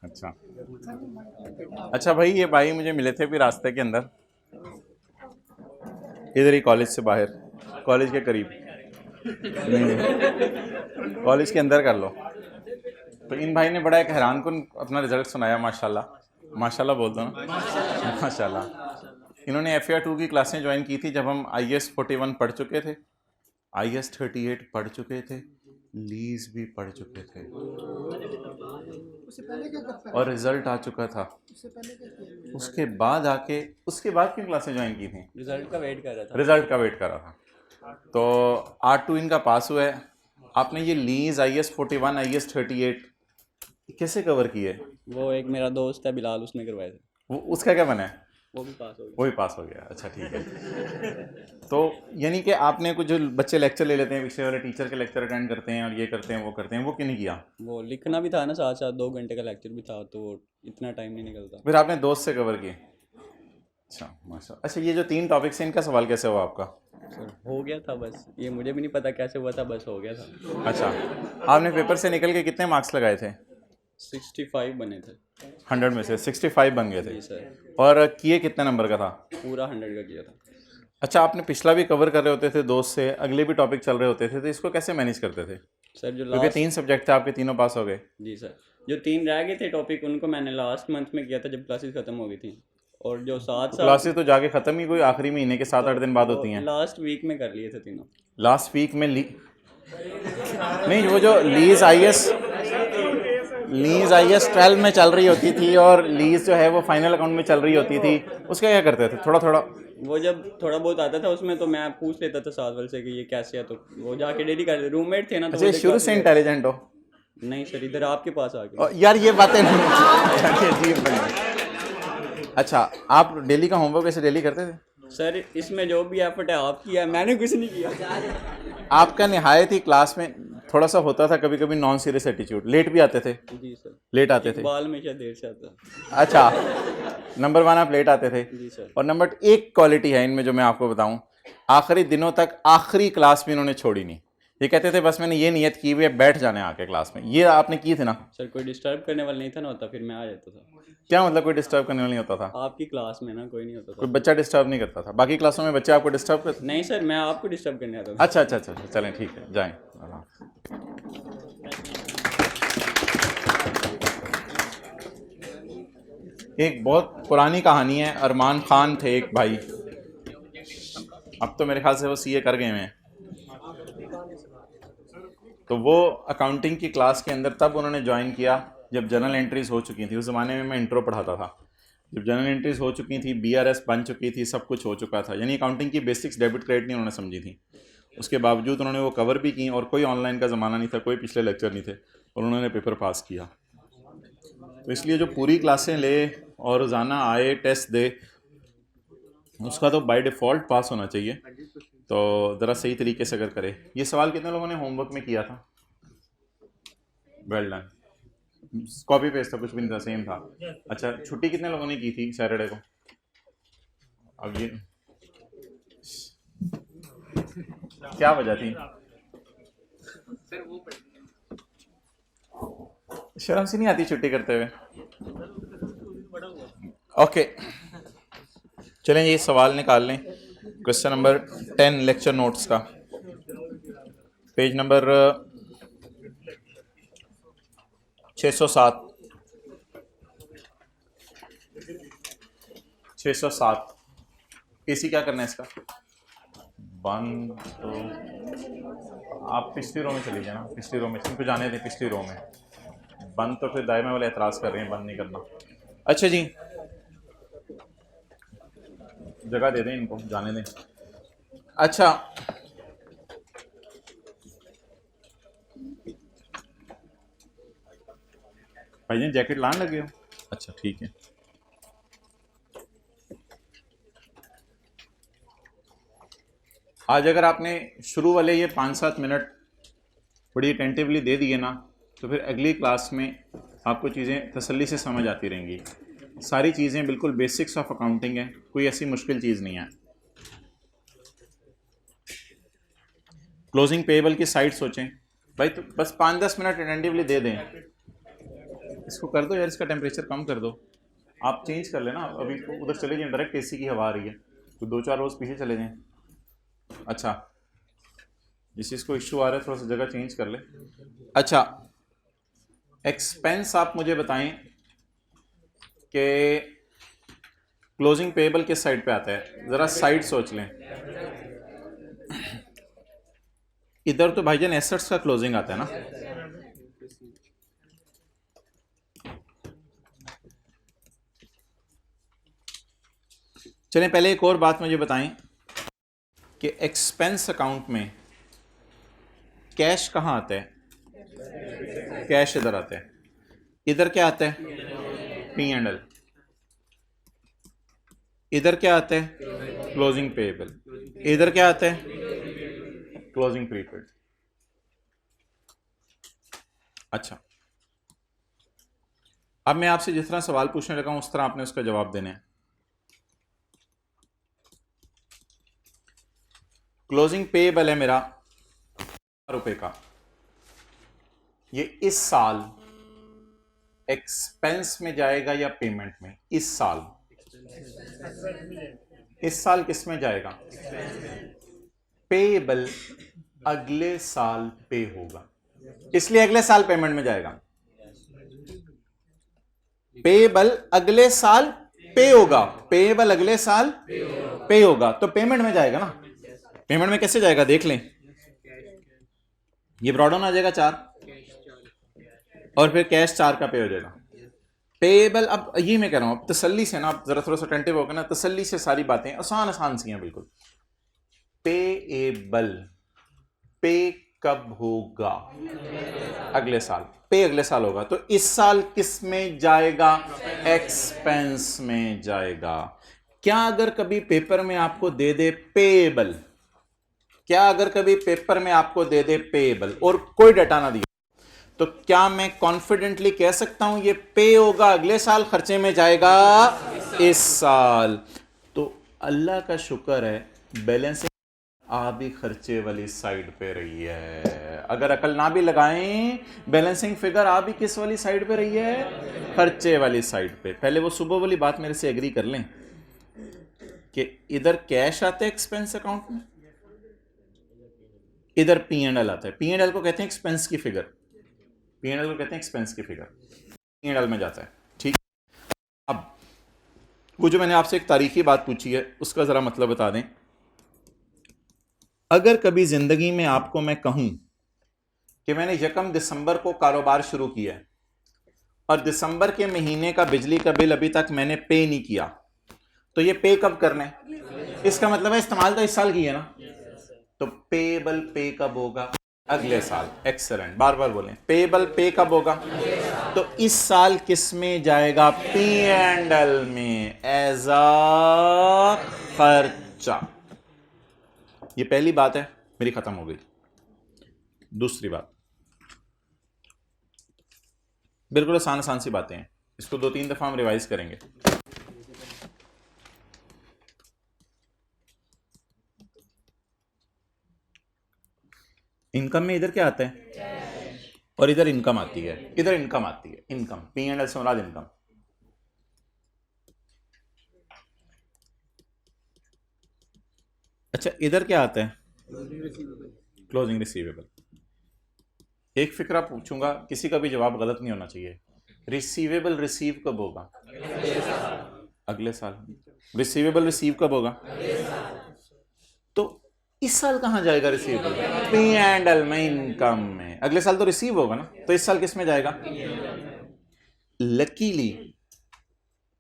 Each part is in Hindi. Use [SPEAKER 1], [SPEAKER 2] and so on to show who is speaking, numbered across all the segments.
[SPEAKER 1] अच्छा अच्छा भाई, ये भाई मुझे मिले थे भी रास्ते के अंदर, इधर ही कॉलेज से बाहर, कॉलेज के करीब नहीं, कॉलेज के अंदर कर लो। तो इन भाई ने बड़ा एक हैरान कुन अपना रिजल्ट सुनाया, माशाल्लाह। माशाल्लाह बोल दो ना, माशाल्लाह। इन्होंने FAR 2 की क्लासें ज्वाइन की थी जब हम IS 41 पढ़ चुके थे, IS 38 पढ़ चुके थे, लीज भी पढ़ चुके थे,
[SPEAKER 2] उससे पहले क्या करता है?
[SPEAKER 1] और रिजल्ट आ चुका था।
[SPEAKER 2] उससे पहले क्या किया?
[SPEAKER 1] उसके बाद आके, उसके बाद क्यों क्लासें ज्वाइन की थी?
[SPEAKER 3] रिजल्ट का वेट कर रहा था।
[SPEAKER 1] रिजल्ट का वेट कर रहा था। तो R2 इनका पास हुआ है। आपने ये लीज IS 41 IS 38 कैसे कवर किए?
[SPEAKER 3] वो एक मेरा दोस्त है बिलाल, उसने करवाए थे।
[SPEAKER 1] वो उसका क्या बना है?
[SPEAKER 3] वो भी पास हो गया।
[SPEAKER 1] वो भी पास हो गया। अच्छा ठीक है। तो यानी कि आपने कुछ जो बच्चे लेक्चर ले लेते हैं, पीछे वाले टीचर के लेक्चर अटेंड करते हैं और ये करते हैं वो करते हैं, वो क्यों नहीं किया?
[SPEAKER 3] वो लिखना भी था ना, साथ साथ 2 घंटे का लेक्चर भी था, तो इतना टाइम नहीं निकलता।
[SPEAKER 1] फिर आपने दोस्त से कवर किए? अच्छा माशा। अच्छा, ये जो 3 टॉपिक्स हैं इनका सवाल कैसे हुआ आपका?
[SPEAKER 3] सर हो गया था बस, ये मुझे भी नहीं पता कैसे हुआ था, बस हो गया था।
[SPEAKER 1] अच्छा, आपने पेपर से निकल के कितने मार्क्स लगाए थे?
[SPEAKER 3] 65 बने थे।
[SPEAKER 1] 100 में से 65 बन गए थे।
[SPEAKER 3] जी सर।
[SPEAKER 1] और किए कितने नंबर का था?
[SPEAKER 3] पूरा 100 का किया था।
[SPEAKER 1] अच्छा, आपने पिछला भी कवर कर रहे होते थे दोस्त से, अगले भी टॉपिक चल रहे होते थे, तो इसको कैसे मैनेज करते थे?
[SPEAKER 3] सर जो
[SPEAKER 1] क्योंकि
[SPEAKER 3] लास्ट
[SPEAKER 1] 3 सब्जेक्ट थे आपके, तीनों पास हो गए।
[SPEAKER 3] जी सर, जो 3 रह गए थे टॉपिक, उनको मैंने लास्ट मंथ में किया था जब क्लासेस खत्म हो गई थी। और जो 7 साल
[SPEAKER 1] क्लासेस तो जाके ख़त्म ही कोई आखिरी महीने के 7-8 दिन बाद होती हैं।
[SPEAKER 3] लास्ट वीक में कर लिए थे तीनों।
[SPEAKER 1] लास्ट वीक में नहीं, वो जो लीज IS 12 में चल रही होती थी और लीज जो है वो फाइनल अकाउंट में चल रही होती थी, उसका क्या करते थे? थोड़ा थोड़ा
[SPEAKER 3] वो जब थोड़ा बहुत आता था उसमें, तो मैं पूछ लेता था साथ वाले से कि ये कैसे है, तो वो जाके डेली कर, रूममेट थे ना, तो
[SPEAKER 1] अच्छा,
[SPEAKER 3] वो
[SPEAKER 1] शुरू से इंटेलिजेंट हो?
[SPEAKER 3] नहीं सर, इधर आपके पास आ गए।
[SPEAKER 1] और यार ये बातें नहीं अजीब बनी। अच्छा, आप डेली का होमवर्क वैसे डेली करते थे?
[SPEAKER 3] सर इसमें जो भी एफर्ट है आप किया है, मैंने कुछ नहीं किया।
[SPEAKER 1] आपका निहायत ही क्लास में थोड़ा सा होता था कभी कभी नॉन सीरियस एटीट्यूड, लेट भी आते थे?
[SPEAKER 3] जी सर।
[SPEAKER 1] लेट आते थे?
[SPEAKER 3] बाल हमेशा देर से आता।
[SPEAKER 1] अच्छा, नंबर 1 आप लेट आते थे।
[SPEAKER 3] जी सर।
[SPEAKER 1] और नंबर 1 क्वालिटी है इनमें जो मैं आपको बताऊं, आखिरी दिनों तक आखिरी क्लास में इन्होंने छोड़ी नहीं। ये कहते थे बस मैंने ये नियत की हुई है बैठ जाने आके क्लास में। ये आपने की थी ना?
[SPEAKER 3] सर कोई डिस्टर्ब करने वाला नहीं था ना, होता फिर मैं आ जाता था।
[SPEAKER 1] क्या मतलब कोई डिस्टर्ब करने वाला नहीं होता था?
[SPEAKER 3] आपकी क्लास में ना कोई नहीं होता
[SPEAKER 1] कोई
[SPEAKER 3] था।
[SPEAKER 1] बच्चा डिस्टर्ब नहीं करता था? बाकी क्लासों में बच्चे आपको डिस्टर्ब करते?
[SPEAKER 3] नहीं सर, मैं आपको डिस्टर्ब करने आता था।
[SPEAKER 1] अच्छा अच्छा अच्छा, चलें ठीक है, जाएं। एक बहुत पुरानी कहानी है। अरमान खान थे एक भाई, अब तो मेरे ख्याल से वो CA कर गए हैं। तो वो अकाउंटिंग की क्लास के अंदर तब उन्होंने ज्वाइन किया जब जर्नल एंट्रीज हो चुकी थी। उस ज़माने में मैं इंट्रो पढ़ाता था। जब जर्नल एंट्रीज हो चुकी थी, BRS बन चुकी थी, सब कुछ हो चुका था, यानी अकाउंटिंग की बेसिक्स डेबिट क्रेडिट नहीं उन्होंने समझी थी। उसके बावजूद उन्होंने वो कवर भी की, और कोई ऑनलाइन का ज़माना नहीं था, कोई पिछले लेक्चर नहीं थे, और उन्होंने पेपर पास किया। तो इसलिए जो पूरी क्लासें ले और रोज़ाना आए, टेस्ट दे, उसका तो बाय डिफ़ॉल्ट पास होना चाहिए। तो ज़रा सही तरीके से अगर करे। ये सवाल कितने लोगों ने होमवर्क में किया था? Well done. कॉपी पेस्ट था, कुछ भी नहीं था, सेम था। अच्छा, छुट्टी कितने लोगों ने की थी सैटरडे को? अब ये क्या वजह थी? शर्म सी नहीं आती छुट्टी करते हुए? ओके, चलें ये सवाल निकाल लें। क्वेश्चन नंबर 10 लेक्चर नोट्स का, पेज नंबर 607। 607 AC क्या करना है इसका? बंद। तो आप पिछली रो में चली जाए ना, पिछली रो में इनको जाने दें, पिछली रो में बंद। तो फिर दायमे वाले एतराज़ कर रहे हैं बंद नहीं करना। अच्छा जी, जगह दे दें इनको, जाने दें। अच्छा, भाई जैकेट लाने लगे हो? अच्छा ठीक है। आज अगर आपने शुरू वाले ये 5-7 मिनट बड़ी अटेंटिवली दे दिए ना, तो फिर अगली क्लास में आपको चीज़ें तसल्ली से समझ आती रहेंगी। सारी चीज़ें बिल्कुल बेसिक्स ऑफ अकाउंटिंग है, कोई ऐसी मुश्किल चीज़ नहीं है। क्लोजिंग पेएबल की साइड सोचें भाई, तो बस 5-10 मिनट अटेंटिवली दे दें। इसको कर दो यार, इसका टेम्परेचर कम कर दो। आप चेंज कर लेना, अभी तो उधर चले जाएं, डायरेक्ट एसी की हवा आ रही है, तो 2-4 रोज पीछे चले जाएं। अच्छा, जिस चीज़ को इशू आ रहा है थोड़ा सा जगह चेंज कर ले। अच्छा, एक्सपेंस आप मुझे बताएं कि क्लोजिंग पेएबल किस साइड पे आता है, ज़रा साइड सोच लें। इधर तो भाईजान एसेट्स का क्लोजिंग आता है ना, चलें पहले एक और बात मुझे बताएं कि एक्सपेंस अकाउंट में कैश कहाँ आता है? कैश इधर आता है। इधर क्या आता है? P&L। इधर क्या आता है? Closing payable. इधर क्या आता है? Closing prepaid. अच्छा, अब मैं आपसे जिस तरह सवाल पूछने लगा हूं उस तरह आपने उसका जवाब देना है। क्लोजिंग पेएबल है मेरा रुपए का, ये इस साल एक्सपेंस में जाएगा या पेमेंट में? इस साल किस में जाएगा? पेएबल अगले साल पे होगा, इसलिए अगले साल पेमेंट में जाएगा। पेएबल अगले साल पे होगा, पेएबल अगले साल पे होगा, तो पेमेंट में जाएगा ना। पेमेंट में कैसे जाएगा देख लें, ये ब्रॉड ऑन आ जाएगा 4 और फिर कैश 4 का पे हो जाएगा। पेएबल, अब ये मैं कह रहा हूं, अब तसल्ली से ना, आप जरा थोड़ा सा अटेंटिव होकर ना, तसल्ली से सारी बातें आसान सी हैं बिल्कुल। पेएबल पे कब होगा? अगले साल। पे अगले साल होगा, तो इस साल किस में जाएगा? एक्सपेंस में जाएगा। क्या अगर कभी पेपर में आपको दे दे पेएबल, क्या अगर कभी पेपर में आपको दे दे पेएबल और कोई डाटा ना दिया, तो क्या मैं कॉन्फिडेंटली कह सकता हूं ये पे होगा अगले साल, खर्चे में जाएगा इस साल? तो अल्लाह का शुक्र है बैलेंसिंग आ भी खर्चे वाली साइड पे रही है। अगर अकल ना भी लगाएं, बैलेंसिंग फिगर आ भी किस वाली साइड पे रही है? खर्चे वाली साइड पे। पहले वो सुबह वाली बात मेरे से एग्री कर लें कि इधर कैश आता है एक्सपेंस अकाउंट में, इधर P&L आता है। P&L को कहते हैं एक्सपेंस की फिगर, P&L को कहते हैं एक्सपेंस की फिगर, P&L में जाता है। ठीक, अब वो जो मैंने आपसे एक तारीखी बात पूछी है उसका जरा मतलब बता दें। अगर कभी जिंदगी में आपको मैं कहूं कि मैंने 1 दिसंबर को कारोबार शुरू किया है और दिसंबर के महीने का बिजली का बिल अभी तक मैंने पे नहीं किया, तो ये पे कब करना है? इसका मतलब है इस्तेमाल तो इस साल की है ना, तो पेएबल पे कब होगा? अगले साल। एक्सेलेंट, बार बार बोलें, पेएबल पे कब होगा? तो इस साल किस में जाएगा? P&L में, एज अ खर्चा। ये पहली बात है मेरी, खत्म हो गई। दूसरी बात, बिल्कुल आसान सी बातें हैं, इसको 2-3 दफा हम रिवाइज करेंगे। इनकम में इधर क्या आता है? और इधर इनकम आती है, इधर इनकम आती है, इनकम। P&L से मुराद इनकम। अच्छा, इधर क्या आता है? Closing receivable. एक फिक्रा पूछूंगा, किसी का भी जवाब गलत नहीं होना चाहिए। रिसीवेबल रिसीव कब होगा? अगले साल। रिसीवेबल रिसीव कब होगा? तो इस साल कहां जाएगा रिसीवेबल? P&L में, इनकम में। अगले साल तो रिसीव होगा ना, तो इस साल किस में जाएगा?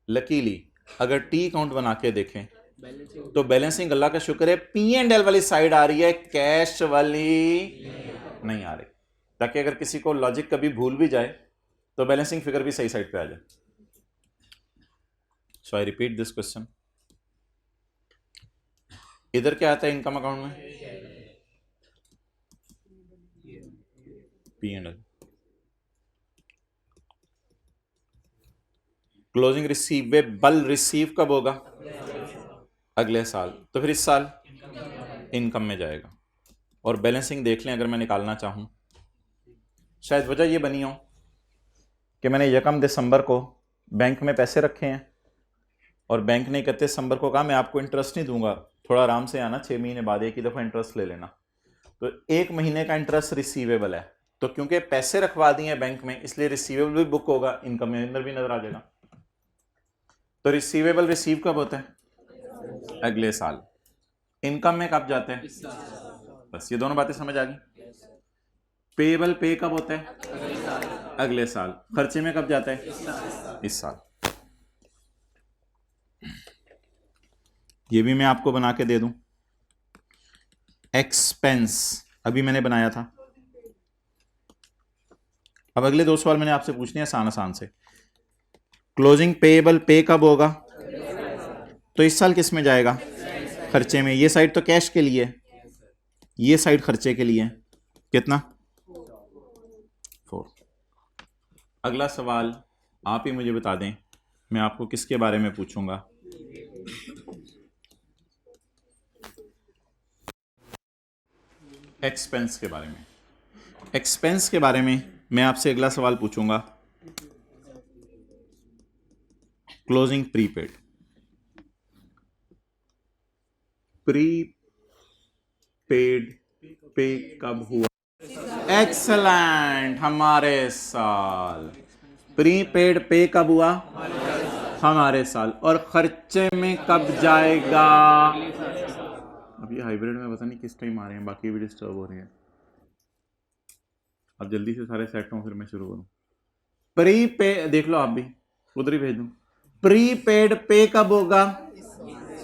[SPEAKER 1] लकीली अगर टी अकाउंट बना के देखें तो बैलेंसिंग, अल्लाह का शुक्र है, P&L वाली साइड आ रही है, कैश वाली नहीं आ रही, ताकि अगर किसी को लॉजिक कभी भूल भी जाए तो बैलेंसिंग फिगर भी सही साइड पे आ जाए। सो आई रिपीट दिस क्वेश्चन, इधर क्या आता है इनकम अकाउंट में? P&L। क्लोजिंग रिसीवेबल रिसीव कब होगा? अगले साल। तो फिर इस साल इनकम में जाएगा। और बैलेंसिंग देख लें, अगर मैं निकालना चाहूँ, शायद वजह ये बनी हो कि मैंने 1 दिसंबर को बैंक में पैसे रखे हैं और बैंक ने 31 दिसंबर को कहा मैं आपको इंटरेस्ट नहीं दूंगा, थोड़ा आराम से आना, 6 महीने बाद एक ही दफ़ा इंटरेस्ट ले लेना। तो 1 महीने का इंटरेस्ट रिसीवेबल है, तो क्योंकि पैसे रखवा दिए हैं बैंक में इसलिए रिसीवेबल भी बुक होगा, इनकम में अंदर भी नजर आ जाएगा। तो रिसीवेबल रिसीव कब होता है? अगले साल। इनकम में कब जाते हैं? बस ये दोनों बातें समझ आ गई। पेएबल पे कब होता है? अगले साल। खर्चे में कब जाता है? इस साल। ये भी मैं आपको बना के दे दूं। एक्सपेंस अभी मैंने बनाया था। अब अगले 2 सवाल मैंने आपसे पूछने हैं आसान आसान से। क्लोजिंग पेएबल पे कब होगा? तो इस साल किस में जाएगा? खर्चे में। ये साइड तो कैश के लिए, ये साइड खर्चे के लिए। कितना? 4। अगला सवाल आप ही मुझे बता दें, मैं आपको किसके बारे में पूछूंगा? एक्सपेंस के बारे में। एक्सपेंस के बारे में मैं आपसे अगला सवाल पूछूंगा। Closing prepaid. प्रीपेड पे कब हुआ? एक्सलेंट, हमारे साल। प्रीपेड पे कब हुआ? हमारे साल। और खर्चे में कब जाएगा? अब ये हाइब्रिड में पता नहीं किस टाइम आ रहे हैं, बाकी भी डिस्टर्ब हो रहे हैं। अब जल्दी से सारे सेट हों फिर मैं शुरू करूं। प्रीपे देख लो, आप भी उधर ही भेज दूं। प्रीपेड पे कब होगा?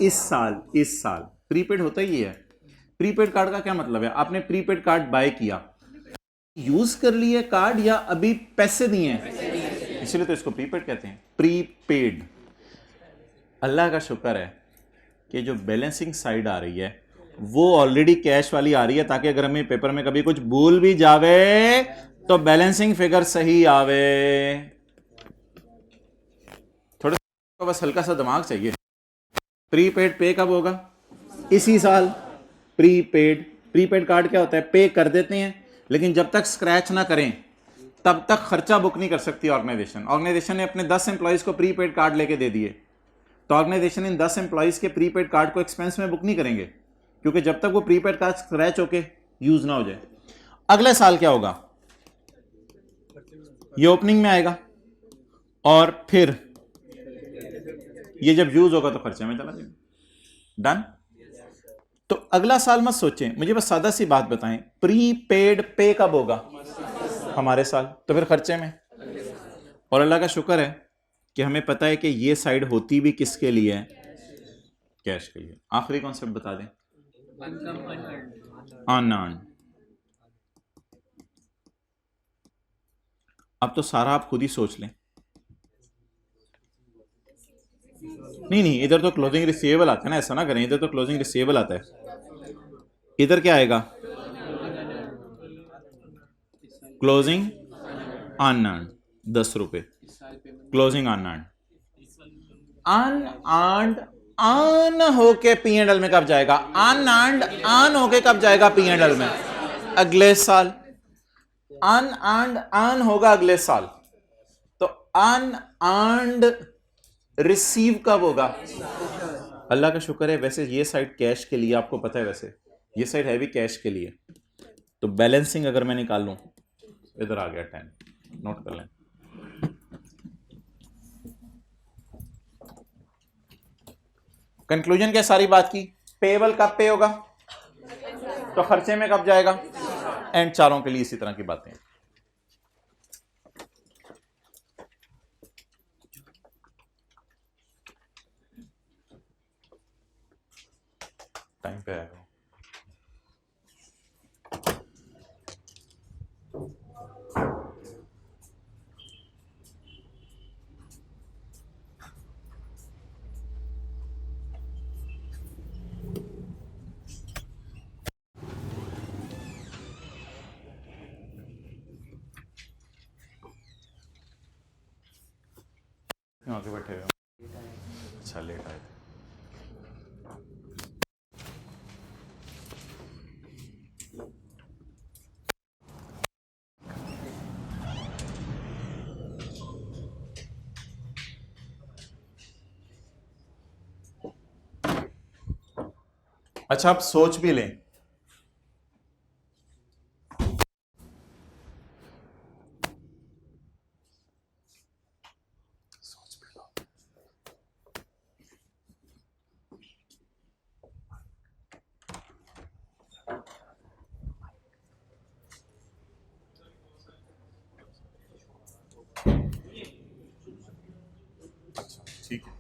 [SPEAKER 1] इस साल। इस साल प्रीपेड होता ही है। प्रीपेड कार्ड का क्या मतलब है? आपने प्रीपेड कार्ड बाय किया, यूज कर लिए कार्ड, या अभी पैसे दिए हैं, इसलिए तो इसको प्रीपेड कहते हैं। प्रीपेड। अल्लाह का शुक्र है कि जो बैलेंसिंग साइड आ रही है वो ऑलरेडी कैश वाली आ रही है, ताकि अगर हमें पेपर में कभी कुछ भूल भी जावे तो बैलेंसिंग फिगर सही आवे। थोड़ा बस हल्का सा दिमाग चाहिए। प्रीपेड पे कब होगा? इसी साल। प्रीपेड कार्ड क्या होता है? पे कर देते हैं, लेकिन जब तक स्क्रैच ना करें तब तक खर्चा बुक नहीं कर सकती ऑर्गेनाइजेशन ने अपने 10 एम्प्लॉइज को प्रीपेड कार्ड लेके दे दिए, तो ऑर्गेनाइजेशन इन 10 एम्प्लॉइज के प्रीपेड कार्ड को एक्सपेंस में बुक नहीं करेंगे, क्योंकि जब तक वो प्रीपेड कार्ड स्क्रैच होके यूज ना हो जाए। अगले साल क्या होगा? ये ओपनिंग में आएगा और फिर ये जब यूज होगा तो खर्चे में चला जाएगा। डन। तो अगला साल मत सोचें, मुझे बस सादा सी बात बताएं, प्रीपेड पे कब होगा? हमारे साल। तो फिर खर्चे में। और अल्लाह का शुक्र है कि हमें पता है कि ये साइड होती भी किसके लिए है? कैश के लिए। आखिरी कॉन्सेप्ट बता दें। अनअर्न्ड। अब तो सारा आप खुद ही सोच लें। नहीं, इधर तो क्लोजिंग रिसीवेबल आता है ना, ऐसा ना करें, इधर तो क्लोजिंग रिसीवेबल आता है। इधर क्या आएगा? क्लोजिंग अनअर्न्ड 10 रुपए। Closing unearned. अनअर्न्ड अन होके P&L में कब जाएगा? अनअर्न्ड अन होके कब जाएगा P&L में? अगले साल। अनअर्न्ड अन होगा अगले साल। तो अनअर्न्ड रिसीव कब होगा? अल्लाह का शुक्र है, वैसे ये साइड कैश के लिए, आपको पता है, वैसे ये साइड है भी कैश के लिए। तो बैलेंसिंग अगर मैं निकाल लूं, इधर आ गया 10, नोट कर लें। कंक्लूजन क्या सारी बात की? पेएबल कब पे होगा? तो खर्चे में कब जाएगा? एंड चारों के लिए इसी तरह की बातें। टाइम पे आएगा। वहाँ के बैठे हुए हो? अच्छा लेट आए थे। अच्छा आप सोच भी लें, सोच भी लो। अच्छा ठीक है।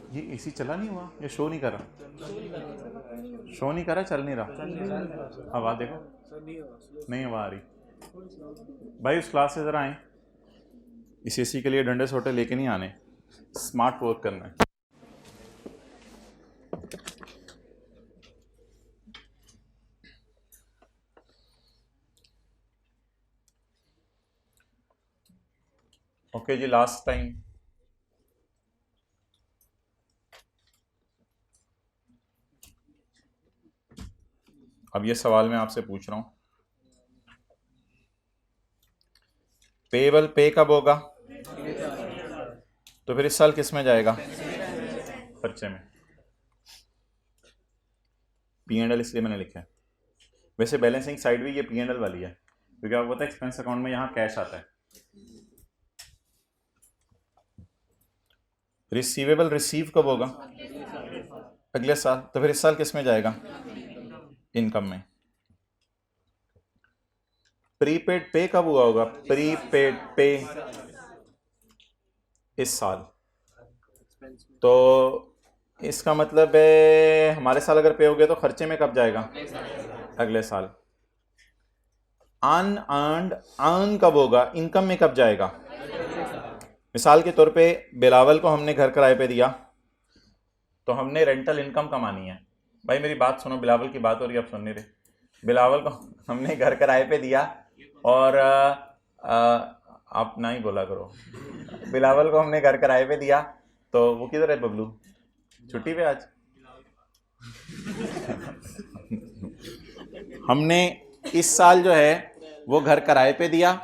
[SPEAKER 1] ये एसी चला नहीं हुआ या शो नहीं कर रहा? शो नहीं कर रहा, चल नहीं रहा। हवा देखो, नहीं हवा आ रही। भाई उस क्लास से ज़रा आए, इस एसी के लिए डंडे सोटे लेके नहीं आने, स्मार्ट वर्क करना है। ओके जी, लास्ट टाइम अब ये सवाल मैं आपसे पूछ रहा हूं, पेबल पे कब होगा? तो फिर इस साल किस में जाएगा? खर्चे में। P&L इसलिए मैंने लिखा है। वैसे बैलेंसिंग साइड भी ये P&L वाली है, क्योंकि आपको पता है एक्सपेंस अकाउंट में यहाँ कैश आता है। रिसीवेबल रिसीव कब होगा? अगले साल। तो फिर इस साल किस में जाएगा? इनकम में। प्रीपेड पे कब हुआ होगा? प्रीपेड पे इस साल। तो इसका मतलब है हमारे साल अगर पे हो गया तो खर्चे में कब जाएगा? अगले साल। अनअर्न्ड अर्न कब होगा? इनकम में कब जाएगा? मिसाल के तौर पे बिलावल को हमने घर किराए पे दिया, तो हमने रेंटल इनकम कमानी है। भाई मेरी बात सुनो, बिलावल की बात हो रही है, आप सुन नहीं रहे। बिलावल को हमने घर किराए पे दिया और आप ना ही बोला करो। बिलावल को हमने घर किराए पे दिया, तो वो किधर है बबलू? छुट्टी पे आज। हमने इस साल जो है वो घर किराए पे दिया,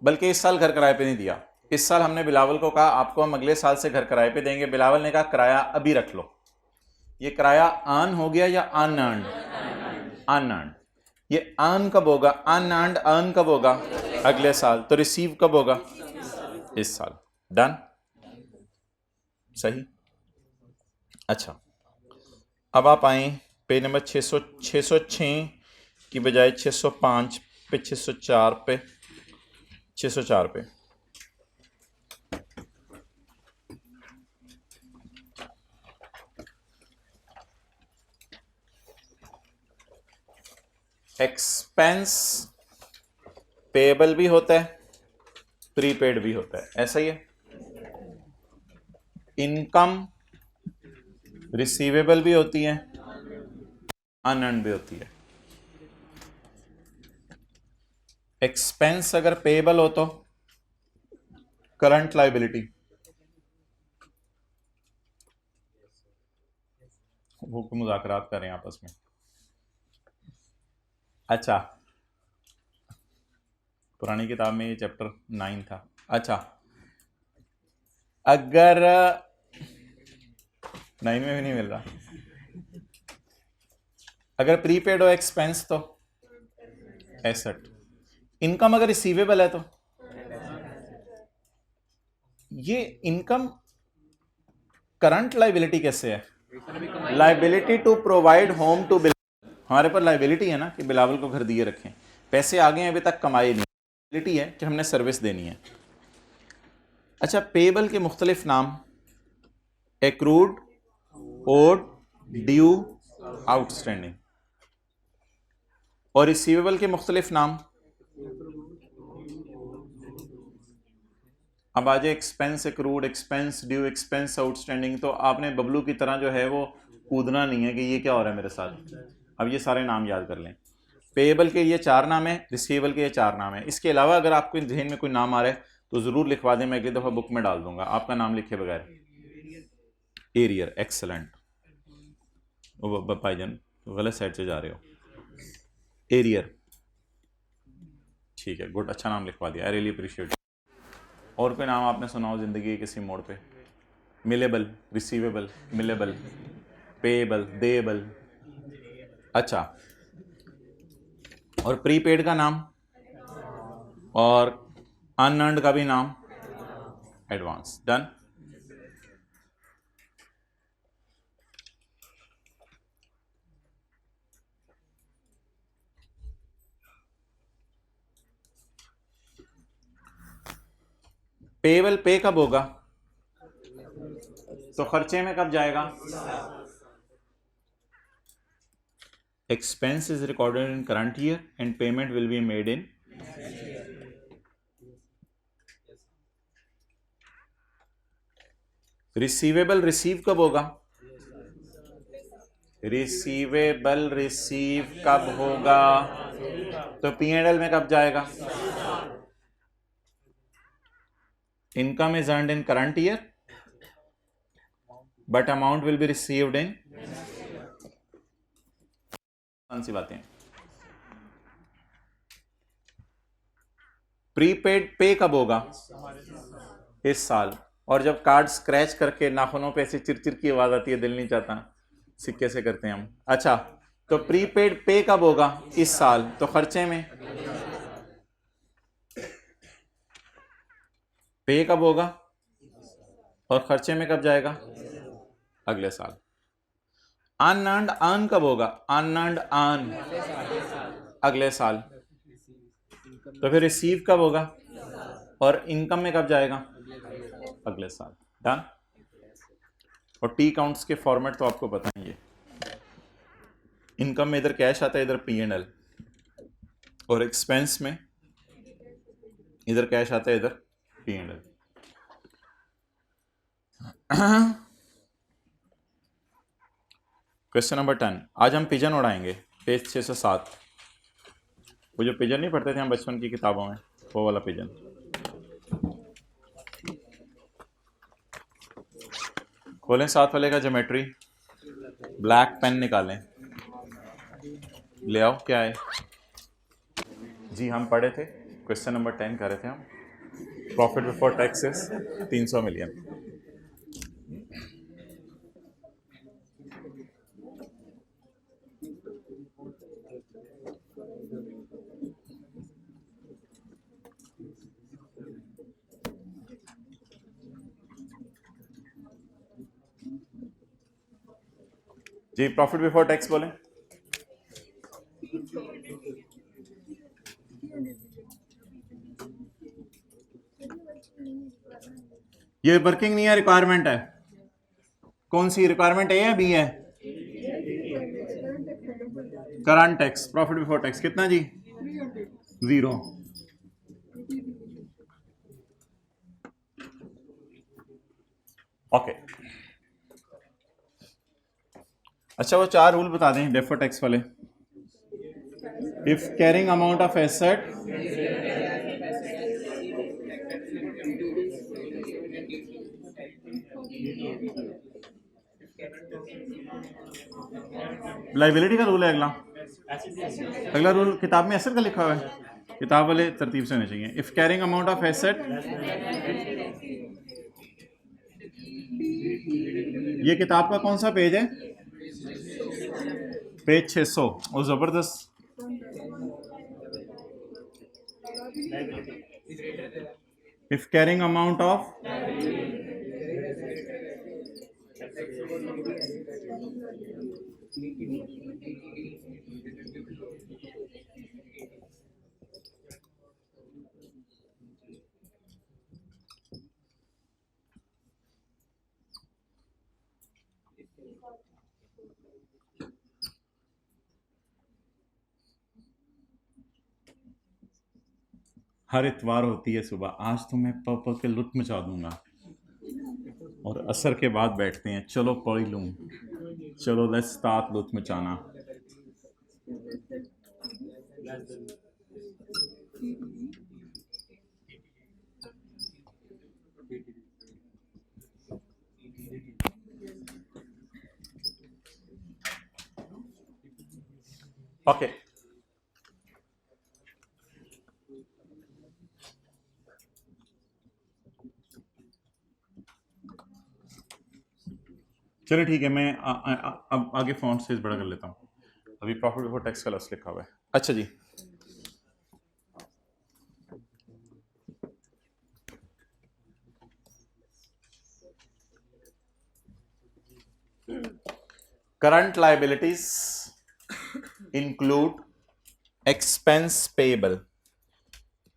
[SPEAKER 1] बल्कि इस साल घर किराए पे नहीं दिया। इस साल हमने बिलावल को कहा आपको हम अगले साल से घर किराए पे देंगे। बिलावल ने कहा किराया अभी रख लो। ये किराया अर्न हो गया या अनअर्न्ड? अनअर्न्ड। ये अर्न कब होगा? अनअर्न्ड अर्न कब होगा? अगले साल। तो रिसीव कब होगा? इस साल। डन? सही। अच्छा, अब आप आए पेज नंबर 606 की बजाय 605 पे, 604 पे, 604 पे। एक्सपेंस पेएबल भी होता है, प्रीपेड भी होता है, ऐसा ही है। इनकम रिसीवेबल भी होती है, अनअर्न्ड भी होती है। एक्सपेंस अगर पेएबल हो तो करंट लायबिलिटी, वो मुज़ाकरात कर रहे हैं आपस में। अच्छा, पुरानी किताब में ये चैप्टर 9 था। अच्छा, अगर 9 में भी नहीं मिल रहा। अगर प्रीपेड हो एक्सपेंस तो एसेट। इनकम अगर रिसीवेबल है तो ये इनकम करंट लायबिलिटी कैसे है? Liability to provide home to Bilawal. हमारे पर लायबिलिटी है ना कि बिलावल को घर दिए रखें, पैसे आगे अभी तक कमाए नहीं। लायबिलिटी है कि हमने सर्विस देनी है। अच्छा, पेबल के मुख्तलिफ नाम, एक्रूड, ओड, ड्यू, आउटस्टैंडिंग। और रिसीवेबल के मुख्तलिफ नाम। अब आ जाए expense accrued, expense due, expense outstanding. तो आपने बबलू की तरह जो है वो कूदना नहीं है कि ये क्या हो रहा है मेरे साथ। अब ये सारे नाम याद कर लें। पेएबल के ये 4 नाम है, रिसीवेबल के ये 4 नाम है। इसके अलावा अगर आपको जहन में कोई नाम आ रहा है तो ज़रूर लिखवा दें, मैं अगली दफ़ा बुक में डाल दूंगा आपका नाम लिखे बगैर। Arrear, excellent. भाईजान गलत साइड से जा रहे हो। एरियर, ठीक है, गुड, अच्छा नाम लिखवा दिया, आई रियली अप्रिशिएट। और कोई नाम आपने सुना हो ज़िंदगी के किसी मोड़ पे? मिलेबल, रिसीवेबल, मिलेबल, पेएबल, देएबल। अच्छा, और प्रीपेड का नाम और अनअर्न्ड का भी नाम, एडवांस। डन। पेएबल पे कब होगा? तो खर्चे में कब जाएगा? Expense is recorded in current year and payment will be made in. Receivable receive कब होगा? रिसीवेबल रिसीव कब होगा? तो P&L में कब जाएगा? Income is earned in current year but amount will be received in. कौन सी बातें? प्रीपेड पे कब होगा? इस साल। और जब कार्ड स्क्रैच करके नाखूनों पे ऐसे चिरचिर की आवाज आती है, दिल नहीं चाहता, सिक्के से करते हैं हम। अच्छा, तो प्रीपेड पे कब होगा? इस साल। तो खर्चे में पे कब होगा और खर्चे में कब जाएगा? अगले साल। अनअर्न्ड अर्न कब होगा? अनअर्न्ड अर्न अगले साल। तो फिर रिसीव कब होगा और इनकम में कब जाएगा? अगले साल। डन। और टी काउंट्स के फॉर्मेट तो आपको पता ही है। इनकम में इधर कैश आता है, इधर P&L, और एक्सपेंस में इधर कैश आता है, इधर P&L। Question number 10। आज हम पिजन उड़ाएंगे, पेज 607। वो जो पिजन नहीं पढ़ते थे हम बचपन की किताबों में, वो वाला पिजन। खोलें साथ वाले का ज्योमेट्री, ब्लैक पेन निकालें, ले आओ। क्या है जी? हम पढ़े थे क्वेश्चन नंबर 10 कर रहे थे हम। Profit before taxes 300 million. जी, प्रॉफिट बिफोर टैक्स बोलें। ये वर्किंग नहीं है, रिक्वायरमेंट है। कौन सी रिक्वायरमेंट, ए है बी है? Current tax, profit before tax कितना जी? 0। ओके। अच्छा, वो 4 रूल बता दें डेफर टैक्स वाले। If carrying amount of asset liability का रूल है अगला। अगला रूल किताब में एसेट का लिखा हुआ है, किताब वाले तरतीब से होने चाहिए। If carrying amount of asset, ये किताब का कौन सा पेज है? पेज 600। और जबरदस्त। If carrying amount of her इतवार होती है सुबह, आज तो मैं पढ़ पढ़ के लुत्फ मचा दूंगा। और असर के बाद बैठते हैं, चलो पढ़ लूँ, चलो लेट्स स्टार्ट लुत्फ मचाना। ओके चलो ठीक है, मैं अब आगे फॉन्ट साइज बड़ा कर लेता हूँ। अभी प्रॉफिट बिफोर टैक्स का लॉस लिखा हुआ है। अच्छा जी, current liabilities include expense payable.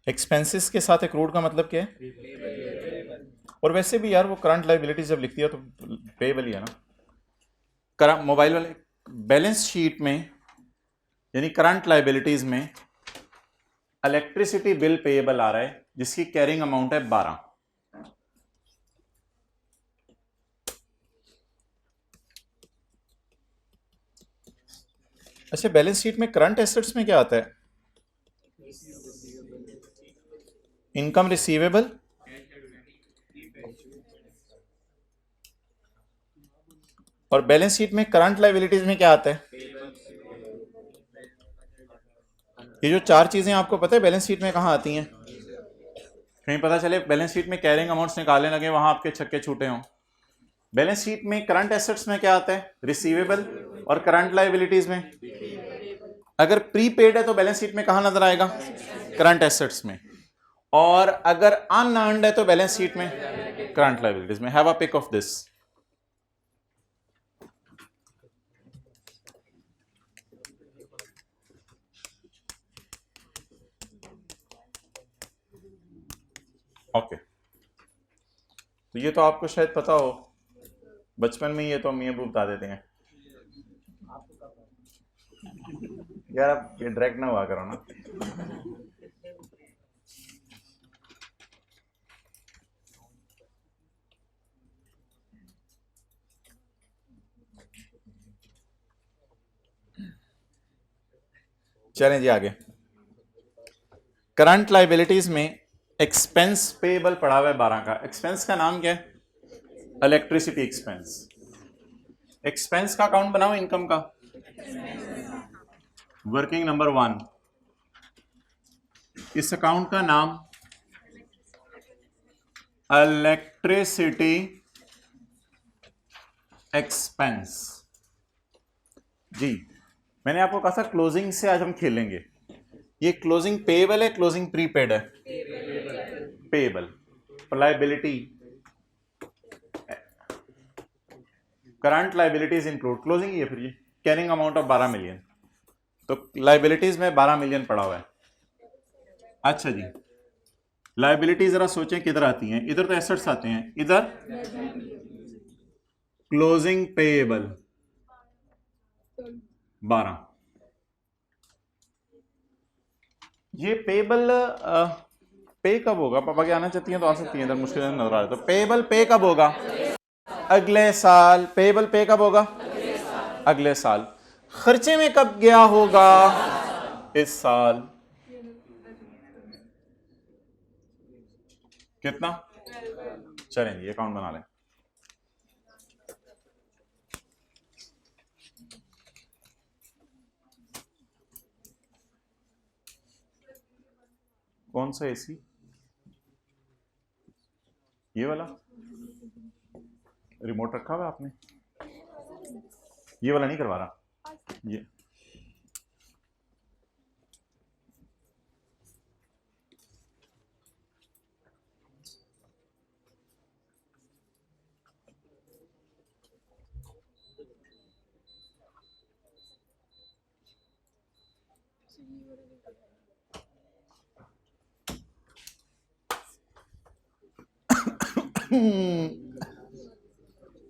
[SPEAKER 1] Expenses के साथ एक्रूड का मतलब क्या है? और वैसे भी यार वो करंट लाइबिलिटीज जब लिखती है तो पेएबल ही है ना। करंट मोबाइल वाले बैलेंस शीट में यानी करंट लाइबिलिटीज में इलेक्ट्रिसिटी बिल पेएबल आ रहा है जिसकी कैरिंग अमाउंट है 12। अच्छा, बैलेंस शीट में करंट एसेट्स में क्या आता है? इनकम रिसीवेबल, और बैलेंस शीट में करंट लाइबिलिटीज में क्या आता है? ये जो चार चीजें आपको पता है बैलेंस शीट में कहाँ आती हैं? कहीं पता चले बैलेंस शीट में कैरिंग अमाउंट्स निकालने लगे वहां आपके छक्के छूटे हों। बैलेंस शीट में करंट एसेट्स में क्या आता है? रिसीवेबल। और करंट लाइबिलिटीज में अगर प्रीपेड है तो बैलेंस शीट में कहां नजर आएगा? करंट एसेट्स में। और अगर अनअर्न्ड है तो बैलेंस शीट में करंट लाइबिलिटीज में। Have a pick of this. Okay, तो ये तो आपको शायद पता हो, बचपन में ये तो अम्मी अबू बता देते हैं। यार अब ये डायरेक्ट ना हुआ करो ना। चलें जी आगे। करंट लाइबिलिटीज में एक्सपेंस पेएबल पड़ा हुआ है 12 का। एक्सपेंस का नाम क्या है? Electricity expense. एक्सपेंस का अकाउंट बनाओ इनकम का। वर्किंग नंबर 1, इस अकाउंट का नाम इलेक्ट्रिसिटी एक्सपेंस। जी, मैंने आपको कहा था क्लोजिंग से आज हम खेलेंगे। ये क्लोजिंग पेएबल है, क्लोजिंग प्रीपेड है? Payable. Liability current liabilities include closing ही है फिर ये। कैरिंग अमाउंट ऑफ 12 मिलियन, तो लाइबिलिटीज में 12 मिलियन पड़ा हुआ है। अच्छा जी, लाइबिलिटी जरा सोचें किधर आती हैं? इधर तो एसेट्स आते हैं, इधर क्लोजिंग पेएबल 12। ये पेएबल पे कब होगा? पापा के आना चाहती हैं तो आ सकती हैं, इधर मुश्किल नजर आ रहा है। तो पेएबल पे कब होगा? अगले साल। पेएबल पे कब होगा? अगले साल। खर्चे में कब गया होगा? इस साल। कितना? चलें जी अकाउंट बना लें। कौन सा एसी? ये वाला रिमोट रखा हुआ आपने? ये वाला नहीं करवा रहा ये।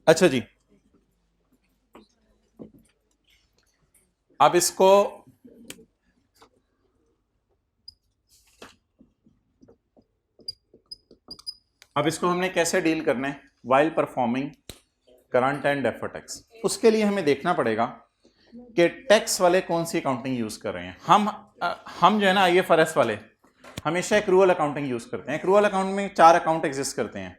[SPEAKER 1] अच्छा जी, अब इसको अब इसको हमने कैसे डील करना है, while performing current and deferred tax. उसके लिए हमें देखना पड़ेगा कि टैक्स वाले कौन सी अकाउंटिंग यूज कर रहे हैं। हम जो है ना IFRS वाले हमेशा एक्रूअल अकाउंटिंग यूज करते हैं। एक्रूअल अकाउंट में 4 अकाउंट एग्जिस्ट करते हैं।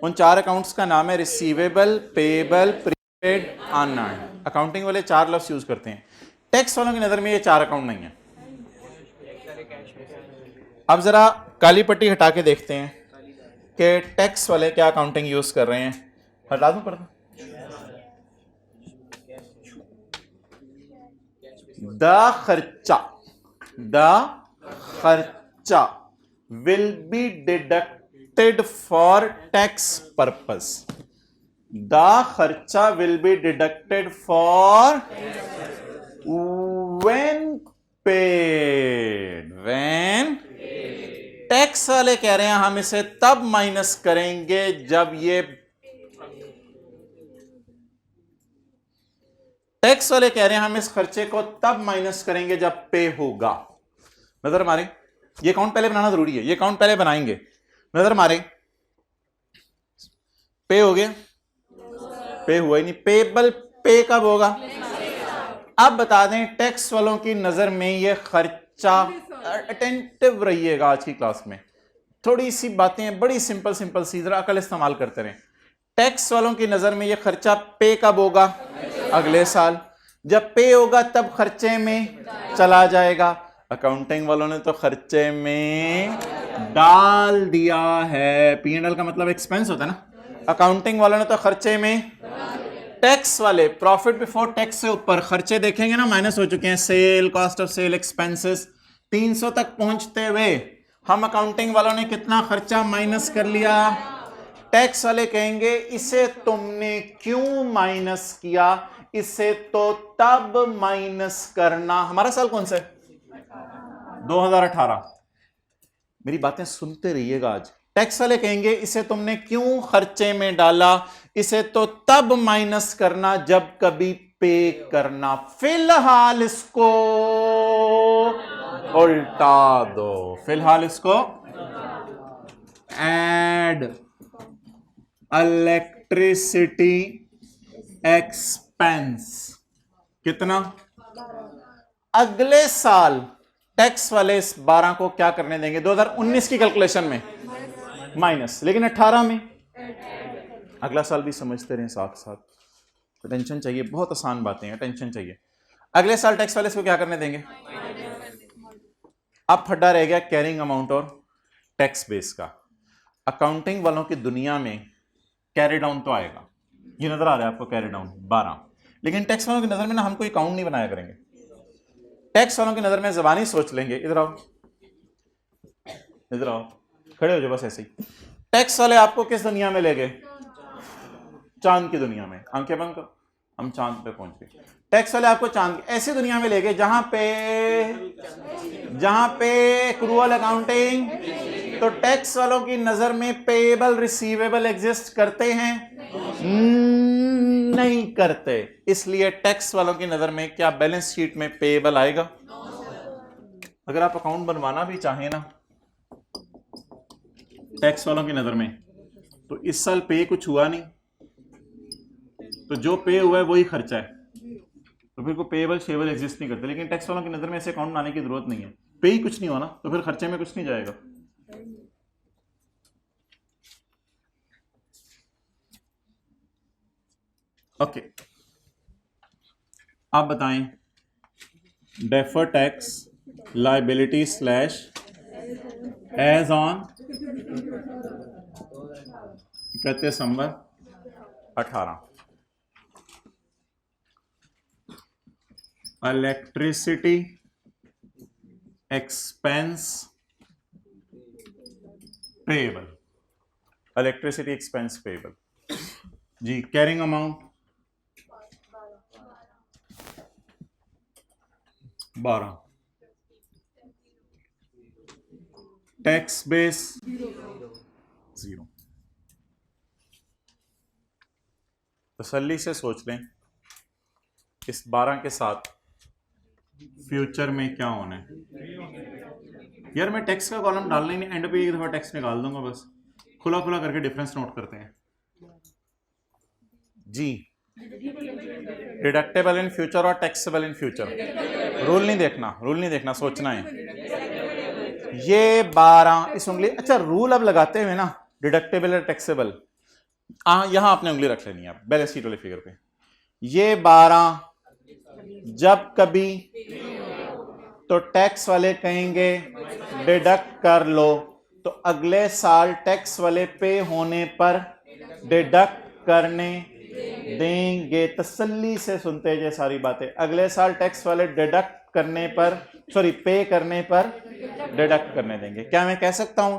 [SPEAKER 1] उन 4 अकाउंट्स का नाम है receivable, payable, prepaid, unearned. Accounting वाले 4 लफ्ज यूज करते हैं। टैक्स वालों की नजर में ये 4 अकाउंट नहीं है। अब जरा काली पट्टी हटा के देखते हैं कि टैक्स वाले क्या अकाउंटिंग यूज कर रहे हैं। हटा दूं पर्दा। द खर्चा will be deducted for tax purpose. The खर्चा will be deducted for when paid. When tax वाले कह रहे हैं हम इसे तब माइनस करेंगे जब ये, टैक्स वाले कह रहे हैं हम इस खर्चे को तब माइनस करेंगे जब पे होगा। नजर मारे, ये अकाउंट पहले बनाना जरूरी है, ये अकाउंट पहले बनाएंगे। नजर मारे, पे हो गया, पे हुआ ही नहीं। पेबल पे कब होगा? अब बता दें टैक्स वालों की नजर में ये खर्चा, अटेंटिव रहिएगा आज की क्लास में, थोड़ी सी बातें बड़ी सिंपल सिंपल सी, जरा अकल इस्तेमाल करते रहें। टैक्स वालों की नजर में ये खर्चा पे कब होगा? अगले साल। जब पे होगा तब खर्चे में चला जाएगा। अकाउंटिंग वालों ने तो खर्चे में डाल दिया है। P&L का मतलब एक्सपेंस होता है ना। अकाउंटिंग वालों ने तो खर्चे में, टैक्स वाले प्रॉफिट बिफोर टैक्स से ऊपर खर्चे देखेंगे ना, माइनस हो चुके हैं। Sale, cost of sale, expenses 300 तक पहुंचते हुए हम अकाउंटिंग वालों ने कितना खर्चा माइनस कर लिया? टैक्स वाले कहेंगे इसे तुमने क्यों माइनस किया? इसे तो तब माइनस करना। हमारा साल कौन सा है? 2018। मेरी बातें सुनते रहिएगा आज। टैक्स वाले कहेंगे इसे तुमने क्यों खर्चे में डाला? इसे तो तब माइनस करना जब कभी पे करना। फिलहाल इसको उल्टा दो, फिलहाल इसको ऐड इलेक्ट्रिसिटी एक्सपेंस कितना? अगले साल टैक्स वाले इस 12 को क्या करने देंगे? 2019 की कैलकुलेशन में माइनस, लेकिन 18 में। अगला साल भी समझते रहें साथ साथ, टेंशन चाहिए, बहुत आसान बातें हैं, टेंशन चाहिए। अगले साल टैक्स वाले इसको क्या करने देंगे? अब फड्डा रह गया कैरिंग अमाउंट और टैक्स बेस का। अकाउंटिंग वालों की दुनिया में कैरी डाउन तो आएगा, ये नजर आ रहा है आपको, कैरी डाउन 12। लेकिन टैक्स वालों की नजर में ना हम कोई अकाउंट नहीं बनाया करेंगे। टैक्स वालों की नजर में जबानी सोच लेंगे। इधर आओ, इधर आओ, खड़े हो जाओ बस ऐसे ही। टैक्स वाले आपको किस दुनिया में ले गए? चांद की दुनिया में। आंखें बंद करो, हम चांद पे पहुंच गए। टैक्स वाले आपको चांद ऐसी दुनिया में ले गए जहां पे एक्रूअल अकाउंटिंग, तो टैक्स वालों की नजर में पेएबल, रिसीवेबल एग्जिस्ट करते हैं? नहीं करते। इसलिए टैक्स वालों की नजर में क्या बैलेंस शीट में पेएबल आएगा? अगर आप अकाउंट बनवाना भी चाहें ना टैक्स वालों की नजर में, तो इस साल पे कुछ हुआ नहीं, तो जो पे हुआ है वही खर्चा है, तो फिर को पेएबल शेबल एग्जिस्ट नहीं करते। लेकिन टैक्स वालों की नजर में ऐसे अकाउंट बनाने की जरूरत नहीं है। पे ही कुछ नहीं हुआ ना, तो फिर खर्चे में कुछ नहीं जाएगा। ओके, आप बताएं defer tax liability slash as on 31 December 18। Electricity expense payable, electricity expense payable जी। Carrying amount 12, tax base 0। तसल्ली से सोच लें इस 12 के साथ फ्यूचर में क्या होना है। यार मैं टैक्स का कॉलम डालना ही नहीं, एंड पे एक दफा टैक्स निकाल दूंगा बस। खुला खुला करके डिफरेंस नोट करते हैं जी। डिडक्टेबल इन फ्यूचर और टैक्सेबल इन फ्यूचर, रूल नहीं देखना, सोचना है। ये 12 इस उंगली, अच्छा रूल अब लगाते हुए ना, डिडक्टेबल और टैक्सेबल, यहां आपने उंगली रख लेनी है बैलेंस शीट वाले फिगर पे। ये 12 जब कभी तो टैक्स वाले कहेंगे डिडक्ट कर लो, तो अगले साल टैक्स वाले पे होने पर डिडक्ट करने देंगे। तसल्ली से सुनते हैं ये सारी बातें। अगले साल टैक्स वाले डिडक्ट करने पर, सॉरी पे करने पर डिडक्ट करने देंगे। क्या मैं कह सकता हूं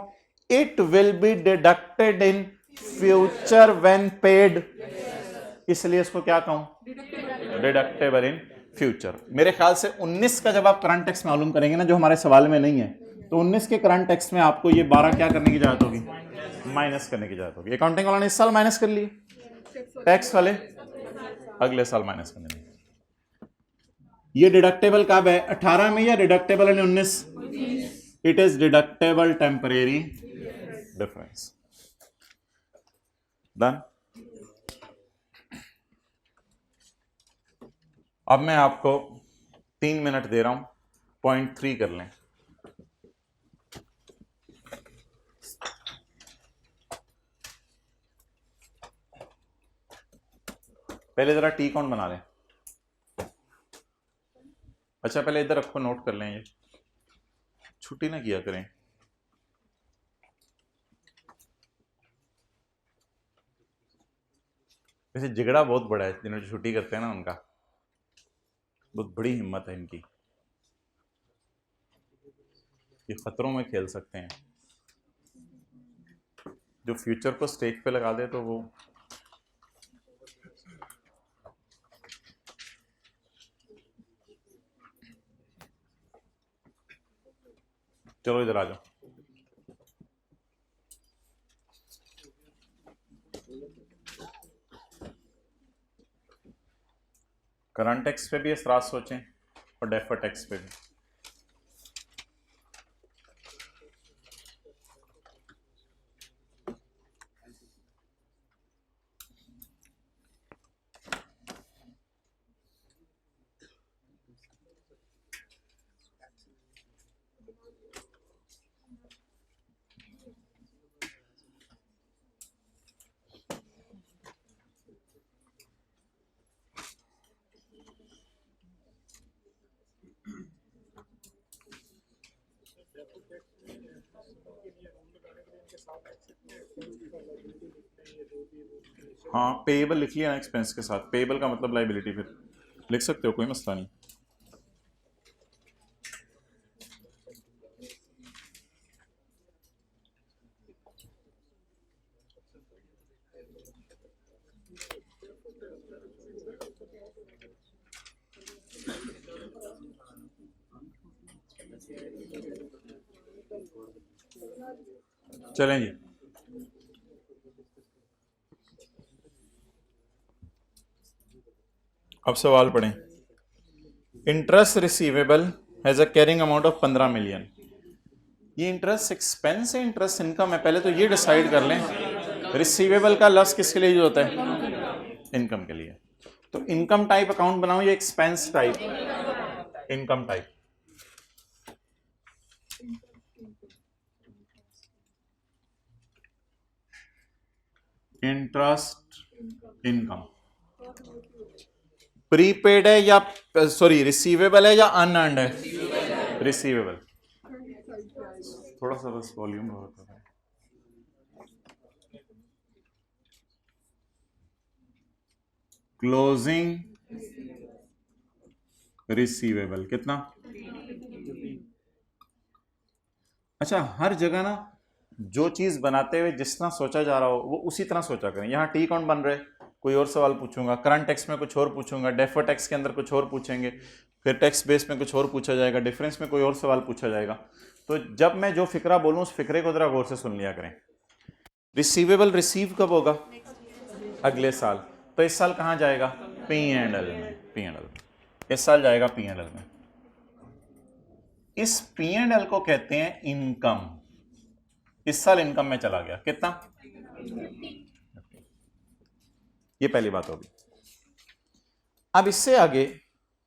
[SPEAKER 1] it will be deducted in future when paid, इसलिए इसको क्या कहूं डिडक्टेबल इन फ्यूचर। मेरे ख्याल से 19 का जब आप करंट टैक्स मालूम करेंगे ना, जो हमारे सवाल में नहीं है, तो 19 के करंट टैक्स में आपको ये 12 क्या करने की जरूरत होगी, माइनस करने की जरूरत होगी। अकाउंटिंग वाला ने इस साल माइनस कर लिए, टैक्स वाले अगले साल माइनस करने देंगे। ये डिडक्टेबल कब है, 18 में या deductible in 19? It is deductible temporary difference. Done. अब मैं आपको 3 मिनट दे रहा हूं, पॉइंट 3 कर लें। पहले जरा टी काउंट बना लें। अच्छा पहले इधर रखो, नोट कर लें, ये छुट्टी ना किया करें। वैसे जिगड़ा बहुत बड़ा है, जिन्होंने छुट्टी करते हैं ना उनका, बहुत बड़ी हिम्मत है इनकी, ये खतरों में खेल सकते हैं। जो फ्यूचर को स्टेक पे लगा दे तो वो चलो इधर आ जाओ। करंट टैक्स पे भी असरार सोचें और डेफर टैक्स पे भी। हाँ पेएबल लिख लिया ना एक्सपेंस के साथ, पेएबल का मतलब लाइबिलिटी, फिर लिख सकते हो, कोई मसला नहीं। चलें जी, अब सवाल पढ़ें। Interest receivable has a carrying amount of 15 million. ये इंटरेस्ट एक्सपेंस है, इंटरेस्ट इनकम है, पहले तो ये डिसाइड कर लें। रिसीवेबल का लफ्ज किसके लिए यूज होता है, इनकम के लिए। तो इनकम टाइप अकाउंट बनाओ, ये expense type, income type. Interest income prepaid है या सॉरी रिसीवेबल है या अनअर्न्ड है, रिसीवेबल। थोड़ा सा बस वॉल्यूम होता है। क्लोजिंग रिसीवेबल कितना? अच्छा हर जगह ना जो चीज बनाते हुए जिस तरह सोचा जा रहा हो वो उसी तरह सोचा करें। यहाँ टी काउंट बन रहे, कोई और सवाल पूछूंगा, करंट टैक्स में कुछ और पूछूंगा, डेफर टैक्स के अंदर कुछ और पूछेंगे, फिर टैक्स बेस में कुछ और पूछा जाएगा, डिफरेंस में कोई और सवाल पूछा जाएगा। तो जब मैं जो फिक्रा बोलूं उस फिक्रे को जरा गौर से सुन लिया करें। रिसीवेबल रिसीव कब होगा, अगले साल। तो इस साल कहाँ जाएगा, P&L में, P&L इस साल जाएगा P&L में। इस P&L को कहते हैं इनकम। इस साल इनकम में चला गया, कितना? ये पहली बात होगी। अब इससे आगे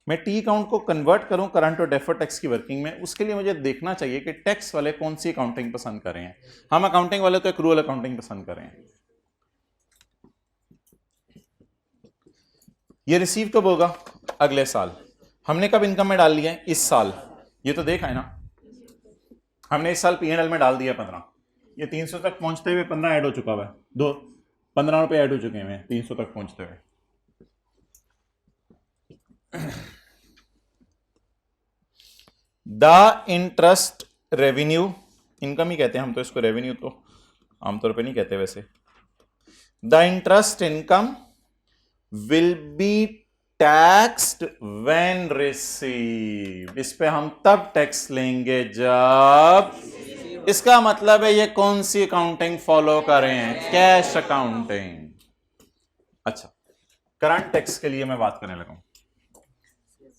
[SPEAKER 1] मैं टी अकाउंट को कन्वर्ट करूं करंट और डेफर्ड टैक्स की वर्किंग में, उसके लिए मुझे देखना चाहिए कि टैक्स वाले कौन सी अकाउंटिंग पसंद कर रहे हैं। हम अकाउंटिंग वाले तो एक्रूअल अकाउंटिंग पसंद कर रहे हैं। ये रिसीव कब होगा? अगले साल। हमने कब इनकम में डाल लिया है? इस साल। ये तो देखा है ना, हमने इस साल P&L में डाल दिया 15। ये 300 तक पहुंचते हुए 15 ऐड हो चुका हुआ है, 15 रुपए ऐड हो चुके हैं 300 तक पहुंचते हुए। द इंटरेस्ट रेवेन्यू, इनकम ही कहते हैं हम तो इसको, रेवेन्यू तो आमतौर पे नहीं कहते वैसे। The interest income will be taxed when receive, इस पे हम तब टैक्स लेंगे जब, इसका मतलब है ये कौन सी अकाउंटिंग फॉलो कर रहे हैं? Cash accounting. अच्छा, करंट टैक्स के लिए मैं बात करने लगा हूं।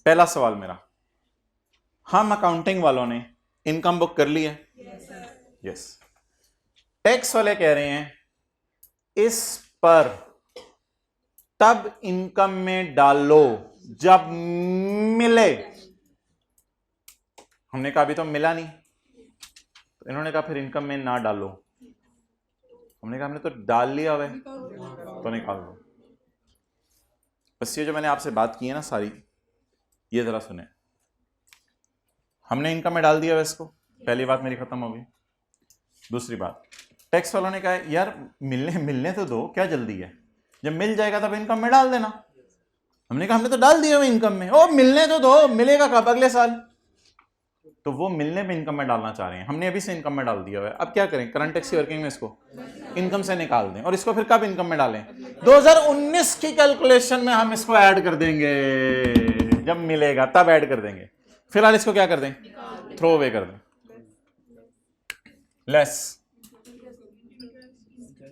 [SPEAKER 1] पहला सवाल मेरा, हम अकाउंटिंग वालों ने इनकम बुक कर ली है? यस। टैक्स वाले कह रहे हैं इस पर तब इनकम में डालो जब मिले। हमने कहा अभी तो मिला नहीं, तो इन्होंने कहा फिर इनकम में ना डालो। हमने कहा हमने तो डाल लिया हुआ है, तो निकाल दो। बस ये जो मैंने आपसे बात की है ना सारी, ये जरा सुने। हमने इनकम में डाल दिया हुआ इसको, पहली बात मेरी खत्म हो गई। दूसरी बात, टैक्स वालों ने कहा यार मिलने तो दो, क्या जल्दी है, जब मिल जाएगा तब इनकम में डाल देना। हमने कहा हमने तो डाल दिया हुआ इनकम में। ओ मिलने तो दो, मिलेगा कब? अगले साल। तो वो मिलने में इनकम में डालना चाह रहे हैं, हमने अभी से इनकम में डाल दिया हुआ है। अब क्या करें? करंट टैक्स की वर्किंग में इसको इनकम से निकाल दें, और इसको फिर कब इनकम में डालें? 2019 की कैलकुलेशन में हम इसको ऐड कर देंगे, जब मिलेगा तब ऐड कर देंगे। फिलहाल इसको क्या कर दें? थ्रो अवे कर दें। लेस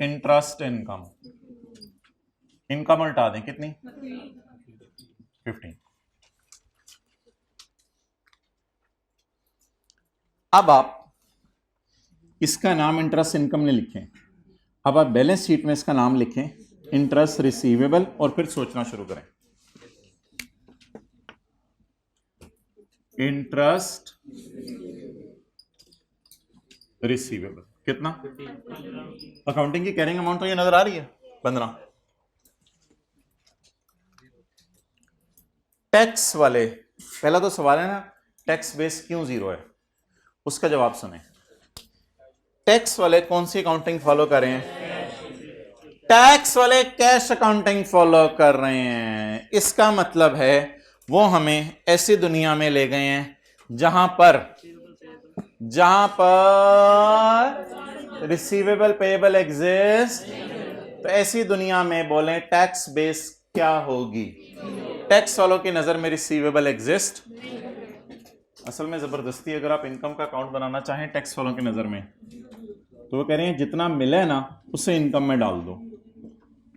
[SPEAKER 1] इंटरेस्ट इनकम, इनकम उल्टा दें, कितनी? 15। अब आप इसका नाम इंटरेस्ट इनकम ने लिखें। अब आप बैलेंस शीट में इसका नाम लिखें इंटरेस्ट रिसीवेबल, और फिर सोचना शुरू करें। इंटरेस्ट रिसीवेबल कितना? अकाउंटिंग की कैरिंग अमाउंट तो ये नजर आ रही है 15। टैक्स वाले, पहला तो सवाल है ना टैक्स बेस क्यों जीरो है, उसका जवाब सुने। टैक्स वाले कौन सी अकाउंटिंग फॉलो कर रहे हैं? टैक्स वाले कैश अकाउंटिंग फॉलो कर रहे हैं। इसका मतलब है वो हमें ऐसी दुनिया में ले गए हैं जहां पर रिसीवेबल पेएबल एग्जिस्ट। तो ऐसी दुनिया में बोलें टैक्स बेस क्या होगी? टैक्स वालों की नजर में रिसीवेबल एग्जिस्ट। असल में जबरदस्ती अगर आप इनकम का अकाउंट बनाना चाहें टैक्स वालों की नजर में, तो वो कह रहे हैं जितना मिला है ना उसे इनकम में डाल दो।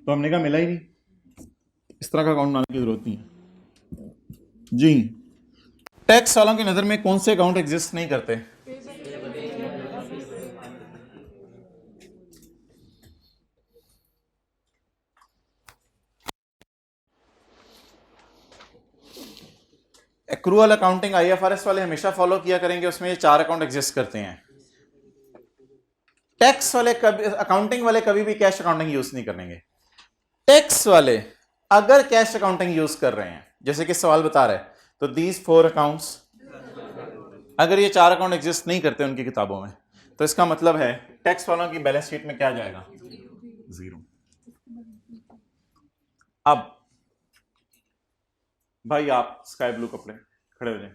[SPEAKER 1] तो हमने कहा मिला ही नहीं, इस तरह का अकाउंट बनाने की जरूरत नहीं है जी। टैक्स वालों की नजर में कौन से अकाउंट एग्जिस्ट नहीं करते? एक्रूअल अकाउंटिंग IFRS वाले हमेशा फॉलो किया करेंगे, उसमें ये 4 अकाउंट एग्जिस्ट करते हैं। टैक्स वाले कभी, अकाउंटिंग वाले कभी भी कैश अकाउंटिंग यूज नहीं करेंगे। टैक्स वाले अगर कैश अकाउंटिंग यूज कर रहे हैं, जैसे कि सवाल बता रहा है, तो दीज 4 अकाउंट्स, अगर ये 4 अकाउंट एग्जिस्ट नहीं करते उनकी किताबों में, तो इसका मतलब है टैक्स वालों की बैलेंस शीट में क्या आ जाएगा? 0। अब भाई आप स्काई ब्लू कपड़े खड़े हो जाए।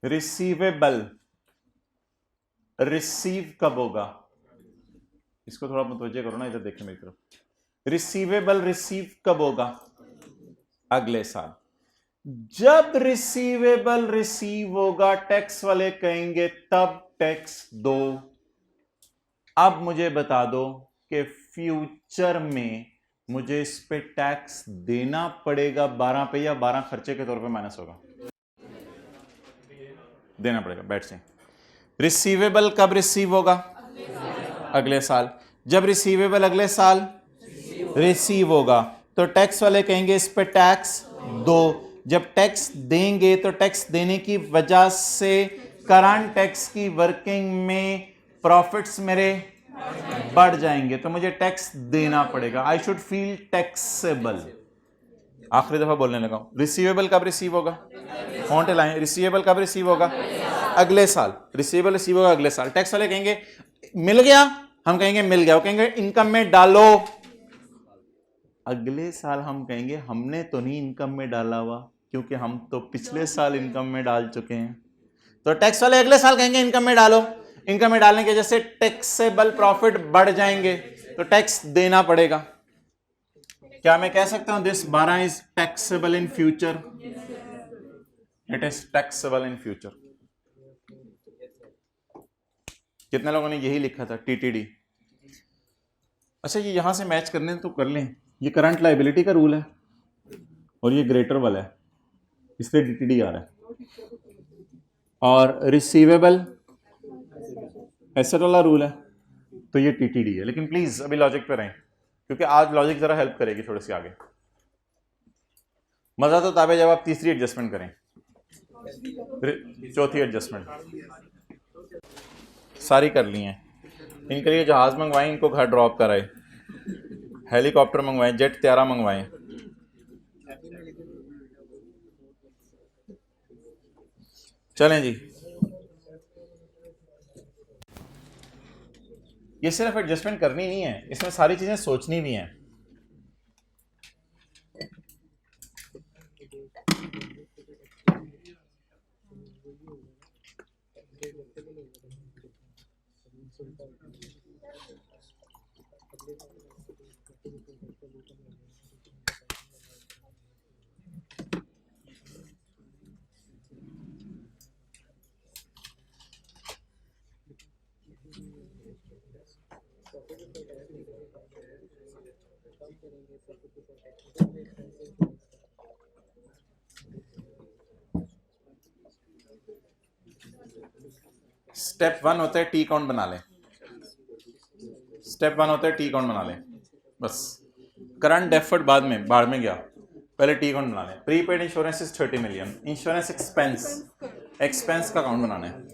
[SPEAKER 1] रिसीवेबल रिसीव कब होगा? इसको थोड़ा मुतवज्जे करो ना, इधर देखें मेरी तरफ। रिसीवेबल रिसीव कब होगा? अगले साल। जब रिसीवेबल रिसीव होगा टैक्स वाले कहेंगे तब टैक्स दो। अब मुझे बता दो कि फ्यूचर में मुझे इस पे टैक्स देना पड़ेगा 12 पे, या 12 खर्चे के तौर पे माइनस होगा? देना पड़ेगा, बैठ जाए। रिसीवेबल कब रिसीव होगा? अगले साल। जब रिसीवेबल अगले साल रिसीव होगा तो टैक्स वाले कहेंगे इस पे टैक्स दो। जब टैक्स देंगे तो टैक्स देने की वजह से करंट टैक्स की वर्किंग में प्रॉफिट्स मेरे बढ़ जाएंगे, तो मुझे टैक्स देना पड़ेगा। I should feel taxable. आखिरी दफा बोलने लगा हूं, रिसीवेबल कब रिसीव होगा? होंठ लाएं, रिसीवेबल कब रिसीव होगा? अगले साल। रिसीवेबल रिसीव होगा अगले साल। टैक्स वाले कहेंगे मिल गया, हम कहेंगे मिल गया, वो कहेंगे इनकम में डालो। अगले साल हम कहेंगे हमने तो नहीं इनकम में डाला हुआ, क्योंकि हम तो पिछले साल इनकम में डाल चुके हैं। तो टैक्स वाले अगले साल कहेंगे इनकम में डालो। इनकम में डालने की वजह से टैक्सेबल प्रॉफिट बढ़ जाएंगे, तो टैक्स देना पड़ेगा। क्या मैं कह सकता हूं this 12 is taxable in future? It is taxable in future. कितने लोगों ने यही लिखा था टीटीडी? अच्छा, ये यहां से मैच करने तो कर लें। ये करंट लायबिलिटी का रूल है और ये ग्रेटर वाला है, इसलिए टीटीडी आ रहा है। और रिसीवेबल एसेट वाला रूल है, तो ये टीटीडी है। लेकिन प्लीज अभी लॉजिक पे रहें, क्योंकि आज लॉजिक जरा हेल्प करेगी थोड़ी सी आगे। मजा तो तब है जब आप तीसरी एडजस्टमेंट करें, चौथी एडजस्टमेंट सारी कर ली हैं। इनके लिए जहाज मंगवाएं, इनको घर ड्रॉप कराए, हेलीकॉप्टर मंगवाएं, जेट त्यारा मंगवाएं। चलें जी, ये सिर्फ एडजस्टमेंट करनी नहीं है, इसमें सारी चीजें सोचनी भी हैं। स्टेप 1 होता है टी काउंट बना लें। स्टेप 1 होता है टी काउंट बना लें, बस। करंट डेफर्ड बाद में गया, पहले टी काउंट बना लें। Prepaid insurance is 30 million. Insurance expense का काउंट बनाना है।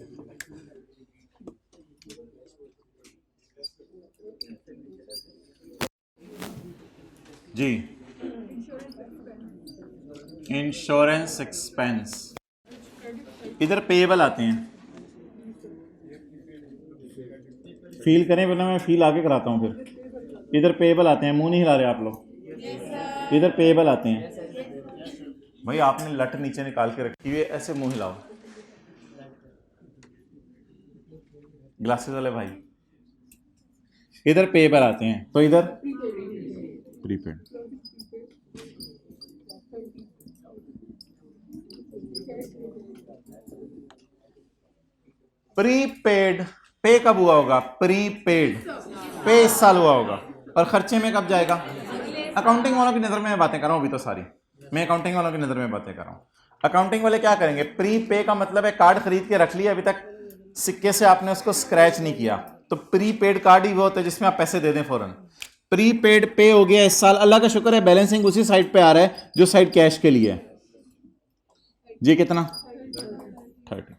[SPEAKER 1] जी, इंश्योरेंस एक्सपेंस इधर पेएबल आते हैं। फील करें, वरना मैं फील आगे कराता हूँ फिर। इधर पेएबल आते हैं, मुंह नहीं हिला रहे आप लोग। इधर पेएबल आते हैं। भाई आपने लट नीचे निकाल के रखी हुई है, ऐसे मुंह हिलाओ। ग्लासेस वाले भाई, इधर पेएबल आते हैं, तो इधर प्रीपेड। प्रीपेड पे कब हुआ होगा? प्रीपेड पे इस साल हुआ होगा, और खर्चे में कब जाएगा? अकाउंटिंग वालों की नजर में मैं बातें कर रहा हूं, अभी तो सारी मैं अकाउंटिंग वालों की नजर में बातें कर रहा हूं। अकाउंटिंग वाले क्या करेंगे? प्री पे का मतलब है कार्ड खरीद के रख लिया, अभी तक सिक्के से आपने उसको स्क्रैच नहीं किया, तो प्रीपेड कार्ड ही वो होता है जिसमें आप पैसे दे दें फौरन। प्रीपेड पे हो गया इस साल, अल्लाह का शुक्र है बैलेंसिंग उसी साइड पे आ रहा है जो साइड कैश के लिए है। जी कितना? 30।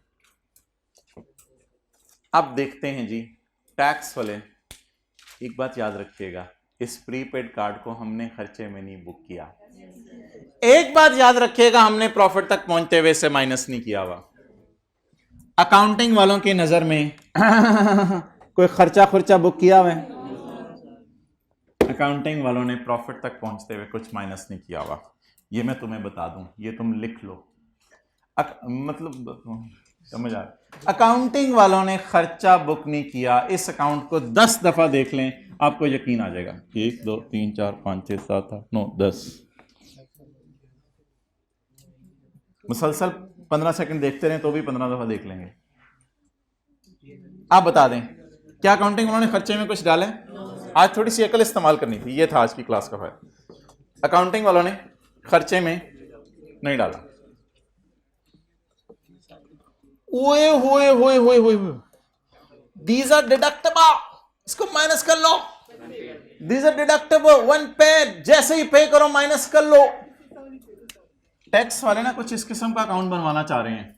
[SPEAKER 1] अब देखते हैं जी, टैक्स वाले एक बात याद रखिएगा, इस प्रीपेड कार्ड को हमने खर्चे में नहीं बुक किया। एक बात याद रखिएगा, हमने प्रॉफिट तक पहुंचते हुए से माइनस नहीं किया हुआ। अकाउंटिंग वालों की नजर में कोई खर्चा खुर्चा बुक किया हुआ है? अकाउंटिंग वालों ने प्रॉफिट तक पहुंचते हुए कुछ माइनस नहीं किया हुआ। ये मैं तुम्हें बता दूं, ये तुम लिख लो। मतलब समझ आ रहा? अकाउंटिंग वालों ने खर्चा बुक नहीं किया। इस अकाउंट को 10 दफा देख लें, आपको यकीन आ जाएगा। 1 2 3 4 5 6 7 8 9 10 मुसलसल 15 सेकंड देखते रहें तो भी 15 दफा देख लेंगे। आप बता दें, क्या अकाउंटिंग वालों ने खर्चे में कुछ डाला है? आज थोड़ी सी अकल इस्तेमाल करनी थी, ये था आज की क्लास का फायदा। अकाउंटिंग वालों ने खर्चे में नहीं डाला। ओए होए होए होए होए, दीज आर डिडक्टेबल, इसको माइनस कर लो। दीज आर डिडक्टेबल, वन पे, जैसे ही पे करो माइनस कर लो। टैक्स वाले ना कुछ इस किस्म का अकाउंट बनवाना चाह रहे हैं,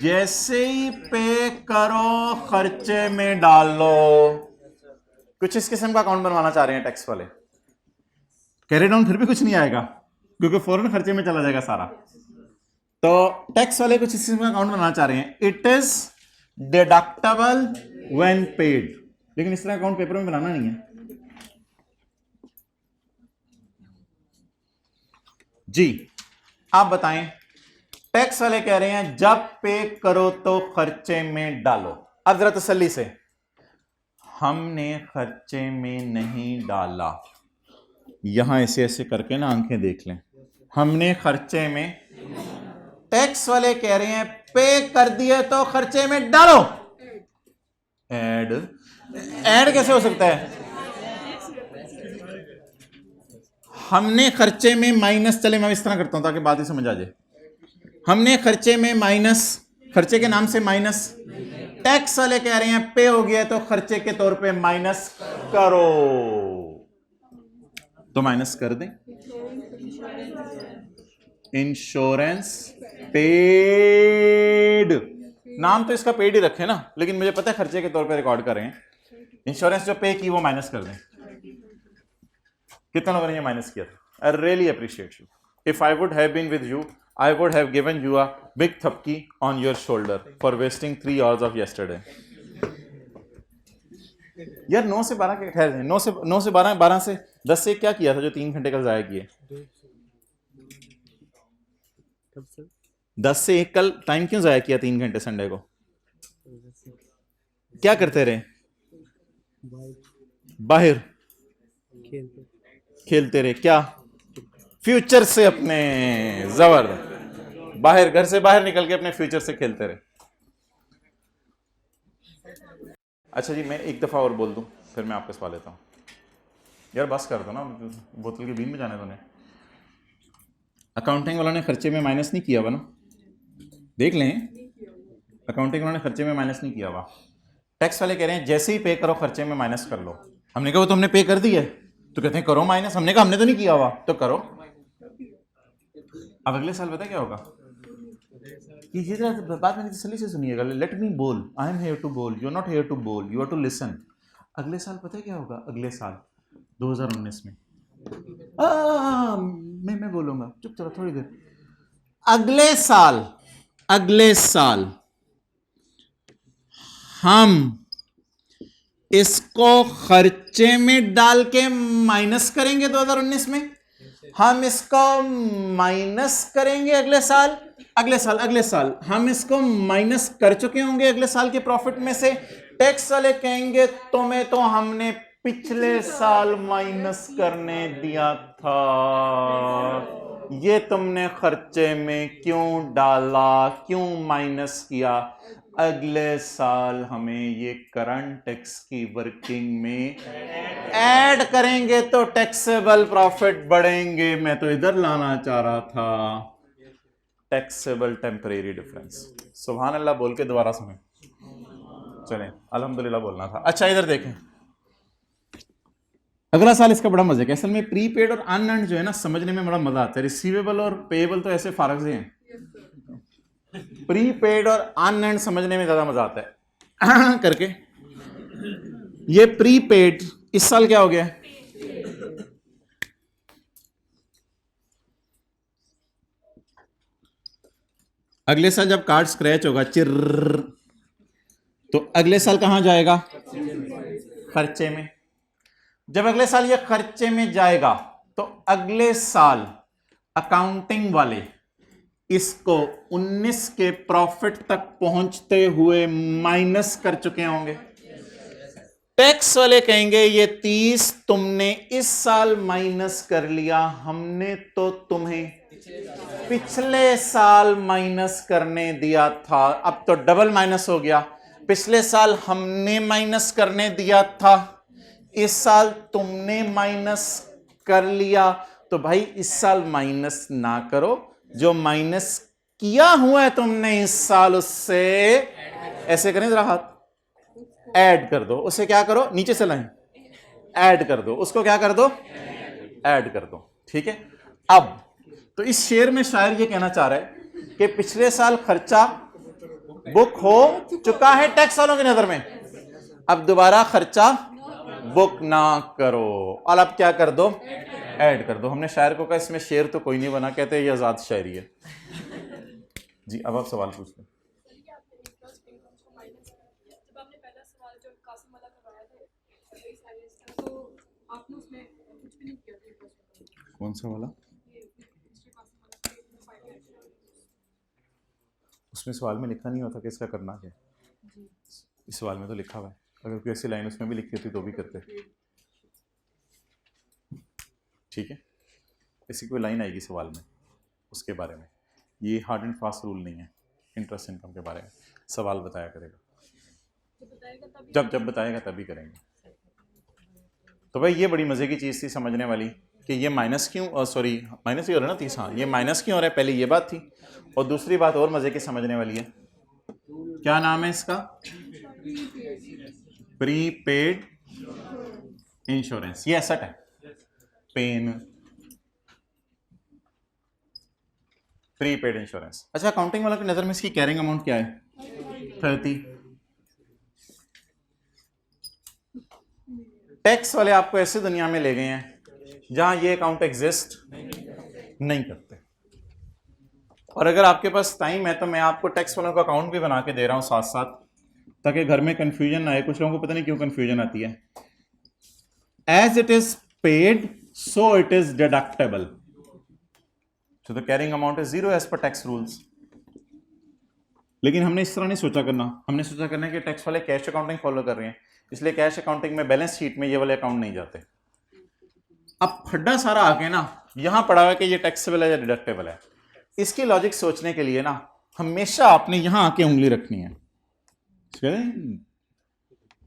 [SPEAKER 1] जैसे ही पे करो खर्चे में डाल लो। कुछ इस किस्म का अकाउंट बनवाना चाह रहे हैं टैक्स वाले। कैरी डाउन फिर भी कुछ नहीं आएगा क्योंकि फौरन खर्चे में चला जाएगा सारा। तो टैक्स वाले कुछ इस किस्म का अकाउंट बनाना चाह रहे हैं, it is deductible when paid. लेकिन इस तरह अकाउंट पेपर में बनाना नहीं है जी। आप बताएं, टैक्स वाले कह रहे हैं जब पे करो तो खर्चे में डालो। अब जरा तसल्ली से, हमने खर्चे में नहीं डाला, यहां ऐसे ऐसे करके ना आंखें देख लें, हमने खर्चे में, टैक्स वाले कह रहे हैं पे कर दिए तो खर्चे में डालो। ऐड, ऐड कैसे हो सकता है? हमने खर्चे में माइनस, चले मैं इस तरह करता हूं ताकि बात ही समझ आ जाए। हमने खर्चे में माइनस, खर्चे के नाम से माइनस, टैक्स वाले कह रहे हैं पे हो गया तो खर्चे के तौर पे माइनस करो, तो माइनस कर दें। इंश्योरेंस पेड, नाम तो इसका पेड ही रखे ना, लेकिन मुझे पता है खर्चे के तौर पे रिकॉर्ड कर रहे हैं। इंश्योरेंस जो पे की वो माइनस कर दें। कितने लोगों ने ये माइनस किया था? I really appreciate you. If I would have been with you, I would have given you a big thapki on your shoulder for wasting 3 hours of yesterday. यार 9 से 12 के ठहर, 9 से 12, 12 से 10 से क्या किया था जो 3 घंटे कल जाया किए? 10 से 1 कल टाइम क्यों जाया किया 3 घंटे संडे को? क्या करते रहे? बाहर खेलते रहे। क्या? फ्यूचर से अपने, जबरदस्त, बाहर, घर से बाहर निकल के अपने फ्यूचर से खेलते रहे। अच्छा जी, मैं एक दफा और बोल दूं फिर मैं आपके सवाल लेता हूं। यार बस कर दो ना, बोतल के बीच में जाने दो ने। अकाउंटिंग वालों ने खर्चे में माइनस नहीं किया हुआ ना, देख लें, अकाउंटिंग वालों ने खर्चे में माइनस नहीं किया हुआ। टैक्स वाले कह रहे हैं जैसे ही पे करो खर्चे में माइनस कर लो। हमने कहा वो तो हमने पे कर दी है, तो कहते हैं करो माइनस। हमने कहा हमने तो नहीं किया हुआ, तो करो। अब अगले साल पता क्या होगा? ये बात मैंने तसल्ली से सुनिएगा, लेट मी बोल, आई एम हियर टू बोल, you are not here to बोल, यू आर टू लिसन। अगले साल पता है क्या होगा? अगले साल 2019 में मैं बोलूंगा, चुप चलो थोड़ी देर। अगले साल हम इसको खर्चे में डाल के माइनस करेंगे। 2019 में हम इसको माइनस करेंगे। अगले साल हम इसको माइनस कर चुके होंगे अगले साल के प्रॉफिट में से। टैक्स वाले कहेंगे तुम्हें तो हमने पिछले साल माइनस करने दिया था, ये तुमने खर्चे में क्यों डाला, क्यों माइनस किया? अगले साल हमें ये करंट टैक्स की वर्किंग में ऐड करेंगे तो टैक्सेबल प्रॉफिट बढ़ेंगे। मैं तो इधर लाना चाह रहा था, टैक्सेबल टेम्परेरी डिफरेंस। सुभान अल्लाह बोल के दोबारा सुने, चलें अल्हम्दुलिल्लाह बोलना था। अच्छा इधर देखें, अगला साल इसका बड़ा मजा है। असल में प्रीपेड और अनअर्न्ड जो है ना, समझने में बड़ा मजा आता है। रिसीवेबल और पेएबल तो ऐसे फारग से हैं, प्रीपेड और अनअर्न्ड समझने में ज्यादा मजा आता है करके। ये प्रीपेड इस साल क्या हो गया? अगले साल जब कार्ड स्क्रैच होगा चिर्र, तो अगले साल कहां जाएगा? खर्चे में। जब अगले साल ये खर्चे में जाएगा तो अगले साल अकाउंटिंग वाले इसको 19 के प्रॉफिट तक पहुंचते हुए माइनस कर चुके होंगे। टैक्स वाले कहेंगे ये 30 तुमने इस साल माइनस कर लिया, हमने तो तुम्हें पिछले साल माइनस करने दिया था। अब तो डबल माइनस हो गया। पिछले साल हमने माइनस करने दिया था, इस साल तुमने माइनस कर लिया। तो भाई इस साल माइनस ना करो, जो माइनस किया हुआ है तुमने इस साल उससे, ऐसे करें जरा हाथ, ऐड कर दो उसे, क्या करो नीचे से लाएं, ऐड कर दो उसको, क्या कर दो, ऐड कर दो। ठीक है। अब तो इस शेर में शायर ये कहना चाह रहा है कि पिछले साल खर्चा बुक हो चुका है टैक्स वालों की नजर में, अब दोबारा खर्चा बुक ना करो, और अब क्या कर दो, ऐड कर दो। हमने शायर को कहा इसमें शेर तो कोई नहीं बना, कहते ये आजाद शायरी है। जी अब आप सवाल पूछ लो। कौन सा वाला? उसमें सवाल में लिखा नहीं होता कि इसका करना क्या, इस सवाल में तो लिखा हुआ है, अगर कोई ऐसी लाइन उसमें भी लिखी होती तो भी करते। ठीक है, ऐसी कोई लाइन आएगी सवाल में उसके बारे में, ये हार्ड एंड फास्ट रूल नहीं है इंटरेस्ट इनकम के बारे में, सवाल बताया करेगा, जब बताएगा तभी करेंगे। तो भाई ये बड़ी मज़े की चीज़ थी समझने वाली कि ये माइनस क्यों, सॉरी माइनस ही हो रहा है ना 30, हाँ ये माइनस क्यों हो रहा है, पहले ये बात थी। और दूसरी बात और मज़े की समझने वाली है, क्या नाम है इसका, प्रीपेड इंश्योरेंस। ये एसेट है, पेन प्रीपेड इंश्योरेंस। अच्छा अकाउंटिंग वालों की नज़र में इसकी कैरिंग अमाउंट क्या है, 30। टैक्स वाले आपको ऐसे दुनिया में ले गए हैं जहां ये अकाउंट एग्जिस्ट नहीं करते, और अगर आपके पास टाइम है तो मैं आपको टैक्स वालों का अकाउंट भी बना के दे रहा हूं साथ साथ, ताकि घर में कंफ्यूजन ना आए। कुछ लोगों को पता नहीं क्यों कंफ्यूजन आती है। As it is paid so it is deductible, so the carrying amount is zero as per tax rules। लेकिन हमने इस तरह नहीं सोचा करना, हमने सोचा करना है कि टैक्स वाले कैश अकाउंटिंग फॉलो कर रहे हैं, इसलिए कैश अकाउंटिंग में बैलेंस शीट में ये वाले अकाउंट नहीं जाते। अब खड्डा सारा आके ना यहां पड़ा हुआ है कि ये टैक्सेबल है या डिडक्टेबल है। इसकी लॉजिक सोचने के लिए ना हमेशा आपने यहां आके उंगली रखनी है,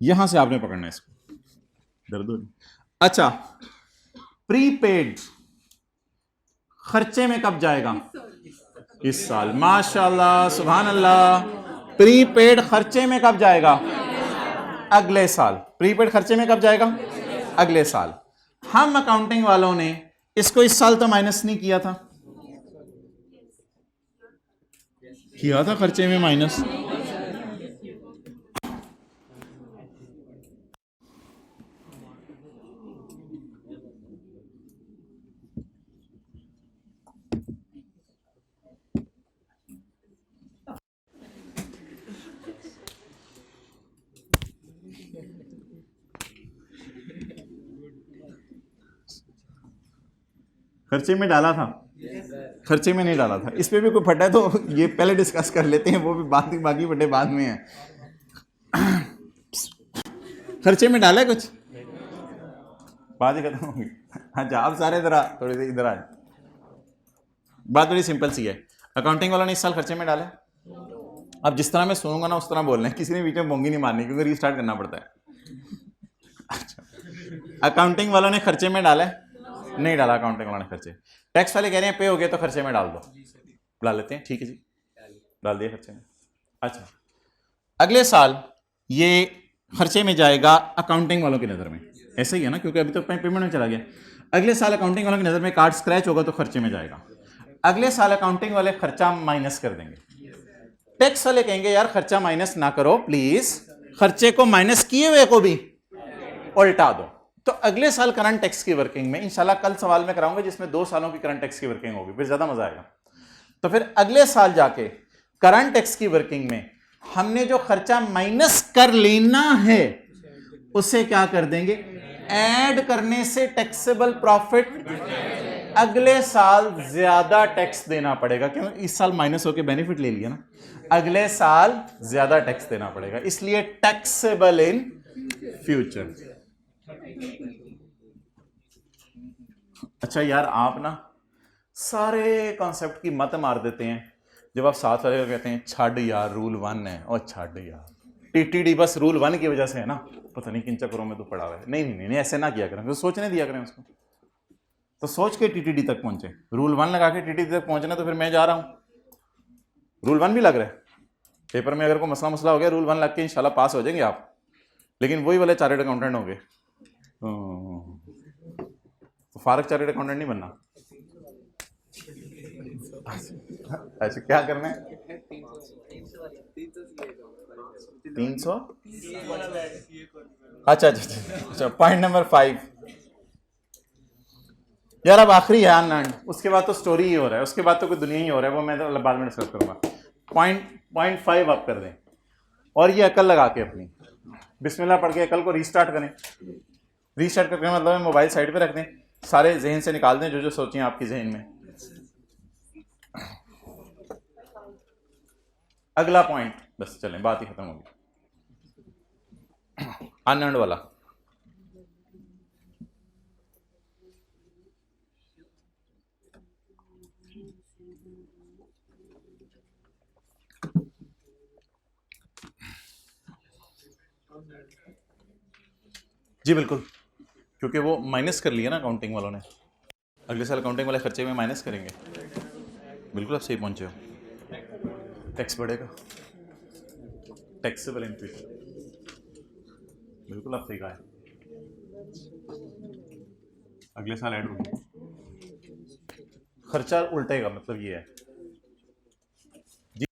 [SPEAKER 1] यहां से आपने पकड़ना है इसको, दर्द हो रही। अच्छा प्रीपेड खर्चे में कब जाएगा, इस साल, माशाल्लाह सुभान अल्लाह। प्रीपेड खर्चे में कब जाएगा, अगले साल। प्रीपेड खर्चे में कब जाएगा, अगले साल। हम अकाउंटिंग वालों ने इसको इस साल तो माइनस नहीं किया था, किया था खर्चे में माइनस। खर्चे में डाला था, खर्चे में नहीं डाला था। इस पे भी कोई फटा है तो ये पहले डिस्कस कर लेते हैं, वो भी बाकी फटे बाद में है। खर्चे में डाला है कुछ, बात ही खत्म होगी। अच्छा आप सारे इधर थोड़ी सी इधर आ, बात बड़ी सिंपल सी है। अकाउंटिंग वालों ने इस साल खर्चे में डाला। अब जिस तरह मैं सुनूंगा ना उस तरह बोलना है, किसी ने बीच में बोंगी नहीं मारनी क्योंकि रीस्टार्ट करना पड़ता है। अच्छा अकाउंटिंग वालों ने खर्चे में डाला है, नहीं डाला अकाउंटिंग वालों ने खर्चे। टैक्स वाले कह रहे हैं पे हो गए तो खर्चे में डाल दो, डाल लेते हैं, ठीक है जी डाल दिया खर्चे में। अच्छा अगले साल ये खर्चे में जाएगा अकाउंटिंग वालों की नज़र में, ऐसे ही है ना क्योंकि अभी तो पेमेंट में चला गया। अगले साल अकाउंटिंग वालों की नज़र में कार्ड स्क्रैच होगा तो खर्चे में जाएगा। अगले साल अकाउंटिंग वाले खर्चा माइनस कर देंगे, टैक्स वाले कहेंगे यार खर्चा माइनस ना करो प्लीज, खर्चे को माइनस किए हुए को भी उल्टा दो। तो अगले साल करंट टैक्स की वर्किंग में इंशाल्लाह कल सवाल में कराऊंगा जिसमें 2 सालों की करंट टैक्स की वर्किंग होगी, फिर ज्यादा मजा आएगा। तो फिर अगले साल जाके करंट टैक्स की वर्किंग में हमने जो खर्चा माइनस कर लेना है उसे क्या कर देंगे, ऐड करने से टैक्सेबल प्रॉफिट अगले साल ज्यादा टैक्स देना पड़ेगा, क्यों इस साल माइनस होकर बेनिफिट ले लिया ना, अगले साल ज्यादा टैक्स देना पड़ेगा, इसलिए टैक्सेबल इन फ्यूचर। अच्छा यार आप ना सारे कॉन्सेप्ट की मत मार देते हैं जब आप साथ वाले को कहते हैं छाड़ यार रूल 1 है, और छाड़ यार टीटीडी बस रूल 1 की वजह से है ना, पता नहीं किन चक्करों में तो पड़ा हुआ है। नहीं ऐसे ना किया करें, तो सोचने दिया करें उसको, तो सोच के टीटीडी तक पहुंचे। रूल 1 लगा के टीटीडी तक पहुंचना तो फिर मैं जा रहा हूं, रूल 1 भी लग रहा है पेपर में, अगर कोई मसला मसला हो गया रूल 1 लग के इंशाल्लाह पास हो जाएंगे आप, लेकिन वही वाले चार्टर्ड अकाउंटेंट होंगे। तो फारग चार्टर्ड अकाउंटेंट नहीं बनना। अच्छा क्या करना है? 300। अच्छा, पॉइंट नंबर 5 यार, अब आखिरी है आनंद, उसके बाद तो स्टोरी ही हो रहा है, उसके बाद तो कोई दुनिया ही हो रहा है, वो मैं तो बाद में डिस्कस करूंगा। पॉइंट 5 आप कर दें और ये अकल लगा के अपनी बिस्मिल्लाह पढ़ के अकल को रीस्टार्ट करें। रीस्टार्ट करके मतलब मोबाइल साइड पे रख दें, सारे जहन से निकाल दें जो जो सोचें आपकी जहन में। अगला पॉइंट, बस चलें, बात ही खत्म होगी। अनअर्न्ड वाला, जी बिल्कुल, क्योंकि वो माइनस कर लिया ना अकाउंटिंग वालों ने, अगले साल अकाउंटिंग वाले खर्चे में माइनस करेंगे। बिल्कुल आप सही पहुंचे हो। टैक्स बढ़ेगा, टैक्सेबल इनपुट, बिल्कुल आप सही कहा है, अगले साल ऐड होगी, खर्चा उल्टेगा, मतलब ये है जी।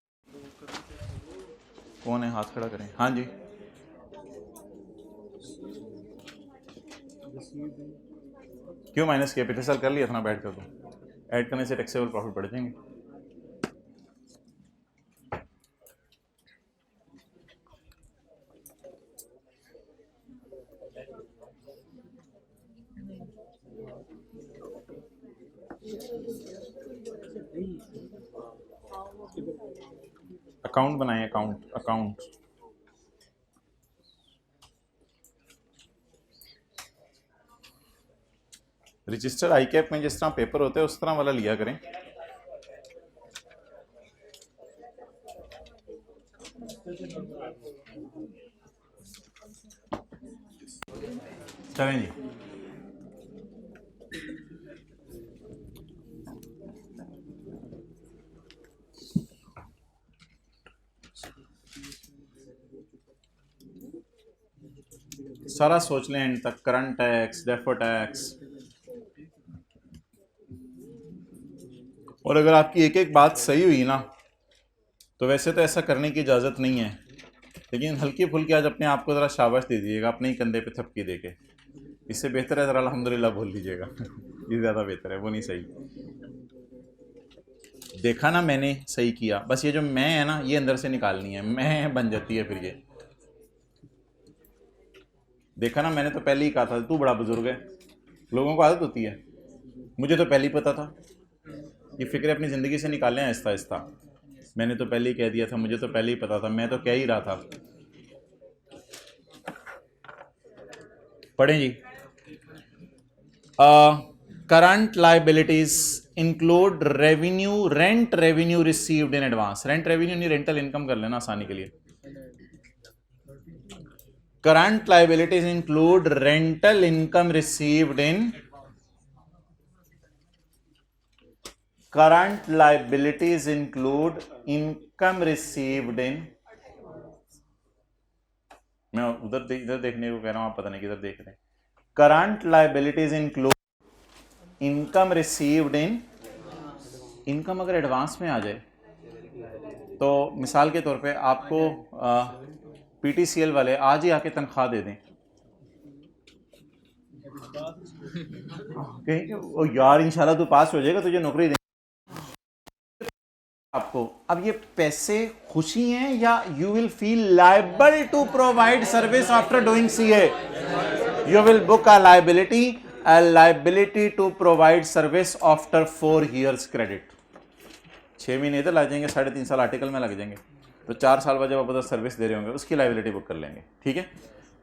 [SPEAKER 1] कौन है, हाथ खड़ा करें। हाँ जी, क्यों माइनस किया? पिछले साल कर लिया था ना बैठ कर, तो ऐड करने से टैक्सेबल प्रॉफिट बढ़ जाएंगे। अकाउंट बनाए, अकाउंट रजिस्टर आई कैप में जिस तरह पेपर होते हैं उस तरह वाला लिया करें। चलें जी, सारा सोच लें एंड तक, करंट टैक्स, डेफर टैक्स, और अगर आपकी एक एक बात सही हुई ना तो वैसे तो ऐसा करने की इजाज़त नहीं है, लेकिन हल्की फुल्की आज अपने आप को ज़रा शाबाश दे दीजिएगा, अपने ही कंधे पे थपकी दे के। इससे बेहतर है ज़रा अल्हम्दुलिल्लाह बोल दीजिएगा ये ज़्यादा बेहतर है, वो नहीं सही। देखा ना मैंने सही किया, बस ये जो मैं है ना ये अंदर से निकालनी है, मैं बन जाती है फिर ये। देखा ना, मैंने तो पहले ही कहा था तू बड़ा बुजुर्ग है, लोगों को आदत होती है, मुझे तो पहले ही पता था। ये फिक्र अपनी ज़िंदगी से निकालें आहिस्ता आहिस्ता। मैंने तो पहले ही कह दिया था, मुझे तो पहले ही पता था, मैं तो कह ही रहा था। पढ़ें जी। Current liabilities include revenue, rent revenue received in advance. Rent revenue नहीं, रेंटल इनकम कर लेना आसानी के लिए। Current liabilities include rental income received in, current liabilities include income received in, मैं उधर इधर देखने को कह रहा हूं, आप पता नहीं किधर देख रहे हैं। Current liabilities include income received इन, इनकम अगर एडवांस में आ जाए तो मिसाल के तौर पे आपको पीटीसीएल वाले आज ही आके तनख्वाह दे दें, कहें कि ओ यार इंशाल्लाह तू पास हो जाएगा, तुझे नौकरी देंगे आपको। अब ये पैसे खुशी हैं या you will feel liable to provide service after doing CA? You will book a liability to provide service after 4 years credit. 6 महीने इधर लग जाएंगे, 3.5 साल आर्टिकल में लग जाएंगे, तो 4 साल बाद जब आप उधर सर्विस दे रहे होंगे उसकी लाइबिलिटी बुक कर लेंगे। ठीक है,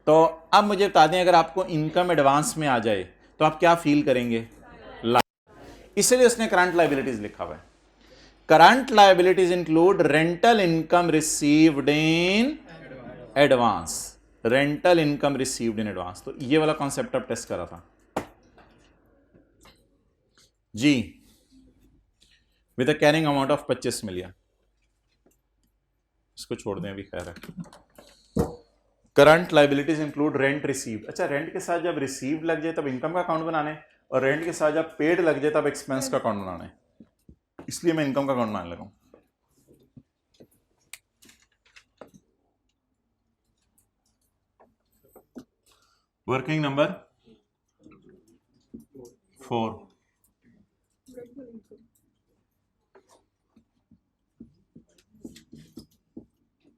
[SPEAKER 1] तो अब मुझे बता दें अगर आपको इनकम एडवांस में आ जाए तो आप क्या फील करेंगे? इसलिए उसने करंट लाइबिलिटीज लिखा हुआ है। Current liabilities include rental income received in advance, rental income received in advance. तो ये वाला कॉन्सेप्ट अब टेस्ट करा था जी, with a carrying amount of 25 million. इसको छोड़ दें अभी, खैर है। Current liabilities include rent received. अच्छा, रेंट के साथ जब रिसीव्ड लग जाए तब इनकम का अकाउंट बनाने, और रेंट के साथ जब पेड लग जाए तब एक्सपेंस का अकाउंट बनाना है, इसलिए मैं इनकम का अकाउंट बनाने लगा हूं। Working number 4,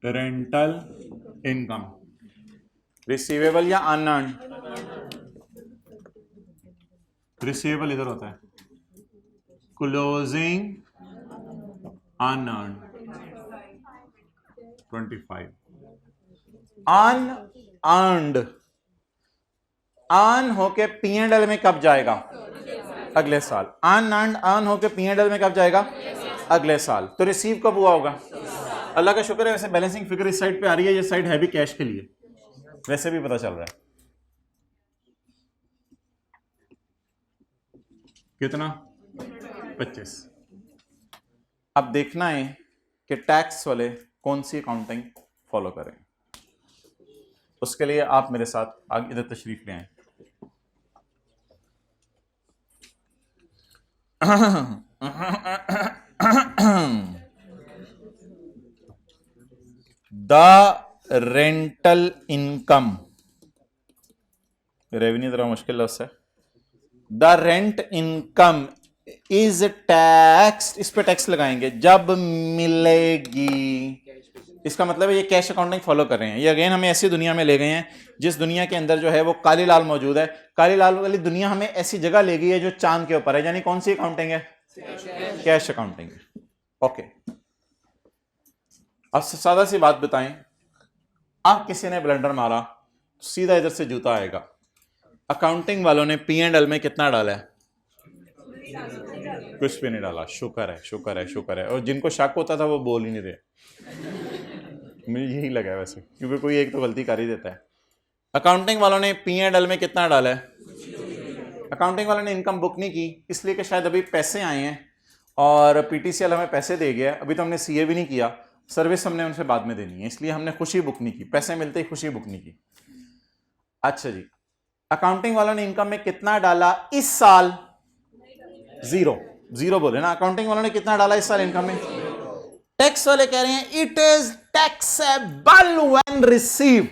[SPEAKER 1] rental income, receivable या अनअर्न? रिसीवेबल इधर होता है, क्लोजिंग अनअर्न 25, अनअर्नड अर्न होके P&L में कब जाएगा? अगले साल। अनअर्नड अर्न होके P&L में कब जाएगा? अगले साल। तो रिसीव कब हुआ होगा? अल्लाह का शुक्र है, वैसे बैलेंसिंग फिगर इस साइड पे आ रही है, ये साइड है भी कैश के लिए, वैसे भी पता चल रहा है। कितना? 25। अब देखना है कि टैक्स वाले कौन सी अकाउंटिंग फॉलो करें। उसके लिए आप मेरे साथ आगे इधर तशरीफ ले आए। द रेंटल इनकम, रेवेन्यू जरा मुश्किल लफ्ज़ है। The rent income is tax, इस पे टैक्स लगाएंगे जब मिलेगी। इसका मतलब है ये कैश अकाउंटिंग फॉलो कर रहे हैं। ये अगेन हमें ऐसी दुनिया में ले गए हैं जिस दुनिया के अंदर जो है वो काली लाल मौजूद है। काली लाल वाली दुनिया हमें ऐसी जगह ले गई है जो चांद के ऊपर है, यानी कौन सी अकाउंटिंग है? Cash accounting. ओके, अब सादा सी बात बताएं, आप किसी ने ब्लंडर मारा तो सीधा इधर से जूता आएगा। अकाउंटिंग वालों ने P&L में कितना डाला है? कुछ भी नहीं डाला। शुक्र है, शुक्र है, शुक्र है। और जिनको शक होता था वो बोल ही नहीं रहे, मुझे यही लगा वैसे, क्योंकि कोई एक तो गलती कर ही देता है। अकाउंटिंग वालों ने P&L में कितना डाला है? अकाउंटिंग वालों ने इनकम बुक नहीं की, इसलिए कि शायद अभी पैसे आए हैं और PTCL हमें पैसे दे गया, अभी तो हमने CA भी नहीं किया, सर्विस हमने उनसे बाद में देनी है, इसलिए हमने खुशी बुक नहीं की, पैसे मिलते ही खुशी बुक नहीं की। अच्छा जी, अकाउंटिंग वालों ने इनकम में कितना डाला इस साल? जीरो। जीरो बोले ना। अकाउंटिंग वालों ने कितना डाला इस साल इनकम में? टैक्स वाले कह रहे हैं it is taxable when received,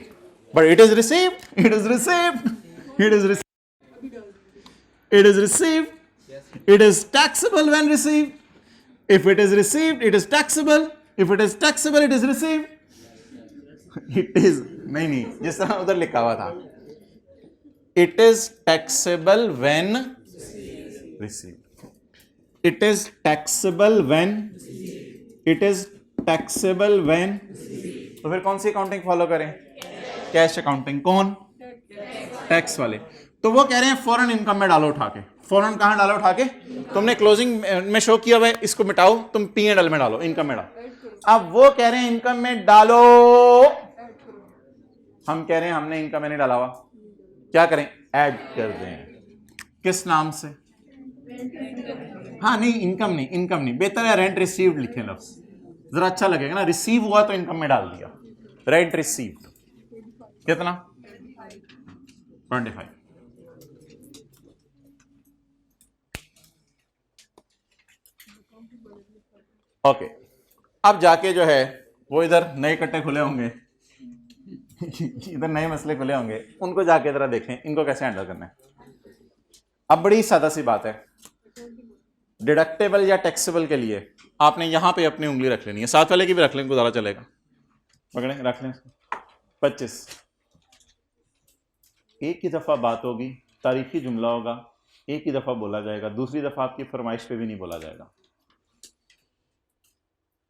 [SPEAKER 1] but it is received, it is received, it is received, it is received, it is taxable when received, if it is received it is taxable, if it is taxable it is received, it is नहीं, जिस तरह उधर लिखा हुआ था, it is taxable when received, it is taxable when, it is taxable when. तो फिर कौन सी अकाउंटिंग फॉलो करें? Cash accounting. कौन? टैक्स वाले। तो वो कह रहे हैं फॉरेन इनकम में डालो उठा के। फॉरेन कहां डालो उठा के? तुमने क्लोजिंग में शो किया हुआ है, इसको मिटाओ, तुम P&L में डालो, इनकम में डालो। अब वो कह रहे हैं इनकम में डालो, हम कह रहे हैं हमने इनकम में नहीं डाला हुआ, क्या करें? ऐड कर दें। किस नाम से? हाँ नहीं, इनकम नहीं, इनकम नहीं, बेहतर है रेंट रिसीव्ड लिखें, लफ्ज जरा अच्छा लगेगा ना। रिसीव हुआ तो इनकम में डाल दिया, रेंट रिसीव्ड। कितना? 25। ओके, अब जाके जो है वो इधर नए कट्टे खुले होंगे इधर नए मसले खुले होंगे, उनको जाके जरा देखें इनको कैसे हैंडल करना है। अब बड़ी सादा सी बात है, डिडक्टेबल या टैक्सेबल के लिए आपने यहां पे अपनी उंगली रख लेनी है, साथ वाले की भी रख लें, गुजारा चलेगा, पकड़े रख लें। 25 एक ही दफा बात होगी, तारीखी जुमला होगा, एक ही दफा बोला जाएगा, दूसरी दफा आपकी फरमाइश पे भी नहीं बोला जाएगा।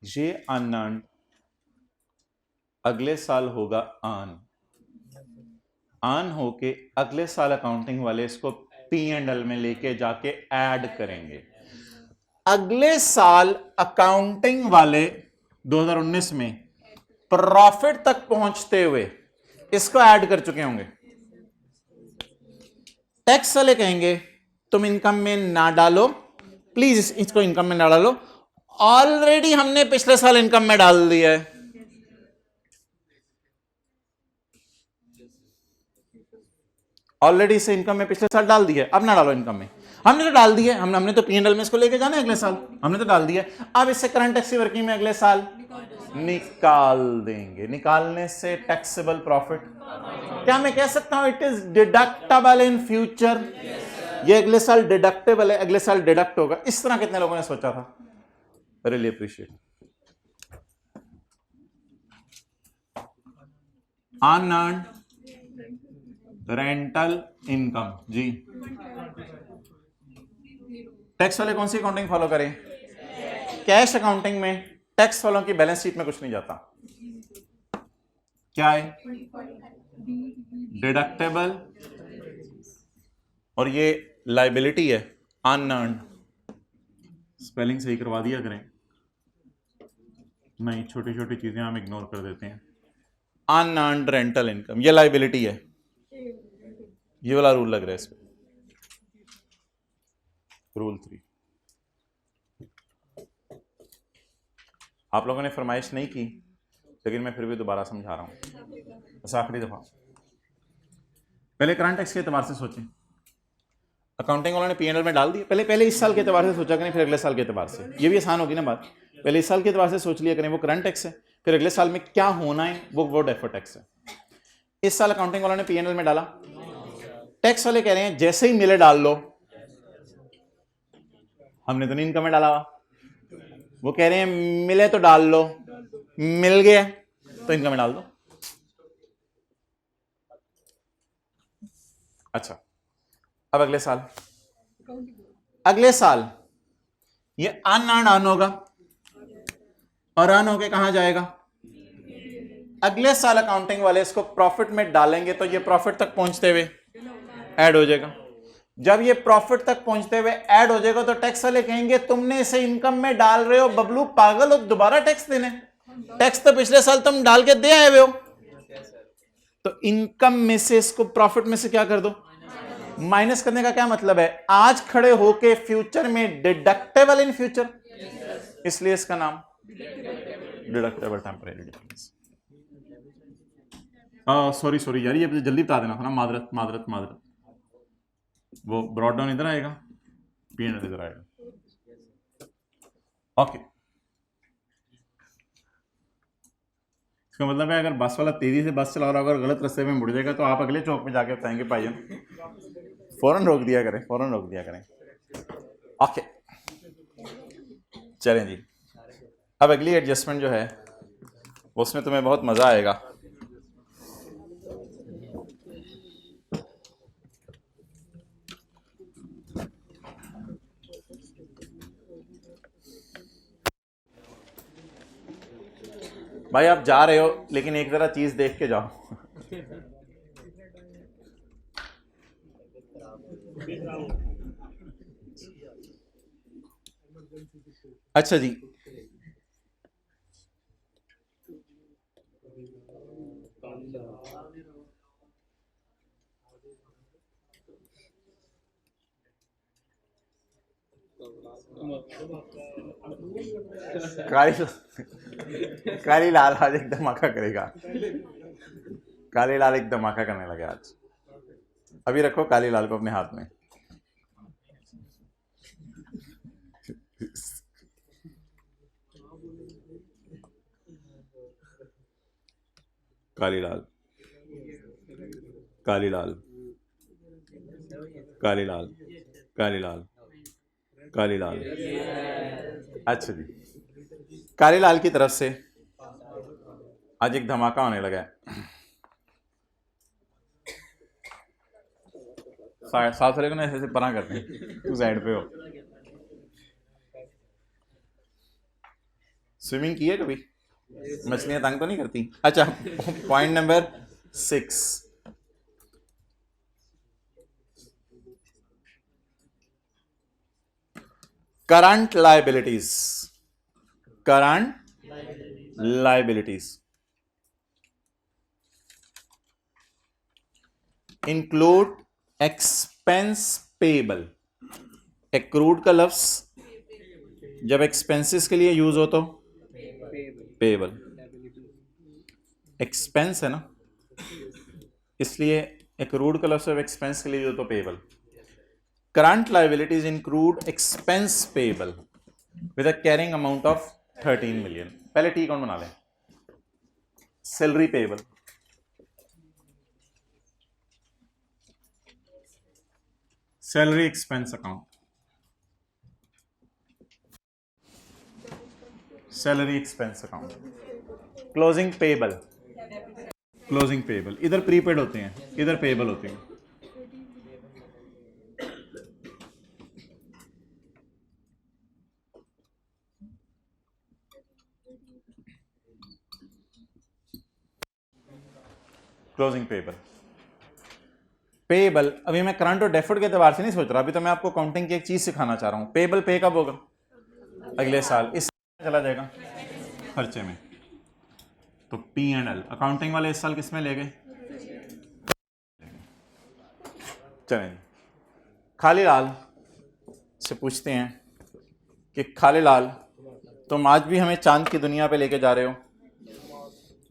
[SPEAKER 1] ये अनअर्न्ड अगले साल होगा आन होके अगले साल अकाउंटिंग वाले इसको P&L में लेके जाके ऐड करेंगे। अगले साल अकाउंटिंग वाले 2019 में प्रॉफिट तक पहुंचते हुए इसको ऐड कर चुके होंगे। टैक्स वाले कहेंगे तुम इनकम में ना डालो, प्लीज इसको इनकम में ना डालो, ऑलरेडी हमने पिछले साल इनकम में डाल दिया है, ऑलरेडी इसे इनकम में पिछले साल डाल दिया, अब ना डालो इनकम में। हमने तो डाल दिया, हमने तो P&L में इसको लेके जाना है अगले साल, हमने तो डाल दिया। अब इससे करंट टैक्स की वर्किंग में अगले साल निकाल देंगे। निकालने से टैक्सेबल प्रॉफिट, क्या मैं कह सकता हूं it is deductible in future? ये अगले साल डिडक्टेबल है, अगले साल डिडक्ट होगा। इस तरह कितने लोगों ने सोचा था? Really appreciate. Unearned rental income जी, टैक्स वाले कौन सी अकाउंटिंग फॉलो करें? कैश अकाउंटिंग में टैक्स वालों की बैलेंस शीट में कुछ नहीं जाता। क्या है? डिडक्टेबल, और ये लाइबिलिटी है अनअर्न्ड। स्पेलिंग सही करवा दिया करें, नहीं छोटी छोटी चीजें हम इग्नोर कर देते हैं। अनअर्न्ड रेंटल इनकम ये लाइबिलिटी है, ये वाला रूल लग रहा है इसमें, रूल 3। आप लोगों ने फरमाइश नहीं की, लेकिन मैं फिर भी दोबारा समझा रहा हूं, बस आखिरी दफा। पहले करंट टैक्स के एतबार से सोचें। अकाउंटिंग वालों ने P&L में डाल दिया, पहले इस साल के एतबार से सोचा करें, फिर अगले साल के एतबार से। ये भी आसान होगी ना बात। पहले इस साल के एतबार से सोच लिया करें, वो करंट टैक्स है, फिर अगले साल में क्या होना है वो डेफर्ड टैक्स है। इस साल अकाउंटिंग वालों ने P&L में डाला, टैक्स वाले कह रहे हैं जैसे ही मिले डाल लो। हमने तो नहीं इनकम में डाला हुआ, वो कह रहे हैं मिले तो डाल लो, मिल गया तो इनकम में डाल दो। अच्छा, अब अगले साल ये अन होगा, और अन होके कहां जाएगा? अगले साल अकाउंटिंग वाले इसको प्रॉफिट में डालेंगे, तो ये प्रॉफिट तक पहुंचते हुए ऐड हो जाएगा। जब ये प्रॉफिट तक पहुंचते हुए ऐड हो जाएगा, तो टैक्स वाले कहेंगे तुमने इसे इनकम में डाल रहे हो, बबलू पागल हो, दोबारा टैक्स देने? टैक्स तो पिछले साल तुम डाल के दे आए हुए हो। तो इनकम में से इसको प्रॉफिट में से क्या कर दो? माइनस करने का क्या मतलब है? आज खड़े होके फ्यूचर में डिडक्टेबल इन फ्यूचर, इसलिए इसका नाम डिडक्टेबल टेम्परेरी डिफरेंस। सॉरी यार, ये जल्दी बता देना था ना, मादरत। वो ब्रॉड डाउन इधर आएगा, P&L इधर आएगा। ओके, इसका मतलब है अगर बस वाला तेजी से बस चला रहा होगा और गलत रास्ते में मुड़ जाएगा, तो आप अगले चौक पे जाके बताएंगे भाईजान फौरन रोक दिया करें। ओके, चलें जी। अब अगली एडजस्टमेंट जो है उसमें तुम्हें बहुत मजा आएगा। भाई आप जा रहे हो, लेकिन एक जरा चीज देख के जाओ। अच्छा जी, काली लाल आज एक धमाका करेगा। काली लाल एक धमाका करने लगे आज। अभी रखो काली लाल को अपने हाथ में। काली लाल, काली लाल, काली लाल, काली लाल, काली लाल। अच्छा जी, काली लाल की तरफ से आज एक धमाका होने लगा है। साथ वाले को ना ऐसे पना करते हैं, तू साइड पे हो। स्विमिंग की है कभी? मछलियां तंग तो नहीं करती? अच्छा, point number 6, current liabilities. Include expense payable. Accrued का लफ्ज जब एक्सपेंसेस के लिए यूज हो तो पेबल। एक्सपेंस है ना, इसलिए एक्रूड का लॉस ऑफ एक्सपेंस के लिए जो तो payable, current liabilities include expense payable with a carrying amount of 13 million. पहले टी अकाउंट बना लें। Salary payable, salary expense account, salary expense account, closing payable, closing payable, इधर प्रीपेड होते हैं, इधर पेबल होते हैं। क्लोजिंग पेबल, पेबल अभी मैं करंट और डेफर्ड के एतबार से नहीं सोच रहा, अभी तो मैं आपको अकाउंटिंग की एक चीज सिखाना चाह रहा हूं। पेबल पे कब होगा? अगले साल। इस साल चला जाएगा खर्चे में, तो पी एंड एल अकाउंटिंग वाले इस साल किस में ले गए? चलें, खाली लाल से पूछते हैं कि खाली लाल तुम आज भी हमें चांद की दुनिया पे लेके जा रहे हो?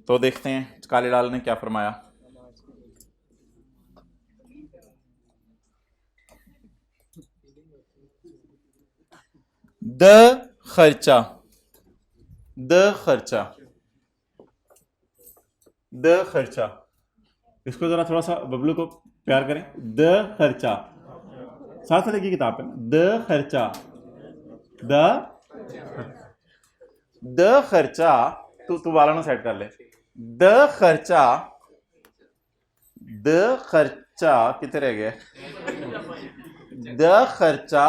[SPEAKER 1] तो देखते हैं काले लाल ने क्या फरमाया। द खर्चा, द खर्चा, द खर्चा, इसको जरा थोड़ा सा बबलू को प्यार करें। द खर्चा, साथ साथ की किताब पे, द खर्चा, द खर्चा, तू वाला ना सेट कर ले। द खर्चा, द खर्चा कितने रह गए? द खर्चा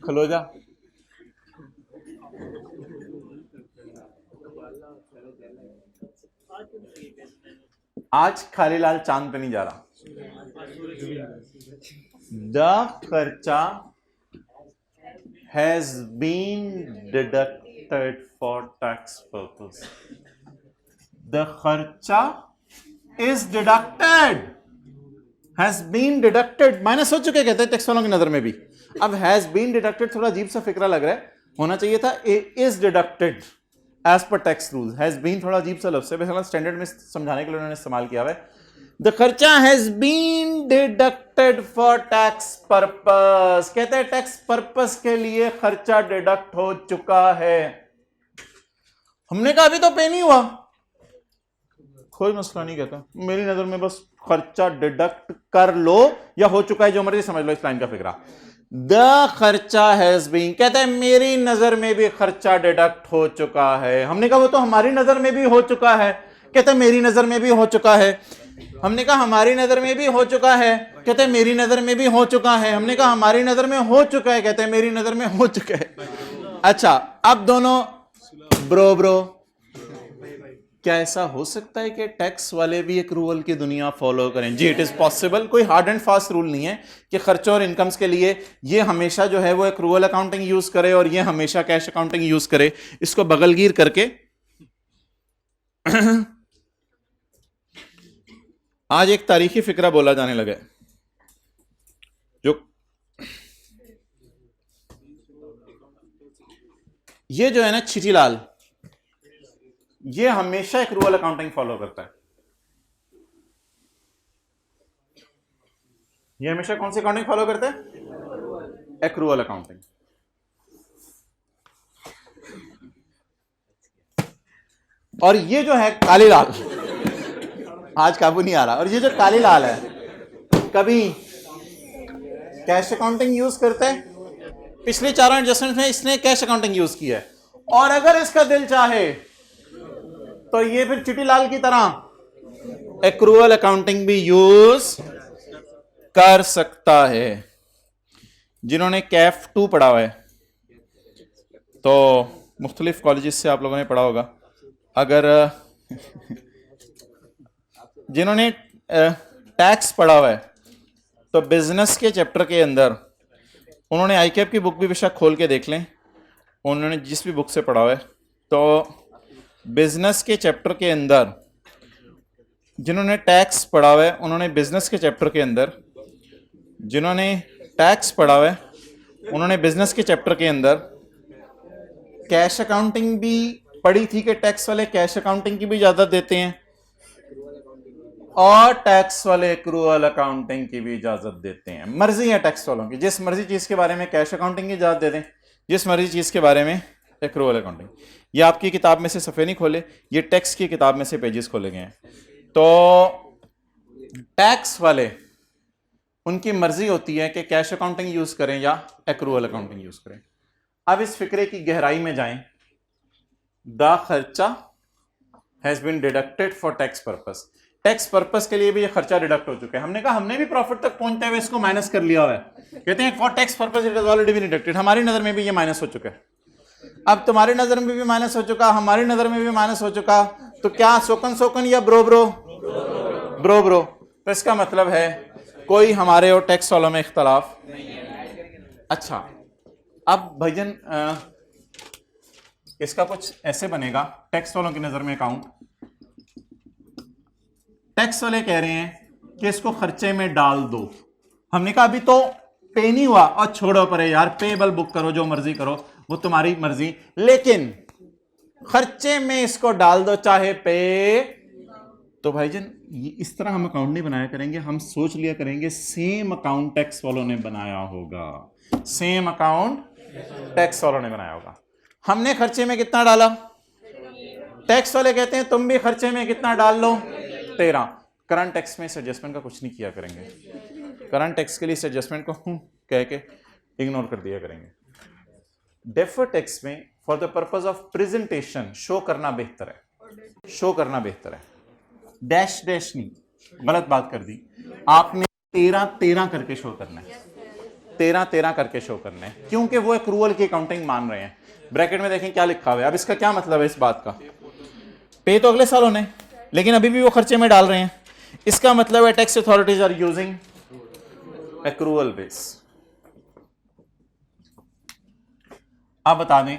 [SPEAKER 1] खलो जा। आज खाली लाल चांद पे नहीं जा रहा। द खर्चा has been deducted for tax purpose. The खर्चा is deducted, has been deducted, minus हो चुके कहते हैं टैक्स वालों की नजर में भी। अब has been deducted थोड़ा अजीब सा फिक्रा लग रहा है, होना चाहिए था is deducted as per tax rules। has been थोड़ा अजीब सा लफ्ज़ है, वैसे स्टैंडर्ड में समझाने के लिए उन्होंने इस्तेमाल किया है। द खर्चा has been deducted for tax purpose, कहते हैं टैक्स पर्पस के लिए खर्चा डिडक्ट हो चुका है। हमने कहा अभी तो पे नहीं हुआ, कोई मसला नहीं, कहता मेरी नजर में बस खर्चा डिडक्ट कर लो या हो चुका है, जो मर्जी समझ लो इस लाइन का फिक्रा। द खर्चा हैज बीन, कहते हैं मेरी नजर में भी खर्चा डिडक्ट हो चुका है। हमने कहा वो तो हमारी नजर में भी हो चुका है, कहते हैं मेरी नजर में भी हो चुका है। हमने कहा हमारी नजर में भी हो चुका है, कहते हैं मेरी नजर में भी हो चुका है। हमने कहा हमारी नजर में हो चुका है, कहते हैं मेरी नजर में हो चुका है। अच्छा, अब दोनों ब्रो ब्रो, क्या ऐसा हो सकता है कि टैक्स वाले भी एक रूल की दुनिया फॉलो करें? जी, इट इज पॉसिबल। कोई हार्ड एंड फास्ट रूल नहीं है कि खर्चों और इनकम्स के लिए ये हमेशा जो है वो एक रूल अकाउंटिंग यूज करे और ये हमेशा कैश अकाउंटिंग यूज करे। इसको बगलगीर करके आज एक तारीखी फिक्रा बोला जाने लगा, जो ये जो है ना छिटीलाल, ये हमेशा एक रूल अकाउंटिंग फॉलो करता है। ये हमेशा कौन सी अकाउंटिंग फॉलो करता है? Accrual accounting. और ये जो है काली लाल, आज काबू नहीं आ रहा, और ये जो काली लाल है कभी कैश अकाउंटिंग यूज करता है, पिछले चारों एडजस्टमेंट में इसने कैश अकाउंटिंग यूज किया है, और अगर इसका दिल चाहे तो ये फिर चिटीलाल की तरह एक्रूअल अकाउंटिंग भी यूज कर सकता है। जिन्होंने कैफ 2 पढ़ा हुआ है तो मुख्तलिफ कॉलेजेस से आप लोगों ने पढ़ा होगा। अगर जिन्होंने टैक्स पढ़ा हुआ है तो बिजनेस के चैप्टर के अंदर उन्होंने आईकैप की बुक भी बेशक खोल के देख लें, उन्होंने जिस भी बुक से पढ़ा हुआ है, तो बिजनेस के चैप्टर के अंदर जिन्होंने टैक्स पढ़ा हुआ है, उन्होंने बिजनेस के चैप्टर के अंदर जिन्होंने टैक्स पढ़ा हुआ है उन्होंने बिजनेस के चैप्टर के अंदर कैश अकाउंटिंग भी पढ़ी थी कि टैक्स वाले कैश अकाउंटिंग की भी इजाजत देते हैं और टैक्स वाले एक्रूअल अकाउंटिंग की भी इजाजत देते हैं। मर्जी है टैक्स वालों की, जिस मर्जी चीज के बारे में कैश अकाउंटिंग की इजाजत दे दें, जिस मर्जी चीज के बारे में एक्रूअल अकाउंटिंग। ये आपकी किताब में से सफ़े नहीं खोले, ये टैक्स की किताब में से पेजेस खोले गए हैं। तो टैक्स वाले उनकी मर्जी होती है कि कैश अकाउंटिंग यूज करें या एक्रूअल अकाउंटिंग यूज करें। अब इस फिक्रे की गहराई में जाएं। द खर्चा has been deducted for tax purpose. Tax purpose के लिए भी ये खर्चा डिडक्ट हो चुका है। हमने कहा हमने भी प्रॉफिट तक पहुंचते हुए इसको माइनस कर लिया हुआ है। कहते हैं for tax purpose it is already been deducted. हमारी नजर में भी ये माइनस हो चुका है। अब तुम्हारी नजर में भी माइनस हो चुका, हमारी नजर में भी माइनस हो चुका, तो क्या सोकन सोकन या ब्रो ब्रो? Bro bro. तो इसका मतलब है कोई हमारे और टैक्स वालों में इख्तलाफ। अच्छा, अब भजन इसका कुछ ऐसे बनेगा टैक्स वालों की नजर में अकाउंट। टैक्स वाले कह रहे हैं कि इसको खर्चे में डाल दो। हमने कहा अभी तो पे नहीं हुआ, और छोड़ो परे यार, पेबल बुक करो, जो मर्जी करो, वो तुम्हारी मर्जी, लेकिन खर्चे में इसको डाल दो चाहे पे। तो भाईजान इस तरह हम अकाउंट नहीं बनाया करेंगे, हम सोच लिया करेंगे सेम अकाउंट टैक्स वालों ने बनाया होगा, सेम अकाउंट टैक्स वालों ने बनाया होगा। हमने खर्चे में कितना डाला? टैक्स वाले कहते हैं तुम भी खर्चे में कितना डाल लो? 13। करंट टैक्स में इस एडजस्टमेंट का कुछ नहीं किया करेंगे। करंट टैक्स के लिए इस एडजस्टमेंट को कह के इग्नोर कर दिया करेंगे। डेफर्ड टैक्स में for the purpose of presentation show करना बेहतर है, शो करना बेहतर है। डैश डैश नहीं, गलत बात कर दी आपने। 13 करके शो करना है, 13 करके शो करना है, क्योंकि वो एक्रूअल की अकाउंटिंग मान रहे हैं। ब्रैकेट में देखें क्या लिखा हुआ है। अब इसका क्या मतलब है इस बात का? पे तो अगले साल होने, लेकिन अभी भी वो खर्चे में डाल रहे हैं। इसका मतलब है tax authorities are using accrual base. आप बता दें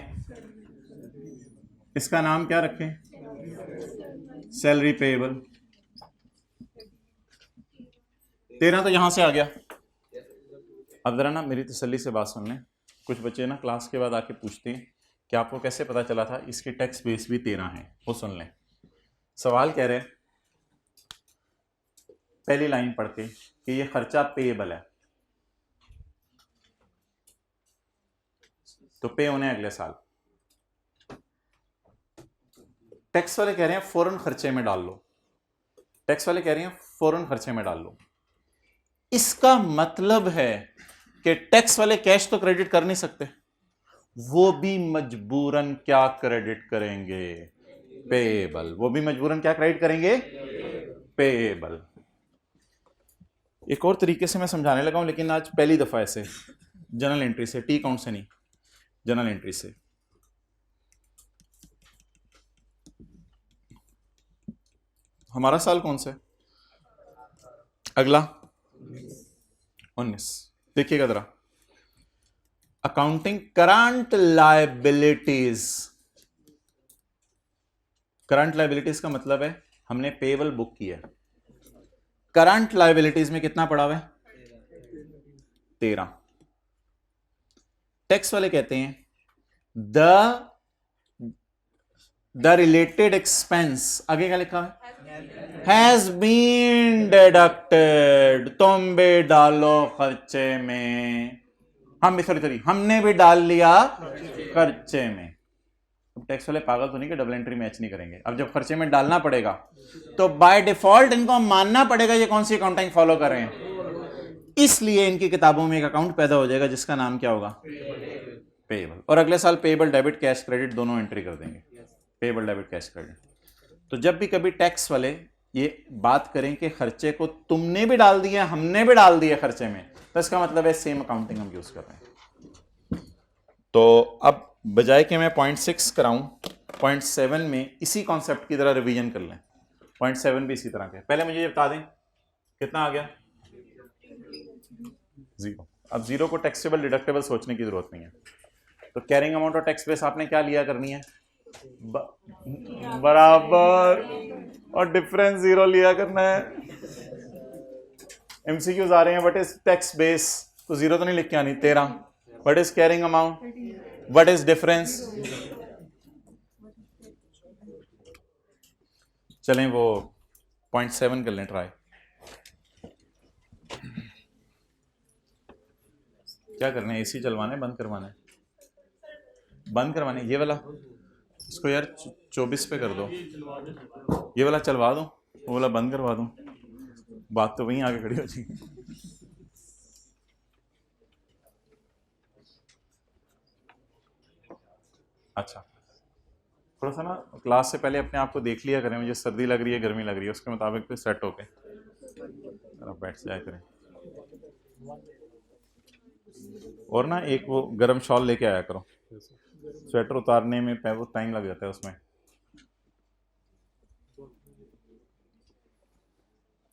[SPEAKER 1] इसका नाम क्या रखें? Salary payable. 13 तो यहां से आ गया। अब जरा ना मेरी तसल्ली से बात सुन लें। कुछ बच्चे ना क्लास के बाद आके पूछते हैं कि आपको कैसे पता चला था इसके टैक्स बेस भी 13 है। वो सुन लें। सवाल कह रहे पहली लाइन पढ़ के कि ये खर्चा पेएबल है, तो पे होने अगले साल। टैक्स वाले कह रहे हैं फौरन खर्चे में डाल लो। टैक्स वाले कह रहे हैं फौरन खर्चे में डाल लो। इसका मतलब है कि टैक्स वाले कैश तो क्रेडिट कर नहीं सकते, वो भी मजबूरन क्या क्रेडिट करेंगे? पेएबल। वो भी मजबूरन क्या क्रेडिट करेंगे? पेएबल। एक और तरीके से मैं समझाने लगा हूं, लेकिन आज पहली दफा ऐसे जनरल एंट्री से, टी काउंट से नहीं, जनरल एंट्री से। हमारा साल कौन सा है? अगला 19। देखिएगा जरा, accounting current liabilities. Current liabilities का मतलब है हमने पेएबल बुक किया। करंट लायबिलिटीज में कितना पड़ा हुआ है? 13। टैक्स वाले कहते हैं द रिलेटेड एक्सपेंस, आगे क्या लिखा है? Has been deducted. तुम भी डालो खर्चे में, हम भी सॉरी हमने भी डाल लिया खर्चे में। अब टैक्स वाले पागल तो नहीं कि डबल एंट्री मैच नहीं करेंगे। अब जब खर्चे में डालना पड़ेगा तो बाय डिफॉल्ट इनको मानना पड़ेगा ये कौन सी अकाउंटिंग फॉलो कर रहे हैं। इसलिए इनकी किताबों में एक अकाउंट पैदा हो जाएगा जिसका नाम क्या होगा? पेएबल। और अगले साल पेएबल डेबिट कैश क्रेडिट दोनों एंट्री कर देंगे। Payable debit cash credit. तो जब भी कभी टैक्स वाले ये बात करें कि खर्चे को तुमने भी डाल दिया हमने भी डाल दिया खर्चे में, तो इसका मतलब है सेम अकाउंटिंग हम यूज कर रहे हैं। तो अब बजाय कि मैं 0.6 कराऊं, 0.7 में इसी कॉन्सेप्ट की तरह रिवीजन कर लें। 0.7 भी इसी तरह के। पहले मुझे ये बता दें कितना आ गया? 0। अब 0 को टैक्सेबल डिडक्टेबल सोचने की जरूरत नहीं है। तो कैरिंग अमाउंट और टैक्स बेस आपने क्या लिया करनी है? बराबर, और डिफरेंस 0 लिया करना है। एमसीक्यूज आ रहे हैं व्हाट इज टैक्स बेस, तो 0 तो नहीं लिख के आनी, 13। What is carrying amount, what is difference. चलें वो 0.7 कर लें ट्राई। क्या करना है, एसी चलवाना है, बंद करवाना है, बंद करवाना है। ये वाला इसको यार 24 पे कर दो, ये वाला चलवा दो, वो वाला बंद करवा दो, बात तो वहीं आगे खड़ी हो जाएगी। अच्छा, थोड़ा सा ना क्लास से पहले अपने आप को देख लिया करें, मुझे सर्दी लग रही है, गर्मी लग रही है, उसके मुताबिक फिर सेट होके बैठ जाया करें। और ना एक वो गर्म शॉल लेके आया करो, स्वेटर उतारने में वो टाइम लग जाता है उसमें।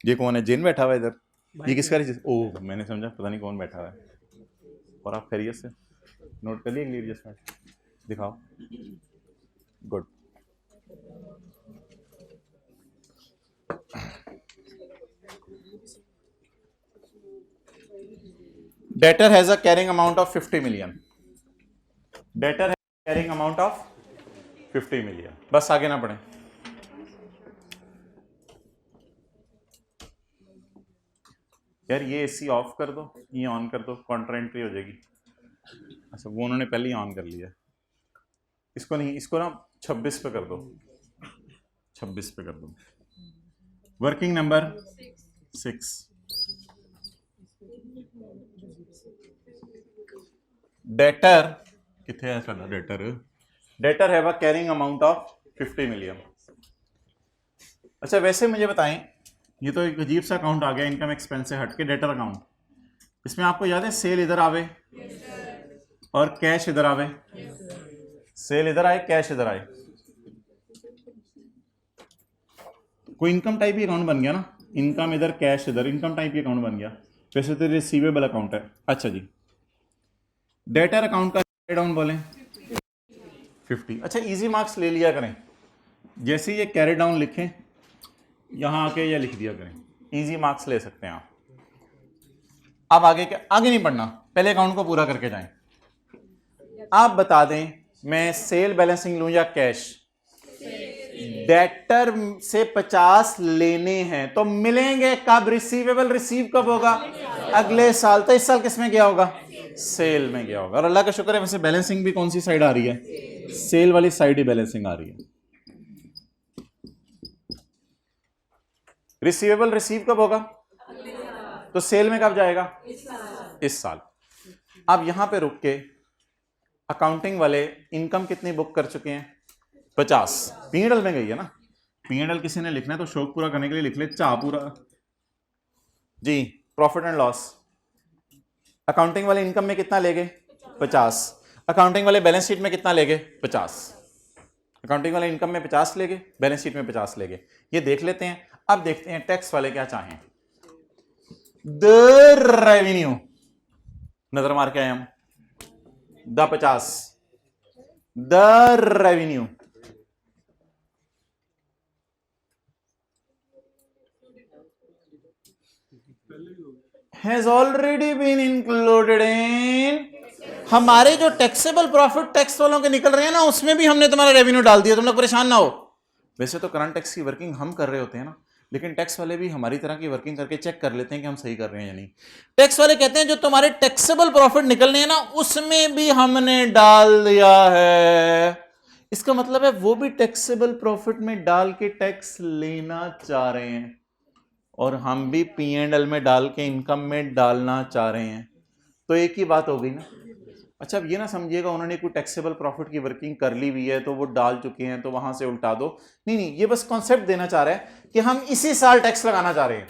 [SPEAKER 1] ये कौन है, जिन बैठा हुआ है इधर, ये किसका रजिस्टर, ओह मैंने समझा पता नहीं कौन बैठा हुआ है। और आप खैरियत से नोट कर लिए अगली एडजस्टमेंट, दिखाओ, good. Debtor has a carrying amount of 50 million, debtor has carrying amount of 50 million. बस आगे ना पढ़ें। यार ये एसी ऑफ कर दो, ये ऑन कर दो, काउंटर एंट्री हो जाएगी। अच्छा वो उन्होंने पहले ही ऑन कर लिया, इसको नहीं, इसको ना 26 पे कर दो, 26 पे कर दो। वर्किंग नंबर 6, डेटर कितने है साਡਾ debtor, debtor have a carrying amount of 50 million. अच्छा वैसे मुझे बताएं, ये तो एक अजीब सा अकाउंट आ गया इनकम एक्सपेंस से हट के, डेटर अकाउंट, इसमें आपको याद है सेल इधर आवे और कैश इधर आवे, सेल इधर आए, कैश इधर आए, कोई इनकम टाइप ही अकाउंट बन गया ना, इनकम इधर कैश इधर, इनकम टाइप ही अकाउंट बन गया। वैसे तो रिसीवेबल अकाउंट है। अच्छा जी, डेटर अकाउंट का कैरी डाउन बोलें 50। अच्छा इजी मार्क्स ले लिया करें, जैसे ये कैरी डाउन लिखें यहां आके या लिख दिया करें, इजी मार्क्स ले सकते हैं आप। अब आगे क्या, आगे नहीं पढ़ना, पहले अकाउंट को पूरा करके जाएं। आप बता दें मैं सेल बैलेंसिंग लूं या कैश, डेटर से 50 लेने हैं तो मिलेंगे कब, रिसीवेबल रिसीव कब होगा, अगले साल। तो इस साल किस में गया होगा, सेल में गया होगा। और अल्लाह का शुक्र है वैसे बैलेंसिंग भी कौन सी साइड आ रही है, सेल वाली साइड ही बैलेंसिंग आ रही है। रिसीवेबल रिसीव कब होगा, तो सेल में कब जाएगा, इस साल। अब यहां पे रुक के अकाउंटिंग वाले इनकम कितनी बुक कर चुके हैं, 50, P&L में गई है ना। P&L किसी ने लिखना है तो शौक पूरा करने के लिए लिख ले चाह पूरा जी। प्रॉफिट एंड लॉस, अकाउंटिंग वाले इनकम में कितना ले गए, 50, अकाउंटिंग वाले बैलेंस शीट में कितना ले गए, 50, अकाउंटिंग वाले इनकम में 50 ले गए, बैलेंस शीट में 50 ले गए। ये देख लेते हैं। अब देखते हैं टैक्स वाले क्या चाहें। द रेवेन्यू नजर मार के आए हम, the 50, the revenue has already been included in, हमारे जो टैक्सेबल प्रॉफिट टैक्स वालों के निकल रहे हैं ना, उसमें भी हमने तुम्हारा रेवेन्यू डाल दिया, तुम लोग परेशान ना हो। वैसे तो करंट टैक्स की वर्किंग हम कर रहे होते हैं ना, लेकिन टैक्स वाले भी हमारी तरह की वर्किंग करके चेक कर लेते हैं कि हम सही कर रहे हैं या नहीं। टैक्स वाले कहते हैं जो तुम्हारे टैक्सेबल प्रॉफिट निकलने हैं ना, उसमें भी हमने डाल दिया है। इसका मतलब है वो भी टैक्सेबल प्रॉफिट में डाल के टैक्स लेना चाह रहे हैं, और हम भी P&L में डाल के इनकम में डालना चाह रहे हैं। तो एक ही बात हो गई ना। अच्छा अब ये ना समझिएगा उन्होंने कोई टैक्सेबल प्रॉफिट की वर्किंग कर ली हुई है तो वो डाल चुके हैं तो वहां से उल्टा दो, नहीं नहीं, ये बस कॉन्सेप्ट देना चाह रहा है कि हम इसी साल टैक्स लगाना चाह रहे हैं।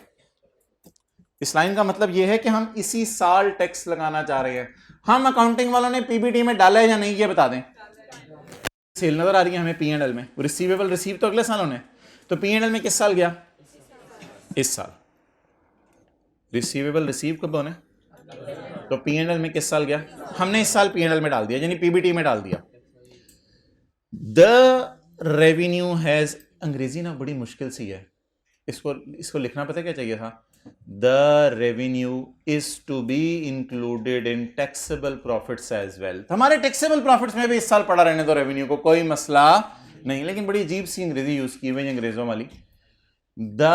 [SPEAKER 1] इस लाइन का मतलब ये है कि हम इसी साल टैक्स लगाना चाह रहे हैं। हम अकाउंटिंग वालों ने पीबीटी में डाला है या नहीं, ये बता दें। सेल नजर आ रही है हमें P&L में, रिसीवेबल रिसीव तो अगले साल होने, तो P&L में किस साल गया, इस साल। रिसीवेबल रिसीव कब होने, तो P&L में किस साल गया, हमने इस साल P&L में डाल दिया, यानी पीबीटी में डाल दिया। द रेवेन्यू हैज, अंग्रेजी ना बड़ी मुश्किल सी है, इसको लिखना पता क्या चाहिए था, the revenue is to be included in taxable profits as well. हमारे टैक्सेबल प्रॉफिट्स में भी इस साल पड़ा रहने दो रेवेन्यू को, कोई मसला नहीं। लेकिन बड़ी अजीब सी अंग्रेजी यूज की हुई अंग्रेजों वाली, the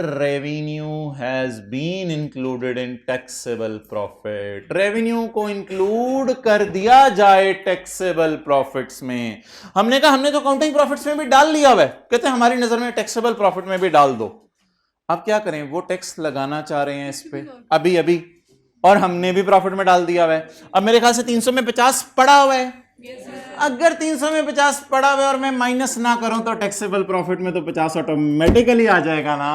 [SPEAKER 1] revenue has been included in taxable profit. Revenue को इंक्लूड कर दिया जाए टैक्सेबल प्रॉफिट्स में। हमने कहा हमने तो अकाउंटिंग प्रॉफिट्स में भी डाल लिया हुआ है, कहते हैं हमारी नजर में टैक्सेबल प्रॉफिट में भी डाल दो। अब क्या करें, वो टैक्स लगाना चाह रहे हैं इस पे अभी अभी, और हमने भी प्रॉफिट में डाल दिया हुआ है। अब मेरे ख्याल से 300 में 50 पड़ा हुआ है। अगर 300 में 50 पड़ा हुआ है और मैं माइनस ना करूं तो टैक्सेबल प्रॉफिट में तो 50 ऑटोमेटिकली आ जाएगा ना,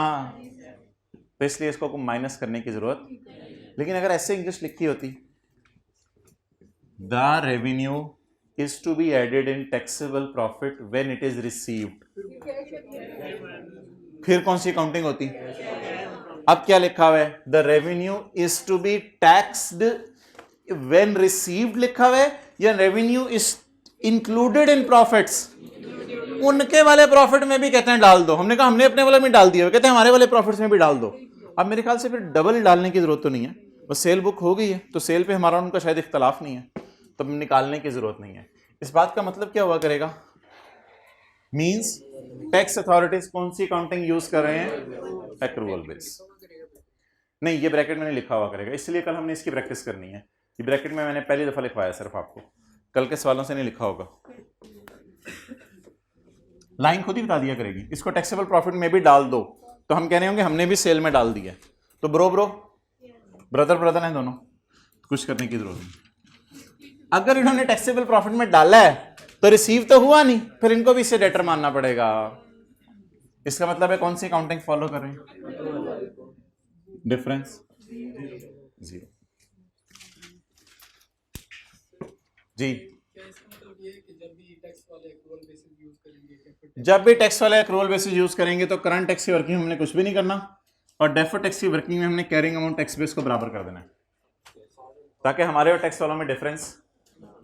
[SPEAKER 1] तो इसलिए इसको माइनस करने की जरूरत। लेकिन अगर ऐसे इंग्लिश लिखी होती, the revenue is to be added in taxable profit when it is received, फिर कौन सी अकाउंटिंग होती? अब क्या लिखा हुआ है, the revenue is to be taxed when received लिखा हुआ है, या revenue is included in profits? उनके वाले प्रॉफिट में भी कहते हैं डाल दो। हमने कहा हमने अपने वाले में डाल दिया, कहते हैं हमारे वाले प्रॉफिट्स में भी डाल दो। अब मेरे ख्याल से फिर डबल डालने की जरूरत तो नहीं है, बस सेल बुक हो गई है तो सेल पे हमारा उनका शायद इख्तलाफ नहीं है, तो निकालने की जरूरत नहीं है। इस बात का मतलब क्या हुआ करेगा, मींस टैक्स अथॉरिटीज कौन सी अकाउंटिंग यूज कर रहे हैं, एक्रूअल बेस। नहीं, ये ब्रैकेट में नहीं लिखा हुआ करेगा, इसलिए कल हमने इसकी प्रैक्टिस करनी है। ये ब्रैकेट में मैंने पहली दफा लिखवाया सिर्फ आपको, कल के सवालों से नहीं लिखा होगा। लाइन खुद ही बता दिया करेगी, इसको टैक्सेबल प्रॉफिट में भी डाल दो, तो हम कह रहे होंगे हमने भी सेल में डाल दिया, तो ब्रदर ब्रदर हैं दोनों, कुछ करने की जरूरत नहीं। अगर इन्होंने टैक्सेबल प्रॉफिट में डाला है तो रिसीव तो हुआ नहीं, फिर इनको भी इसे डेटर मानना पड़ेगा। इसका मतलब है कौन सी अकाउंटिंग फॉलो कर रहे हैं, डिफरेंस जीरो। जी, जब भी टैक्स वाले एक्रूअल बेसिस यूज करेंगे तो करंट टैक्स की वर्किंग हमने कुछ भी नहीं करना, और डेफर्ड टैक्स की वर्किंग में हमने कैरिंग अमाउंट टैक्स बेस को बराबर कर देना है, ताकि हमारे और टैक्स वालों में डिफरेंस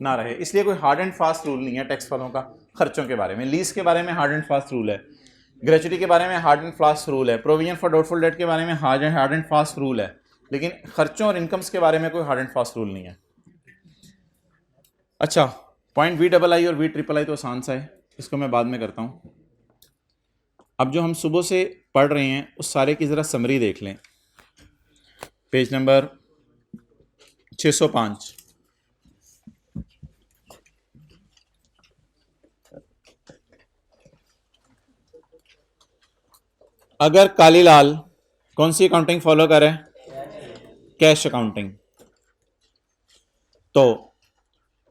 [SPEAKER 1] ना रहे। इसलिए कोई हार्ड एंड फास्ट रूल नहीं है टैक्स वालों का खर्चों के बारे में। लीज के बारे में हार्ड एंड फास्ट रूल है, ग्रेचुटी के बारे में हार्ड एंड फास्ट रूल है, प्रोविजन फॉर डाउटफुल डेट के बारे में हार्ड एंड फास्ट रूल है, लेकिन खर्चों और इनकम्स के बारे में कोई हार्ड एंड फास्ट रूल नहीं है। अच्छा, पॉइंट VII और VIII तो आसान सा है, इसको मैं बाद में करता हूं। अब जो हम सुबह से पढ़ रहे हैं उस सारे की जरा समरी देख लें, पेज नंबर 605। अगर कालीलाल कौन सी अकाउंटिंग फॉलो करे, कैश अकाउंटिंग, तो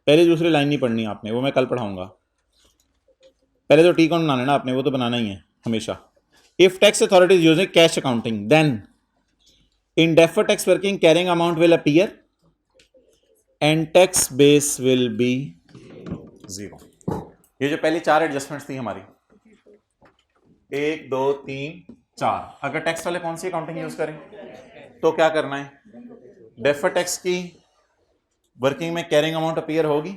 [SPEAKER 1] पहले दूसरी लाइन नहीं पढ़नी आपने, वो मैं कल पढ़ाऊंगा। पहले तो टी कौन बना लेना आपने, वो तो बनाना ही है हमेशा। If tax authority is using cash accounting then in deferred tax working carrying amount will appear and tax base will be zero. ये जो पहली 4 एडजस्टमेंट्स थी हमारी, 1 2 3 4, अगर टैक्स वाले कौन सी अकाउंटिंग यूज करें तो क्या करना है, डेफर्ड टैक्स की वर्किंग में कैरिंग अमाउंट अपीयर होगी,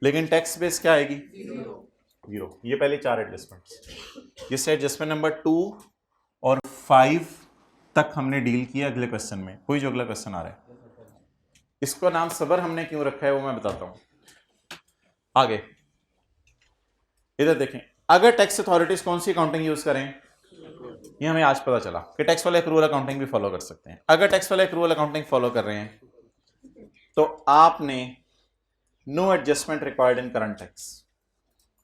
[SPEAKER 1] लेकिन टैक्स बेस क्या आएगी, जीरो। ये पहले 4 एडजस्टमेंट्स। जिससे एडजस्टमेंट नंबर 2 और 5 तक हमने डील किया। अगले क्वेश्चन में कोई जो अगला क्वेश्चन आ रहा है, इसको नाम सबर हमने क्यों रखा है वो मैं बताता हूं आगे। इधर देखें, अगर टैक्स अथॉरिटीज कौन सी अकाउंटिंग यूज करें, ये हमें आज पता चला कि टैक्स वाले एक्रूअल अकाउंटिंग भी फॉलो कर सकते हैं। अगर टैक्स वाले एक्रूअल अकाउंटिंग फॉलो कर रहे हैं तो आपने no adjustment required in current tax.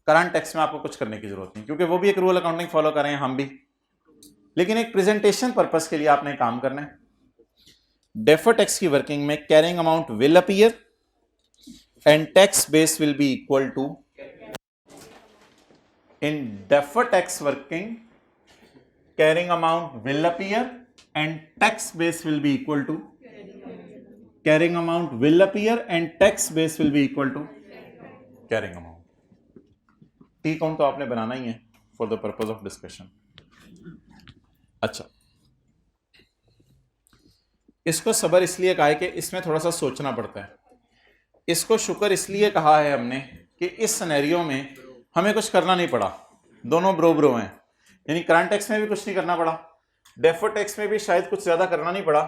[SPEAKER 1] Current tax में आपको कुछ करने की जरूरत नहीं, क्योंकि वो भी एक्रूअल अकाउंटिंग फॉलो कर रहे हैं, हम भी। लेकिन एक प्रेजेंटेशन पर्पस के लिए आपने काम करना है। डेफर्ड टैक्स की वर्किंग में carrying amount will appear and tax base will be equal to, in deferred tax working carrying amount will appear and tax base will be equal to, carrying amount will appear and tax base will be equal to carrying amount. T count तो आपने बनाना ही है for the purpose of discussion. अच्छा, इसको सबर इसलिए कहा है कि इसमें थोड़ा सा सोचना पड़ता है। इसको शुक्र इसलिए कहा है हमने कि इस सिनेरियो में हमें कुछ करना नहीं पड़ा, दोनों ब्रो हैं, यानी करंट टैक्स में भी कुछ नहीं करना पड़ा, डेफर्ड टैक्स में भी शायद कुछ ज़्यादा करना नहीं पड़ा,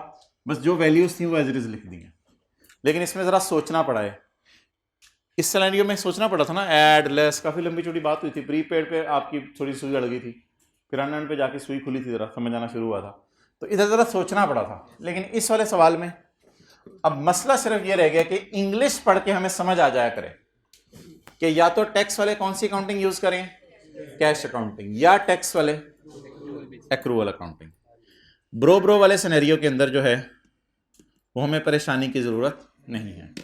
[SPEAKER 1] बस जो वैल्यूज थी वो एज इट इज लिख दी हैं। लेकिन इसमें ज़रा सोचना पड़ा है, इस सिनेरियो में सोचना पड़ा था ना, ऐड लेस, काफ़ी लंबी चौड़ी बात हुई थी। प्रीपेड पे आपकी थोड़ी सुई अड़ गई थी, फिर अनएंड पे जाके सुई खुली थी, ज़रा समझ आना शुरू हुआ था, तो इधर ज़रा सोचना पड़ा था। लेकिन इस वाले सवाल में अब मसला सिर्फ ये रह गया कि इंग्लिश पढ़ के हमें समझ आ जाया करे कि या तो टैक्स वाले कौन सी अकाउंटिंग यूज करें, कैश अकाउंटिंग, या टैक्स वाले एक्रूअल अकाउंटिंग। ब्रो वाले सिनेरियो के अंदर जो है वो हमें परेशानी की जरूरत नहीं है।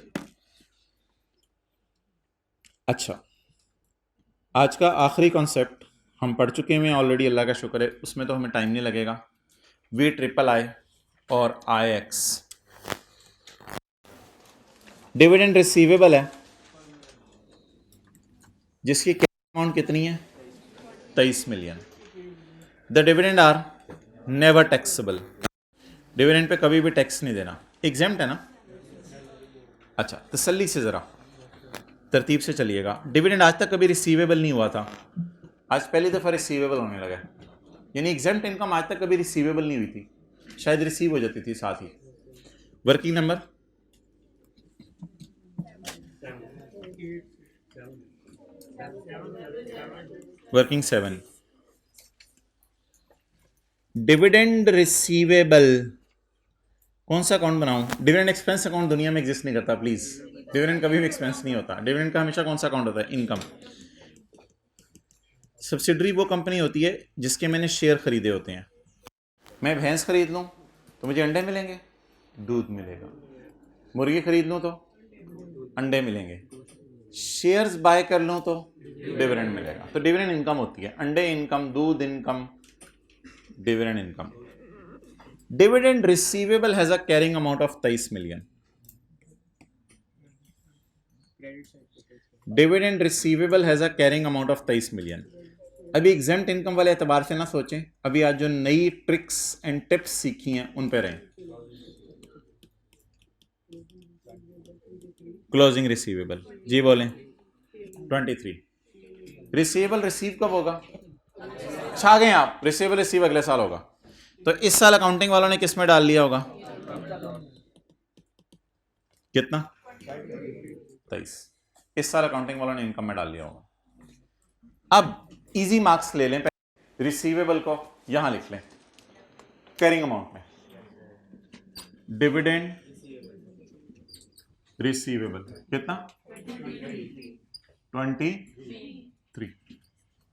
[SPEAKER 1] अच्छा, आज का आखिरी कॉन्सेप्ट हम पढ़ चुके हैं ऑलरेडी, अल्लाह का शुक्र है, उसमें तो हमें टाइम नहीं लगेगा। VIII और IX। डिविडेंड रिसीवेबल है जिसकी अमाउंट कितनी है, 23 million. The dividend are never taxable, dividend पे कभी भी टैक्स नहीं देना, एग्जेम्प्ट है ना। अच्छा, तसल्ली से ज़रा तरतीब से चलिएगा। डिविडेंड आज तक कभी रिसीवेबल नहीं हुआ था, आज पहली दफ़ा रिसीवेबल होने लगा, यानी एग्जेम्प्ट इनकम आज तक कभी रिसीवेबल नहीं हुई थी, शायद रिसीव हो जाती थी साथ ही। Working number working 7। Dividend receivable कौन सा अकाउंट बनाऊं? डिविडेंड एक्सपेंस अकाउंट दुनिया में एग्जिस्ट नहीं करता प्लीज, डिविडेंड कभी भी एक्सपेंस नहीं होता। डिविडेंड का हमेशा कौन सा अकाउंट होता है, इनकम। सब्सिडरी वो कंपनी होती है जिसके मैंने शेयर खरीदे होते हैं। मैं भैंस खरीद लूं तो मुझे अंडे मिलेंगे, दूध मिलेगा। मुर्गी खरीद लूं तो अंडे मिलेंगे। शेयर्स बाय कर लूं तो डिविडेंड मिलेगा। तो डिविडेंड इनकम होती है, अंडे इनकम, दूध income, dividend income. Dividend receivable has a carrying amount of 23 million. Dividend receivable has a carrying amount of 23 million. अभी एग्जेम्प्ट इनकम वाले एतबार से ना सोचें, अभी आज जो नई ट्रिक्स एंड टिप्स सीखी हैं उन पे रहें। क्लोजिंग रिसीवेबल, जी बोलें। 23। रिसीवेबल रिसीव कब होगा? छा गए आप, रिसीवेबल रिसीव अगले साल होगा। तो इस साल अकाउंटिंग वालों ने किस में डाल लिया होगा, कितना, 23। इस साल अकाउंटिंग वालों ने इनकम में डाल लिया होगा। अब इजी मार्क्स ले लें, रिसीवेबल को यहां लिख लें कैरिंग अमाउंट में, डिविडेंड रिसीवेबल कितना, 23।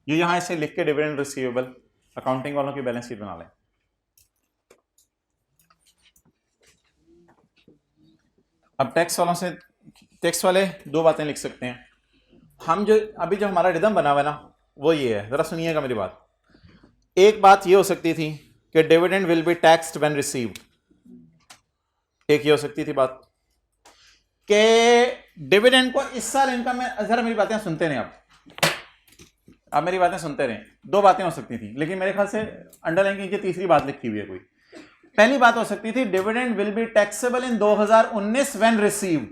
[SPEAKER 1] ये यहां ऐसे लिख के डिविडेंड रिसीवेबल अकाउंटिंग वालों की बैलेंस शीट बना लें। अब टैक्स वालों से, टैक्स वाले दो बातें लिख सकते हैं। हम जो अभी जो हमारा रिदम बना हुआ है ना वो ये है, जरा सुनिएगा मेरी बात। एक बात ये हो सकती थी कि dividend will be taxed when received. एक ये हो सकती थी बात कि डिविडेंड को इस साल इनकम में, जरा मेरी बातें सुनते रहे आप मेरी बातें सुनते रहे। दो बातें हो सकती थी, लेकिन मेरे ख्याल से अंडरलाइन कीजिए, तीसरी बात लिखी हुई है कोई। पहली बात हो सकती थी dividend will be taxable in 2019 when received.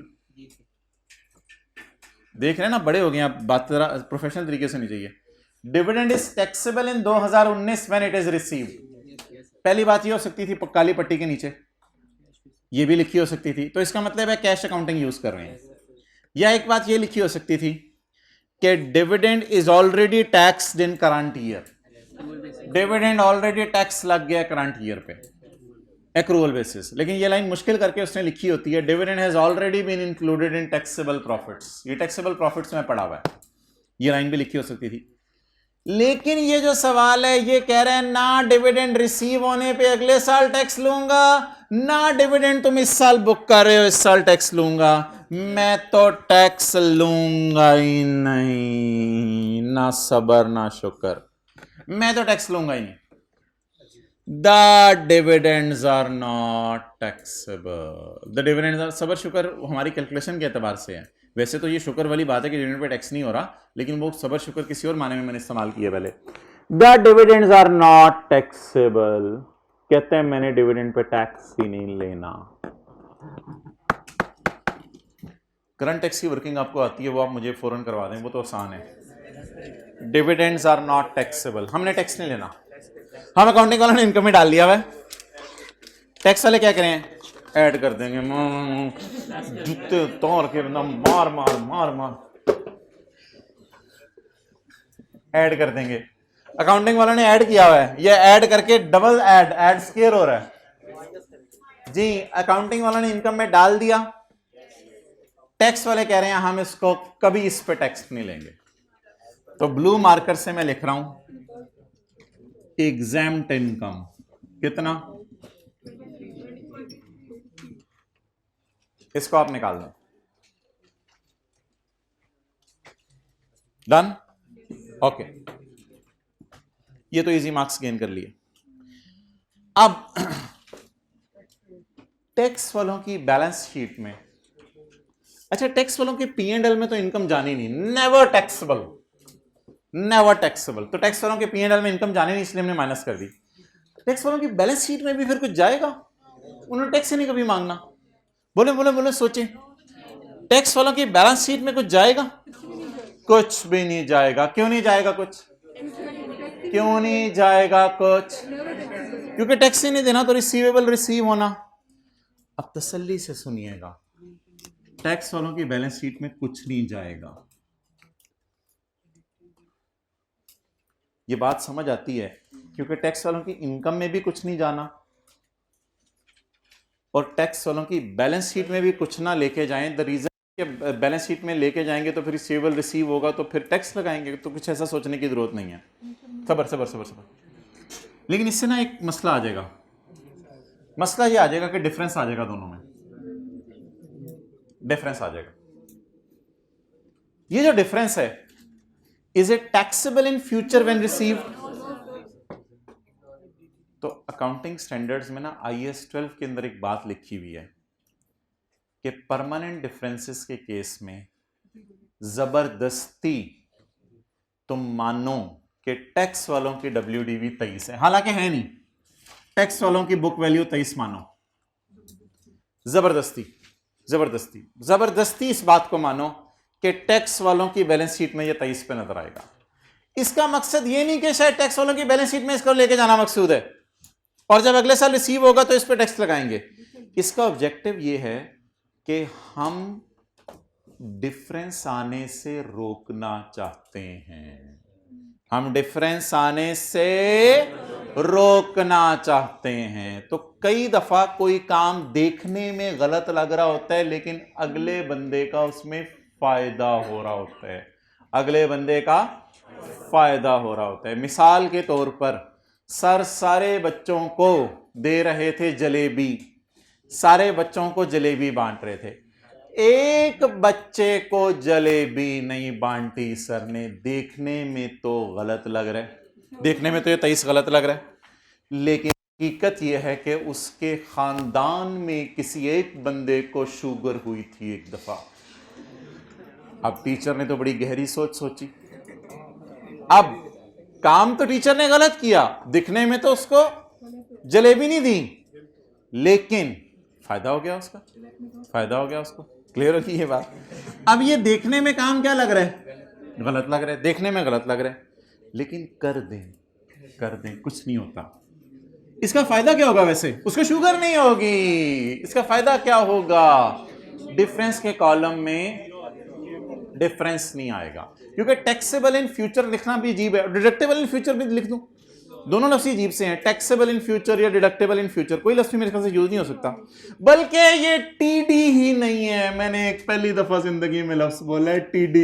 [SPEAKER 1] देख रहे हैं ना, बड़े हो गए आप, बात जरा प्रोफेशनल तरीके से नहीं चाहिए। Dividend is taxable in 2019 when it is received. पहली बात ये हो सकती थी काली पट्टी के नीचे, ये भी लिखी हो सकती थी, तो इसका मतलब है कैश अकाउंटिंग यूज कर रहे हैं। या एक बात ये लिखी हो सकती थी कि dividend is already taxed in current year. Dividend already tax लग गया करंट ईयर पे एक्रूअल बेसिस। लेकिन ये लाइन मुश्किल करके उसने लिखी होती है dividend has already been included in taxable profits. ये टैक्सेबल प्रॉफिट्स में पड़ा हुआ है, ये लाइन भी लिखी हो सकती थी। लेकिन ये जो सवाल है ये कह रहे हैं ना डिविडेंड रिसीव होने पे अगले साल टैक्स लूंगा, ना डिविडेंड तुम इस साल बुक कर रहे हो इस साल टैक्स लूंगा। मैं तो टैक्स लूंगा ही नहीं, ना सबर ना शुक्र, मैं तो टैक्स लूंगा ही नहीं। The dividends are not taxable. The dividends are, सबर शुक्र हमारी कैलकुलेशन के एतबार से है। वैसे तो ये शुक्र वाली बात है कि डिविडेंड पे टैक्स नहीं हो रहा, लेकिन वो सबर शुक्र किसी और माने में मैंने इस्तेमाल किया पहले। The dividends are not taxable, कहते हैं मैंने डिविडेंड पे टैक्स ही नहीं लेना। करंट टैक्स की वर्किंग आपको आती है, वो आप मुझे फौरन करवा दें, वो तो आसान है। डिविडेंड्स आर नॉट टैक्सेबल, हमने टैक्स नहीं लेना। हम अकाउंटिंग वालों ने इनकम में डाल दिया हुआ है, टैक्स वाले क्या करें, ऐड कर देंगे, जूते तोड़ के बंदा मार मार मार मार ऐड कर देंगे। अकाउंटिंग वालों ने ऐड किया हुआ है, ये ऐड करके डबल ऐड स्केयर हो रहा है जी। अकाउंटिंग वालों ने इनकम में डाल दिया, टैक्स वाले कह रहे हैं हम इसको कभी इस पे टैक्स नहीं लेंगे। तो ब्लू मार्कर से मैं लिख रहा हूं एग्जैम्प्ट इनकम, कितना, इसको आप निकाल दें, डन, ओके। ये तो इजी मार्क्स गेन कर लिए। अब टैक्स वालों की बैलेंस शीट में, अच्छा टैक्स वालों के P&L में तो इनकम जानी नहीं, नेवर टैक्सेबल, नेवर टैक्सेबल। तो टैक्स वालों के P&L में इनकम जाने नहीं, इसलिए हमने माइनस कर दी। टैक्स वालों की बैलेंस शीट में भी फिर कुछ जाएगा, उन्होंने टैक्स ही नहीं कभी मांगना। बोले बोले बोले सोचे, टैक्स वालों की बैलेंस शीट में कुछ जाएगा, कुछ भी नहीं जाएगा। क्यों नहीं जाएगा कुछ, क्यों नहीं जाएगा कुछ, क्योंकि टैक्स ही नहीं देना, तो रिसीवेबल रिसीव होना। अब तसल्ली से सुनिएगा, टैक्स वालों की बैलेंस शीट में कुछ नहीं जाएगा। ये बात समझ आती है, क्योंकि टैक्स वालों की इनकम में भी कुछ नहीं जाना और टैक्स वालों की बैलेंस शीट में भी कुछ ना लेके जाएं। द रीजन कि बैलेंस शीट में लेके जाएंगे तो फिर रिसीवेबल रिसीव होगा, तो फिर टैक्स लगाएंगे, तो कुछ ऐसा सोचने की जरूरत नहीं है। सबर सबर सबर सबर। लेकिन इससे ना एक मसला आ जाएगा, मसला ये आ जाएगा कि डिफरेंस आ जाएगा, दोनों में डिफरेंस आ जाएगा। ये जो डिफरेंस है, is it taxable in future when received? तो अकाउंटिंग स्टैंडर्ड्स में ना IAS 12 के अंदर एक बात लिखी हुई है कि परमानेंट डिफरेंसेस के केस में जबरदस्ती तुम मानो कि टैक्स वालों की WDV 23 है, हालांकि है नहीं, टैक्स वालों की बुक वैल्यू 23 मानो, जबरदस्ती जबरदस्ती जबरदस्ती इस बात को मानो कि टैक्स वालों की बैलेंस शीट में ये 23 पे नजर आएगा। इसका मकसद ये नहीं कि शायद टैक्स वालों की बैलेंस शीट में इसको लेके जाना मकसूद है और जब अगले साल रिसीव होगा तो इस पे टैक्स लगाएंगे। इसका ऑब्जेक्टिव ये है कि हम डिफरेंस आने से रोकना चाहते हैं, हम डिफरेंस आने से रोकना चाहते हैं। तो कई दफा कोई काम देखने में गलत लग रहा होता है, लेकिन अगले बंदे का उसमें फायदा हो रहा होता है, अगले बंदे का फायदा हो रहा होता है। मिसाल के तौर पर सर सारे बच्चों को दे रहे थे जलेबी, सारे बच्चों को जलेबी बांट रहे थे, एक बच्चे को जलेबी नहीं बांटी सर ने। देखने में तो गलत लग रहा है, देखने में तो ये 23 गलत लग रहा है, लेकिन हकीकत यह है कि उसके खानदान में किसी एक बंदे को शुगर हुई थी एक दफा। अब टीचर ने तो बड़ी गहरी सोच सोची, अब काम तो टीचर ने गलत किया, दिखने में तो उसको जलेबी नहीं दी, लेकिन फायदा हो गया उसका, फायदा हो गया उसको। क्लियर होगी ये बात? अब ये देखने में काम क्या लग रहा है, गलत लग रहा है, देखने में गलत लग रहा है, लेकिन कर दें कुछ नहीं होता। इसका फायदा क्या होगा? वैसे उसको शुगर नहीं होगी, इसका फायदा क्या होगा? डिफरेंस के कॉलम में डिफरेंस नहीं आएगा, क्योंकि टैक्सेबल इन फ्यूचर लिखना भी अजीब है, डिडक्टेबल इन फ्यूचर भी लिख दूं, दोनों लफ्ज़ अजीब से हैं। टैक्सेबल इन फ्यूचर या डिडक्टेबल इन फ्यूचर कोई लफ्ज़ मेरे ख्याल से यूज नहीं हो सकता, बल्कि ये TD ही नहीं है। मैंने एक पहली दफा जिंदगी में लफ्ज़ बोला है TD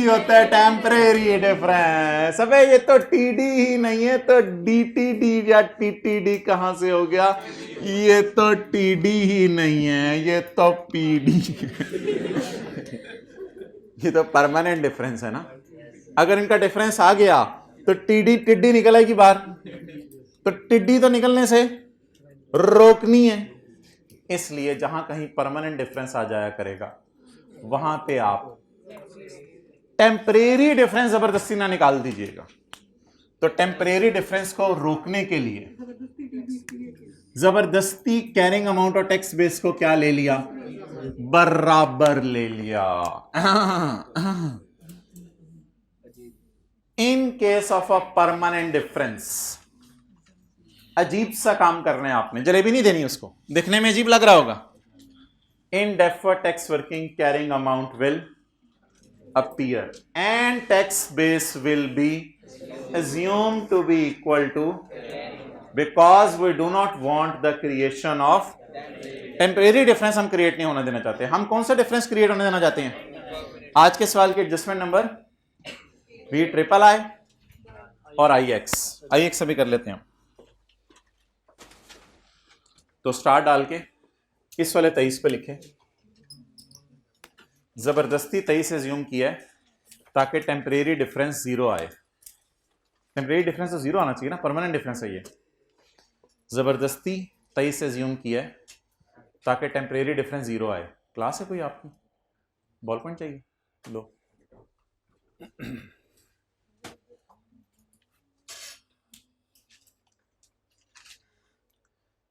[SPEAKER 1] होता है टेम्परेरी डिफरेंस। अबे ये तो TD ही नहीं है, तो DTD या TTD कहां से हो गया? ये तो TD ही नहीं है, ये तो PD ये तो परमानेंट डिफरेंस है ना। अगर इनका डिफरेंस आ गया तो टिड्डी निकल आएगी बाहर, तो टिड्डी तो निकलने से रोकनी है। इसलिए जहां कहीं परमानेंट डिफरेंस आ जाया करेगा वहां पे आप टेम्परेरी डिफरेंस जबरदस्ती ना निकाल दीजिएगा। तो टेम्परेरी डिफरेंस को रोकने के लिए जबरदस्ती कैरिंग अमाउंट और टैक्स बेस को क्या ले लिया? बराबर ले लिया। In case of a permanent difference, अजीब सा काम करना है आपने, जलेबी नहीं देनी उसको, दिखने में अजीब लग रहा होगा। इन deferred tax working carrying amount will appear and tax base will be assumed to be equal to, because we do not want the creation of temporary difference हम क्रिएट नहीं होने देना चाहते। हम कौन सा डिफरेंस क्रिएट होने देना चाहते हैं? आज के सवाल के adjustment number V triple I और आई एक्स अभी कर लेते हैं। तो स्टार डाल के इस वाले 23 पे लिखे, जबरदस्ती 23 एज्यूम किया है ताकि टेम्परेरी डिफरेंस जीरो आए। टेम्परेरी डिफरेंस तो जीरो आना चाहिए ना, परमानेंट डिफरेंस है ये। जबरदस्ती 23 एज्यूम किया है ताकि टेम्परेरी डिफरेंस जीरो आए। क्लास है कोई आपकी? बॉल पॉइंट चाहिए? लो।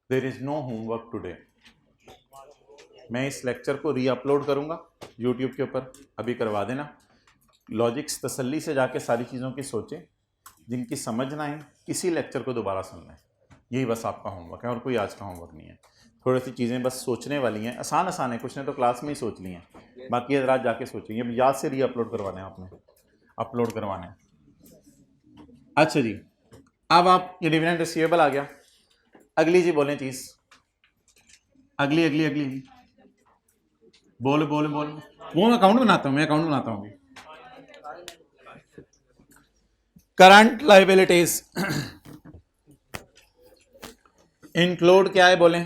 [SPEAKER 1] There is no homework today. मैं इस लेक्चर को री अपलोड करूंगा यूट्यूब के ऊपर, अभी करवा देना। लॉजिक्स तसल्ली से जाके सारी चीज़ों की सोचें, जिनकी समझ ना आए इसी लेक्चर को दोबारा सुनना है। यही बस आपका होमवर्क है और कोई आज का होमवर्क नहीं है। थोड़ी सी चीज़ें बस सोचने वाली हैं, आसान है, कुछ ने तो क्लास में ही सोच ली हैं, बाकी हजरात जाके सोचेंगे। अब याद से री अपलोड करवाने हैं, आपने अपलोड करवाने हैं। अच्छा जी, अब आप ये डिविडेंड रिसीवेबल आ गया। अगली जी बोलें चीज़, अगली बोल वो मैं अकाउंट बनाता हूँ अभी। करंट लाइबिलिटीज इंक्लूड क्या है बोलें?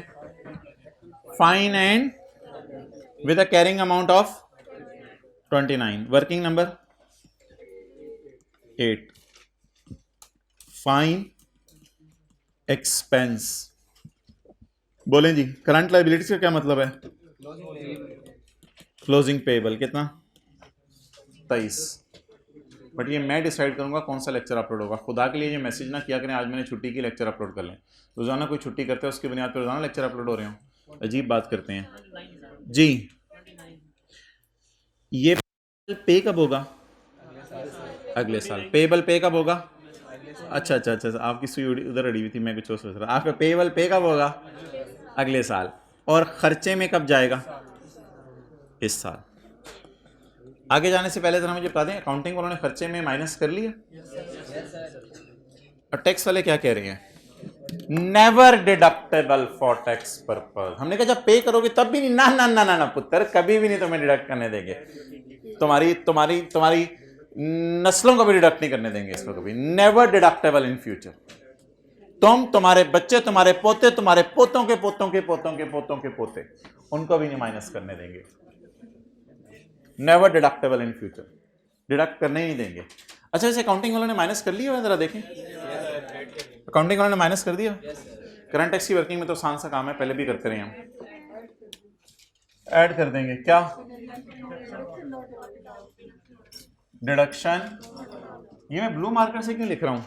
[SPEAKER 1] Fine and with a carrying amount of 29। Working number 8। Fine expense बोलें जी। करंट लाइबिलिटीज का क्या मतलब है? क्लोजिंग पेएबल कितना? 23। बट ये मैं डिसाइड करूंगा कौन सा लेक्चर अपलोड होगा। खुदा के लिए ये मैसेज ना किया करें आज मैंने छुट्टी की, लेक्चर अपलोड कर लें। रोजाना कोई छुट्टी करते हैं उसकी बुनियाद पर रोजाना लेक्चर अपलोड हो रहे हो, अजीब बात करते हैं जी। ये पे कब होगा? अगले साल। पेएबल पे कब होगा? अच्छा, आपकी सुई उधर अड़ी हुई थी, मैं कुछ और सोच रहा। आपका पेएबल पे कब होगा? अगले साल। और खर्चे में कब जाएगा? इस साल। आगे जाने से पहले जरा मुझे बता दें, अकाउंटिंग वालों ने खर्चे में माइनस कर लिया और टैक्स वाले क्या कह रहे हैं? Never deductible for tax purpose. हमने कहा जब पे करोगे तब भी नहीं। ना पुत्र, कभी भी नहीं तुम्हें डिडक्ट करने देंगे। तुम्हारी नस्लों को भी डिडक्ट नहीं करने देंगे इसको कभी। Never deductible in future. तुम, तुम्हारे बच्चे, तुम्हारे पोते, तुम्हारे पोतों के पोतों के पोतों के पोतों के पोते, उनको भी नहीं माइनस करने देंगे। Never deductible in future, deduct करने ही नहीं देंगे। अच्छा, इसे अकाउंटिंग वालों ने माइनस कर लिया है? जरा देखें, अकाउंटिंग वालों ने माइनस कर दिया। करंट टैक्स की वर्किंग में तो आसान सा काम है, पहले भी करते रहे हम। ऐड कर देंगे क्या? डिडक्शन। ये मैं ब्लू मार्कर से क्यों लिख रहा हूं?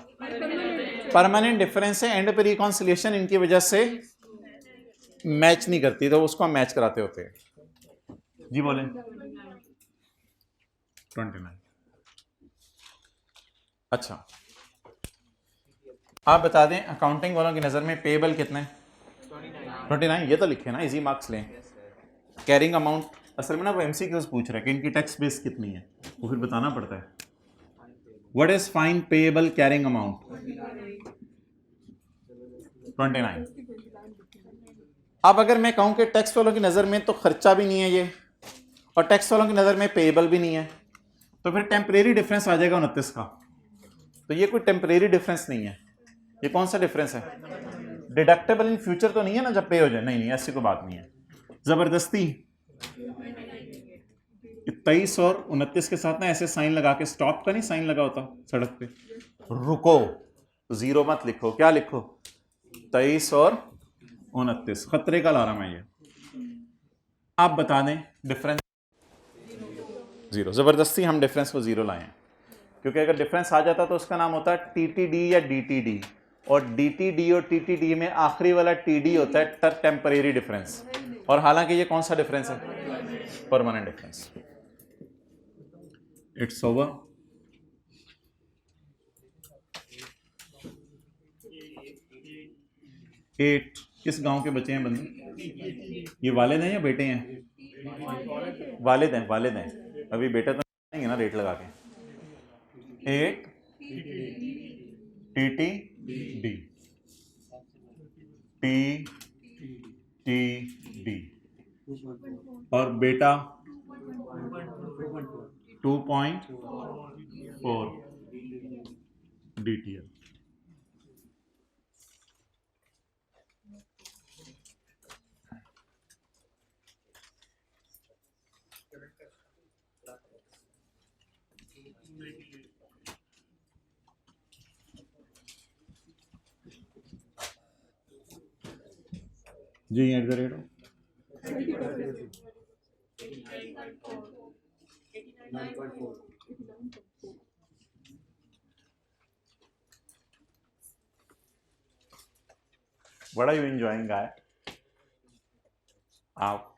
[SPEAKER 1] परमानेंट डिफरेंस है, एंड पे रिकॉन्सिलिएशन इनकी वजह से मैच नहीं करती, तो उसको हम मैच कराते होते हैं जी। बोलें 29। अच्छा, आप बता दें अकाउंटिंग वालों की नज़र में पेएबल कितने? 29। ये तो लिखे ना, इजी मार्क्स लें। कैरिंग अमाउंट असल में ना वो एमसीक्यूज पूछ रहा है कि इनकी टैक्स बेस कितनी है, वो फिर बताना पड़ता है। What is fine payable carrying amount? 29। अब अगर मैं कहूं कि टैक्स वालों की नज़र में तो खर्चा भी नहीं है ये, और टैक्स वालों की नज़र में पेएबल भी नहीं है, तो फिर टेम्परेरी डिफरेंस आ जाएगा 29 का। तो ये कोई टेम्परेरी डिफरेंस नहीं है। ये कौन सा डिफरेंस है? डिडक्टेबल इन फ्यूचर तो नहीं है ना जब पे हो जाए? नहीं, ऐसी कोई बात नहीं है। जबरदस्ती 23 और 29 के साथ ना ऐसे साइन लगा के, स्टॉप का नहीं साइन लगा होता सड़क पे, रुको, जीरो मत लिखो। क्या लिखो? 23 और 29। खतरे का ला रहा मैं ये। आप बता दें डिफरेंस जीरो। जबरदस्ती हम डिफरेंस को जीरो लाए हैं, क्योंकि अगर डिफरेंस आ जाता तो उसका नाम होता है टीटीडी या डीटीडी, और डीटीडी और टीटीडी में आखिरी वाला टीडी होता है टेम्परेरी डिफरेंस। और हालांकि ये कौन सा डिफरेंस है? Permanent difference. It's over. 8 किस गांव के बच्चे हैं बंदे? ये वालिद हैं या बेटे हैं? वालिद हैं, वालिद हैं। अभी बेटा तो नहीं ना रेट लगा के। 8 TT D TTD और बेटा 2.4 DTL। जी at the rate What are you enjoying, guy? आप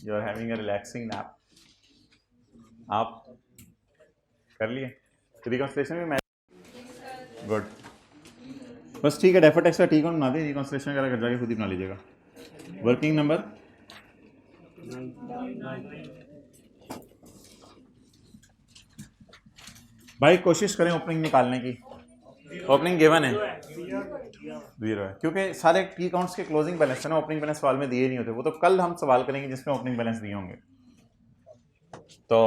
[SPEAKER 1] you are having a relaxing nap. आप कर लिए रिकॉन्सिलेशन में? मैं गुड, बस ठीक है। डेफर टेक्स का ठीक है बना दे, रिकॉन्सिलेशन वगैरह कर जाके खुद ही बना लीजिएगा। वर्किंग नंबर भाई कोशिश करें ओपनिंग निकालने की। ओपनिंग गिवन है 0 है, क्योंकि सारे की अकाउंट्स के क्लोजिंग बैलेंस है ना, ओपनिंग बैलेंस सवाल में दिए नहीं होते। वो तो कल हम सवाल करेंगे जिसमें ओपनिंग बैलेंस दिए होंगे। तो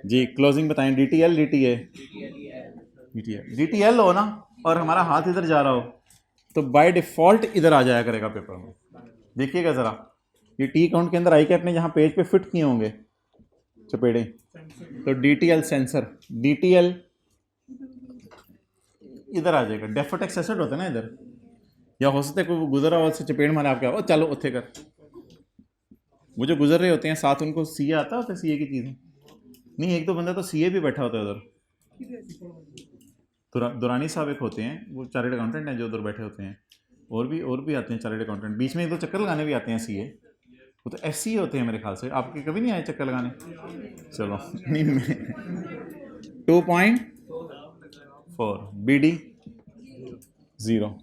[SPEAKER 1] जी क्लोजिंग बताएं। DTL DTA DTL हो ना, और हमारा हाथ इधर जा रहा हो तो बाय डिफॉल्ट इधर आ जाया करेगा पेपर में। देखिएगा ज़रा, ये टी अकाउंट के अंदर आई के अपने जहाँ पेज पे फिट किए होंगे चपेड़े, तो DTL सेंसर, DTL इधर आ जाएगा। डेफर टेक्स एसेट होता है ना इधर, या हो सकता है कोई गुजरा और से चपेड़ मारे आपके, ओ चलो उत्थे कर। वो जो गुजर रहे होते हैं साथ उनको CA आता होता है, CA की चीज़ें नहीं। एक तो बंदा तो CA भी बैठा होता है उधर। दुरानी साहब एक होते हैं, वो चार्टर्ड अकाउंटेंट हैं जो उधर बैठे होते हैं। और भी आते हैं चार्टर्ड अकाउंटेंट, बीच में एक दो चक्कर लगाने भी आते हैं CA। वो तो SC होते हैं मेरे ख्याल से। आपके कभी नहीं आए चक्कर लगाने? चलो नहीं, 2.4 BD 0।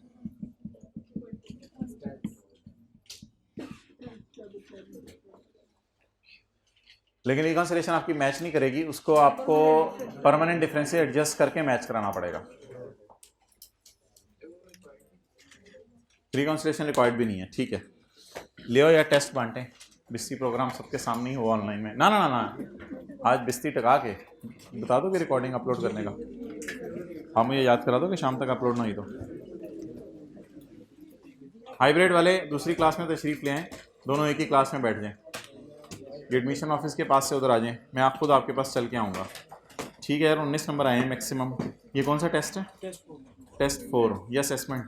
[SPEAKER 1] लेकिन रिकॉन्सिलेशन आपकी मैच नहीं करेगी, उसको आपको परमानेंट डिफरेंस से एडजस्ट करके मैच कराना पड़ेगा। रिकॉन्सिलेशन रिक्वायर्ड भी नहीं है, ठीक है। ले या टेस्ट बांटें, बिस्ती प्रोग्राम सबके सामने ही हो ऑनलाइन में। ना ना ना ना, आज बिस्ती टका के बता दो कि रिकॉर्डिंग अपलोड करने का। हाँ मुझे याद करा दो कि शाम तक अपलोड ना हुई तो। हाइब्रिड वाले दूसरी क्लास में तशरीफ़ ले आएँ, दोनों एक ही क्लास में बैठ जाएँ। एडमिशन ऑफिस के पास से उधर आ जाएँ, मैं आप खुद आपके पास चल के आऊँगा। ठीक है यार, 19 नंबर आए हैं मैक्सिमम। ये कौन सा टेस्ट है? टेस्ट 4 या असेसमेंट?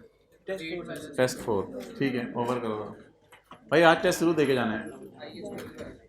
[SPEAKER 1] टेस्ट 4, ठीक है। ओवर करो भाई, आज टेस्ट जरूर दे के जाना है।